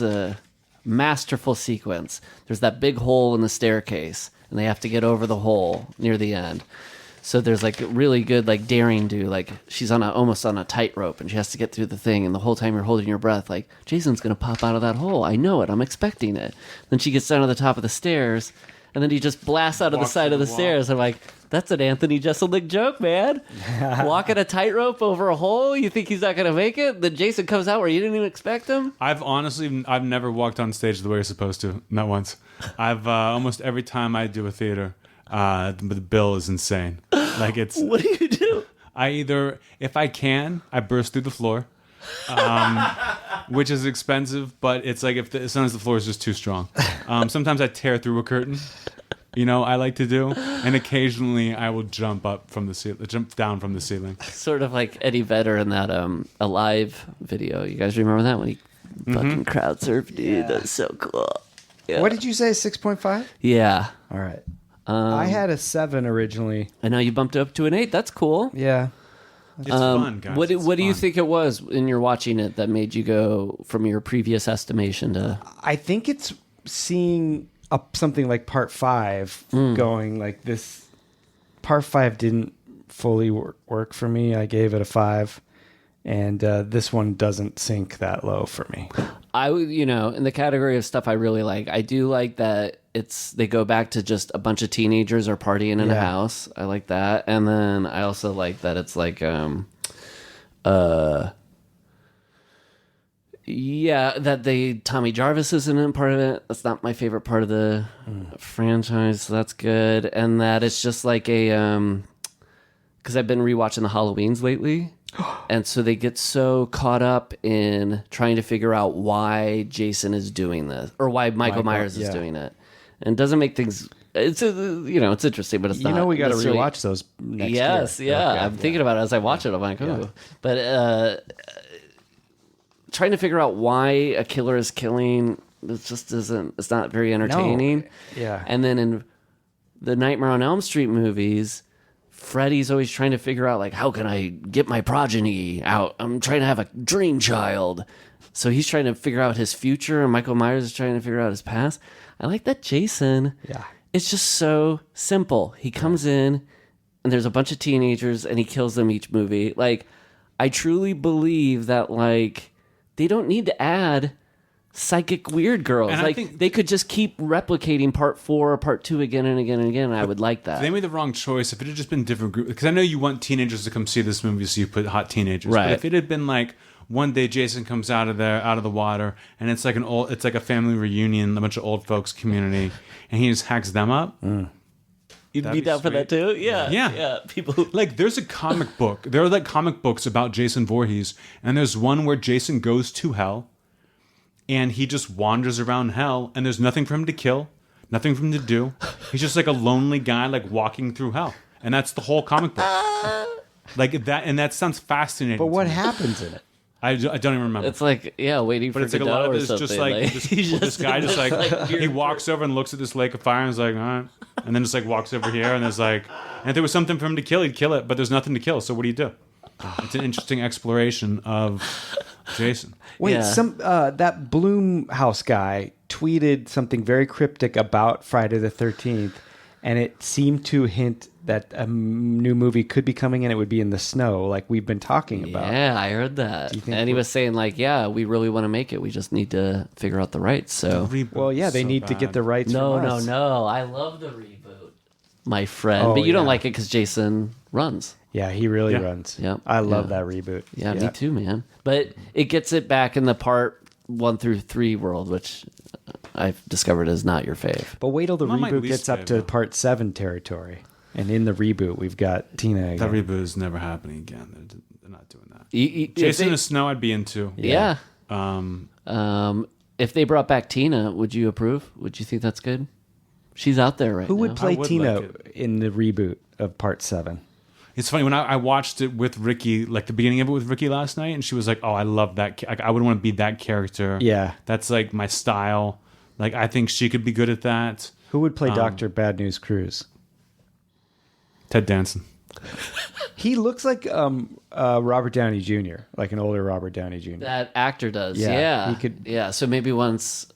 a masterful sequence. There's that big hole in the staircase, and they have to get over the hole near the end. So there's like really good like daring do, like she's almost on a tightrope, and she has to get through the thing, and the whole time you're holding your breath, like Jason's gonna pop out of that hole. I know it. I'm expecting it. Then she gets down to the top of the stairs, and then he just blasts out of the side of the stairs. I'm like, that's an Anthony Jeselnik joke, man. Walking a tightrope over a hole, you think he's not going to make it? Then Jason comes out where you didn't even expect him? I've never walked on stage the way you're supposed to. Not once. I've almost every time I do a theater, the bill is insane. Like it's. What do you do? If I can, I burst through the floor, which is expensive, but it's like sometimes the floor is just too strong. Sometimes I tear through a curtain. I like to do, and occasionally I will jump down from the ceiling. Sort of like Eddie Vedder in that Alive video. You guys remember that when he fucking crowd surfed? Dude, that's so cool. Yeah. What did you say? 6.5? Yeah. All right. I had a 7 originally. I know you bumped it up to an 8. That's cool. Yeah. It's fun, guys. What do you think it was in your watching it that made you go from your previous estimation to? I think it's seeing something like part 5 going like this. Part 5 didn't fully work for me. I gave it a 5, and this one doesn't sink that low for me. I would, in the category of stuff I really like, I do like that they go back to just a bunch of teenagers are partying in a house. I like that. And then I also like that it's like, that Tommy Jarvis isn't part of it. That's not my favorite part of the franchise. So that's good. And that it's just like because I've been rewatching the Halloweens lately. And so they get so caught up in trying to figure out why Jason is doing this or why Michael Myers is doing it. And it doesn't make things... It's it's interesting, but it's not. We got to rewatch those next year. Yes, yeah. Okay, I'm thinking about it as I watch it. I'm like, oh. Yeah. But trying to figure out why a killer is killing, it just isn't... It's not very entertaining. No. Yeah. And then in the Nightmare on Elm Street movies... Freddy's always trying to figure out, like, how can I get my progeny out? I'm trying to have a dream child. So he's trying to figure out his future, and Michael Myers is trying to figure out his past. I like that Jason. Yeah. It's just so simple. He comes in, and there's a bunch of teenagers, and he kills them each movie. Like, I truly believe that, like, they don't need to add... psychic weird girls. And like they could just keep replicating part 4 or part 2 again and again and again. And I would like that. They made the wrong choice. If it had just been different groups, because I know you want teenagers to come see this movie, so you put hot teenagers. Right. But if it had been like one day Jason comes out of the water, and it's like a family reunion, a bunch of old folks community, and he just hacks them up. You'd be down for that too? Yeah. People who... Like, there's a comic book. There are like comic books about Jason Voorhees, and there's one where Jason goes to hell, and he just wanders around hell, and there's nothing for him to kill, nothing for him to do. He's just like a lonely guy, like walking through hell, and that's the whole comic book. Like that, and that sounds fascinating. But what happens in it? I don't even remember. It's like, waiting for But it's like a lot of it is just like, this guy just like he walks over and looks at this lake of fire and is like, all right, and then just like walks over here and there's like, and if there was something for him to kill, he'd kill it, but there's nothing to kill. So what do you do? It's an interesting exploration of Jason. Wait, Yeah. That Bloomhouse guy tweeted something very cryptic about Friday the 13th, and it seemed to hint that a new movie could be coming, and it would be in the snow, like we've been talking about. Yeah, I heard that. And he was saying like, we really want to make it. We just need to figure out the rights. So, well, yeah, they need to get the rights. No. I I love the reboot, my friend. But you don't like it because Jason runs. Yeah, he really runs. Yeah, I love that reboot. Yeah, me too, man. But it gets it back in the part 1 through 3 world, which I've discovered is not your fave. But wait till the Not my reboot least gets up to favorite. part 7 territory. And in the reboot, we've got Tina again. That reboot is never happening again. They're not doing that. If Jason they- in the Snow, I'd be into. Yeah. If they brought back Tina, would you approve? Would you think that's good? She's out there right Who now. would play I would Tina like in the reboot of part 7? It's funny when I watched it with Ricky, like the beginning of it with Ricky last night, and she was like, "Oh, I love that. Like, I would want to be that character. Yeah. That's like my style. Like, I think she could be good at that." Who would play Dr. Bad News Cruz? Ted Danson. He looks like Robert Downey Jr., like an older Robert Downey Jr. That actor does. Yeah, Yeah. he could- Yeah. So maybe once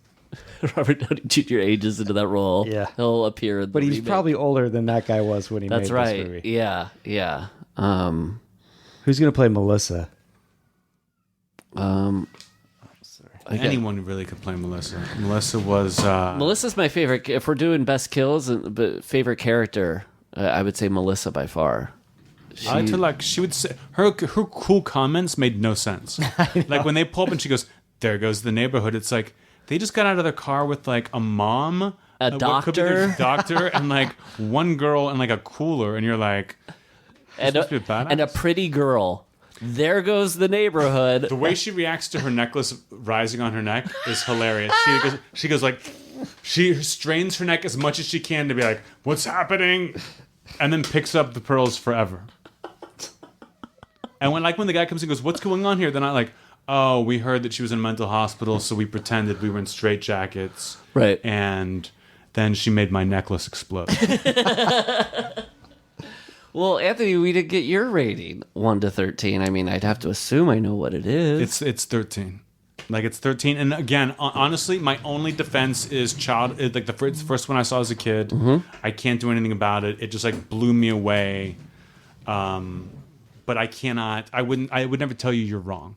Robert Downey Jr. ages into that role, he'll appear in the But he's remake. probably older than that guy was when he That's made right. this movie. Yeah. Yeah. Who's going to play Melissa? Anyone really could play Melissa. Melissa was. Melissa's my favorite. If we're doing best kills and favorite character, I would say Melissa by far. I like to like. She would say her cool comments made no sense. Like when they pull up and she goes, "There goes the neighborhood." It's like they just got out of their car with like a mom, what could be their doctor, and like one girl and like a cooler, and you're like, and a pretty girl. There goes the neighborhood. The way she reacts to her necklace rising on her neck is hilarious. She goes like, she strains her neck as much as she can to be like, "What's happening?" And then picks up the pearls forever. And when the guy comes and goes, "What's going on here?" They're not like, "Oh, we heard that she was in a mental hospital, so we pretended we were in straitjackets." Right. And then she made my necklace explode. Well, Anthony, we didn't get your rating 1 to 13. I mean, I'd have to assume I know what it is. It's 13. Like, it's 13. And again, honestly, my only defense is like the first one I saw as a kid. Mm-hmm. I can't do anything about it. It just like blew me away. But I cannot. I would never tell you you're wrong.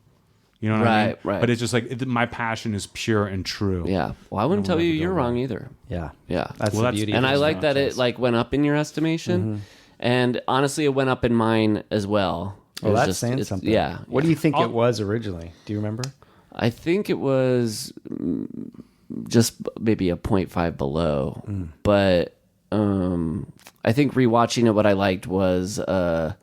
You know what I mean? Right. But it's just like my passion is pure and true. Yeah. Well, I wouldn't tell you you're wrong either. Yeah. Yeah. That's the beauty. And of I this like that franchise. it like went up in your estimation. And honestly, it went up in mine as well. Well, that's saying something. Yeah. What do you think it was originally? Do you remember? I think it was just maybe a 0.5 below. But I think rewatching it, what I liked was the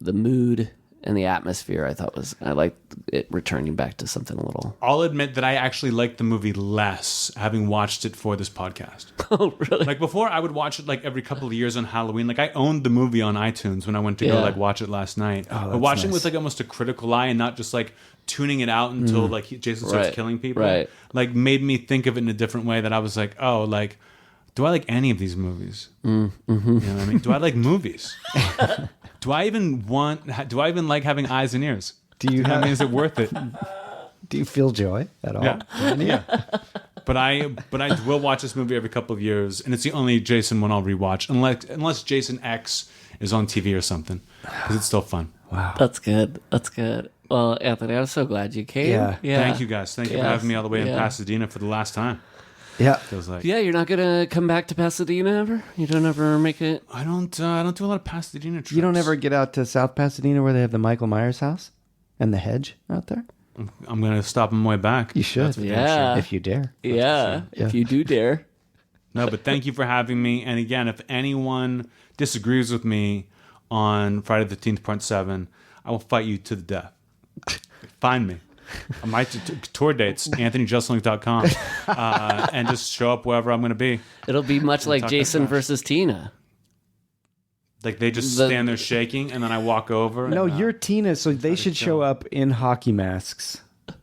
mood and the atmosphere. I liked it returning back to something a little. I'll admit that I actually liked the movie less having watched it for this podcast. Oh, really? Like before, I would watch it like every couple of years on Halloween. Like I owned the movie on iTunes when I went to go like watch it last night. But watching it with like almost a critical eye and not just like tuning it out until like Jason starts killing people. Right. Like made me think of it in a different way. That I was like, oh, like, do I like any of these movies? You know what I mean? Do I like movies? Do I even like having eyes and ears? Do you I mean, is it worth it? Do you feel joy at all? Yeah. But I will watch this movie every couple of years, and it's the only Jason one I'll rewatch, unless Jason X is on TV or something, because it's still fun. Wow. That's good. That's good. Well, Anthony, I'm so glad you came. Yeah. Thank you guys. Thank you for having me all the way in Pasadena for the last time. Yeah. Feels like Yeah, you're not gonna come back to Pasadena ever? You don't ever make it? I don't do a lot of Pasadena trips. You don't ever get out to South Pasadena where they have the Michael Myers house and the hedge out there? I'm gonna stop on my way back. You should. Yeah. If you dare. Yeah, if you do dare. No, but thank you for having me. And again, if anyone disagrees with me on Friday the 13th, Part 7, I will fight you to the death. Find me. My tour dates, anthonyjeselnik.com, and just show up wherever I'm going to be. It'll be much like Jason versus Tina. Like they just stand there shaking, and then I walk over. No, and, you're Tina, so they should show up in hockey masks,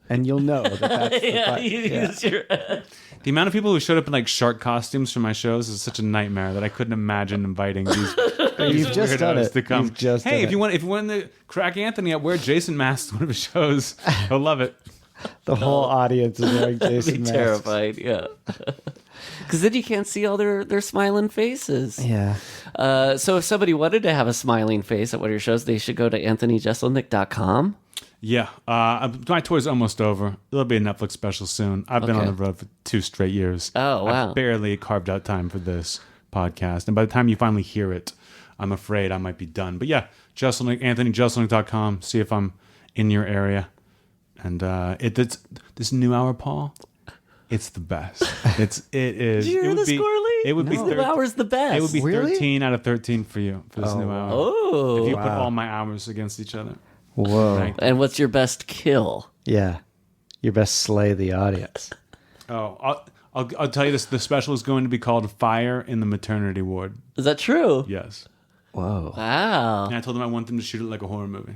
and you'll know that that's the fight. The amount of people who showed up in like shark costumes for my shows is such a nightmare that I couldn't imagine inviting these You've just done it. to come. You've just hey, done if you want to crack Anthony up, wear Jason masks to one of his shows. He'll love it. The whole audience is wearing Jason masks. Terrified, yeah. Because then you can't see all their smiling faces. Yeah. So if somebody wanted to have a smiling face at one of your shows, they should go to anthonyjeselnik.com. Yeah, my tour is almost over. There'll be a Netflix special soon. I've been on the road for 2 straight years. Oh, wow. I've barely carved out time for this podcast. And by the time you finally hear it, I'm afraid I might be done. But yeah, Jeselnik, AnthonyJeselnik.com. See if I'm in your area. And it's this new hour, Paul, it's the best. It is. Did you hear the score, Lee? It would be new hour's the best. It would be 13 out of 13 for you for this new hour. Oh. If you put all my hours against each other. Whoa. Right. And what's your best kill? Yeah. Your best slay the audience. Oh, I'll tell you this. The special is going to be called Fire in the Maternity Ward. Is that true? Yes. Whoa. Wow. And I told them I want them to shoot it like a horror movie.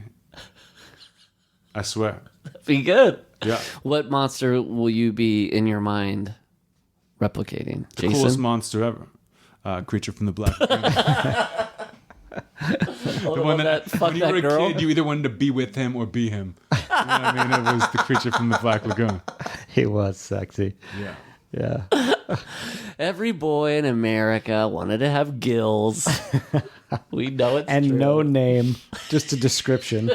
I swear. Be good. Yeah. What monster will you be in your mind replicating? The Jason? coolest monster ever. Creature from the Black Lagoon. The one that fucked when you that were a girl? kid, you either wanted to be with him or be him. You know what I mean? It was the Creature from the Black Lagoon. He was sexy. Yeah. Yeah. Every boy in America wanted to have gills. We know it's And true. no name, just a description.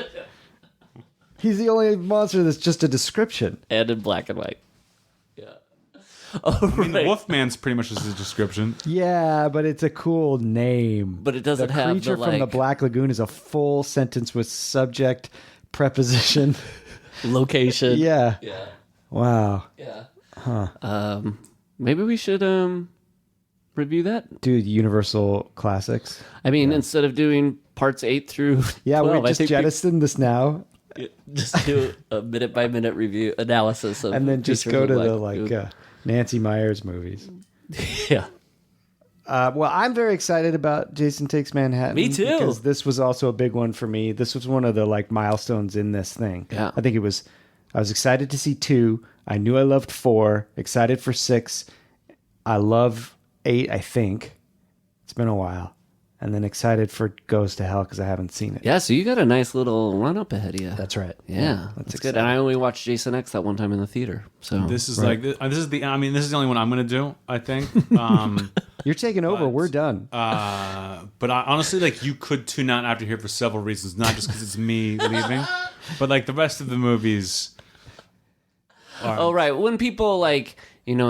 He's the only monster that's just a description. And in black and white. Yeah. I mean, the Wolfman's pretty much just a description. Yeah, but it's a cool name. But it doesn't the have creature the, from the like- Black Lagoon is a full sentence with subject, preposition. Location. Yeah. Yeah. Wow. Yeah. Maybe we should review that. Dude, Universal Classics. I mean, instead of doing parts 8 through Yeah, 12, we just jettisoned this now. just do a minute by minute review analysis of And then just Creature go of to the the Black Lagoon. Nancy Myers movies. Yeah. Well, I'm very excited about Jason Takes Manhattan. Me too. Because this was also a big one for me. This was one of the milestones in this thing. Yeah. I think I was excited to see 2. I knew I loved 4. Excited for 6. I love 8, I think. It's been a while. And then excited for Goes to Hell because I haven't seen it. Yeah, so you got a nice little run up ahead of you. That's right. Yeah, that's good. And I only watched Jason X that one time in the theater. So This is this is the only one I'm going to do, I think. You're taking over. We're done. But honestly, you could tune out after here for several reasons, not just because it's me leaving, but the rest of the movies are... Oh, right. When people and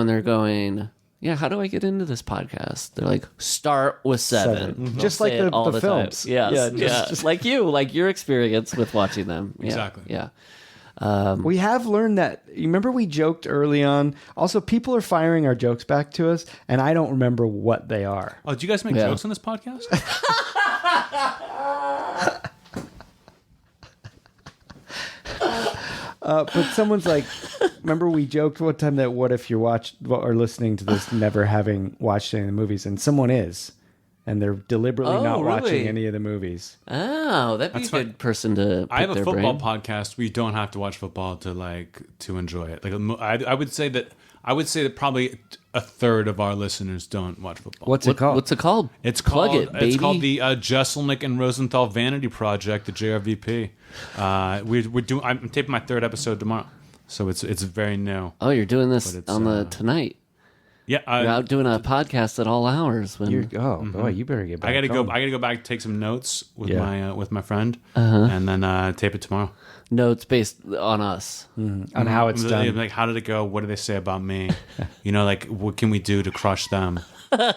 they're going, yeah, how do I get into this podcast? They're like, start with 7. Mm-hmm. They'll Just say like it all the time. films. Yes, Yeah, just like you, like your experience with watching them. Yeah, Exactly. Yeah. We have learned that. You remember we joked early on? Also, people are firing our jokes back to us, and I don't remember what they are. Oh, do you guys make jokes on this podcast? But someone's like, remember we joked one time that what if you're listening to this never having watched any of the movies, and someone is, and they're deliberately not watching any of the movies. Oh, that'd be a good person to pick I have a their football brain. podcast. We don't have to watch football to enjoy it. I would say that probably a third of our listeners don't watch football. What's it called? What's it called? It's Plug called it, baby. It's called the Jeselnik and Rosenthal Vanity Project, the JRVP. I'm taping my 3rd episode tomorrow, so it's very new. Oh, you're doing this on the tonight. Yeah, You're out doing a podcast at all hours. When Boy, you better get back. I gotta home. go. I gotta go back, take some notes with Yeah. my friend, and then tape it tomorrow. notes based on us. on how it's done. Like, how did it go? What do they say about me? What can we do to crush them? I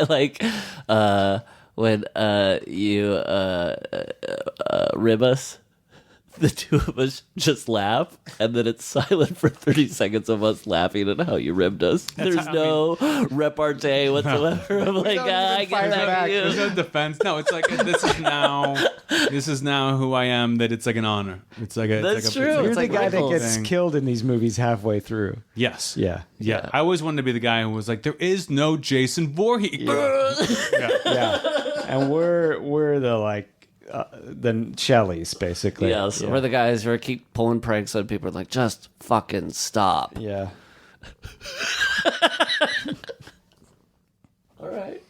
like when you rib us the two of us just laugh, and then it's silent for 30 seconds of us laughing at how you ribbed us. There's no repartee whatsoever. I'm like, I get that. There's no defense. No, it's like this is now who I am. That it's like an honor. It's like a. That's true. You're It's the like guy that Michael gets thing. killed in these movies halfway through. Yes. Yeah. Yeah. I always wanted to be the guy who was like, there is no Jason Voorhees. Yeah. And we're the like the Shelleys basically. Yes, we're the guys who keep pulling pranks on people. Like, just fucking stop. Yeah. All right.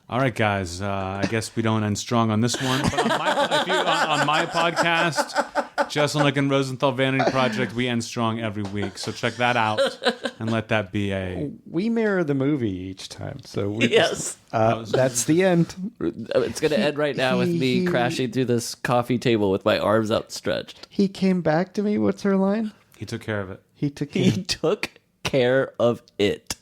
All right, guys. I guess we don't end strong on this one. But on my podcast, Jeselnik and Rosenthal Vanity Project, we end strong every week. So check that out and let that be a. We mirror the movie each time, so we Yes. that's the end. It's going to end right now with me crashing through this coffee table with my arms outstretched. He came back to me. What's her line? He took care of it. He took He took care of it.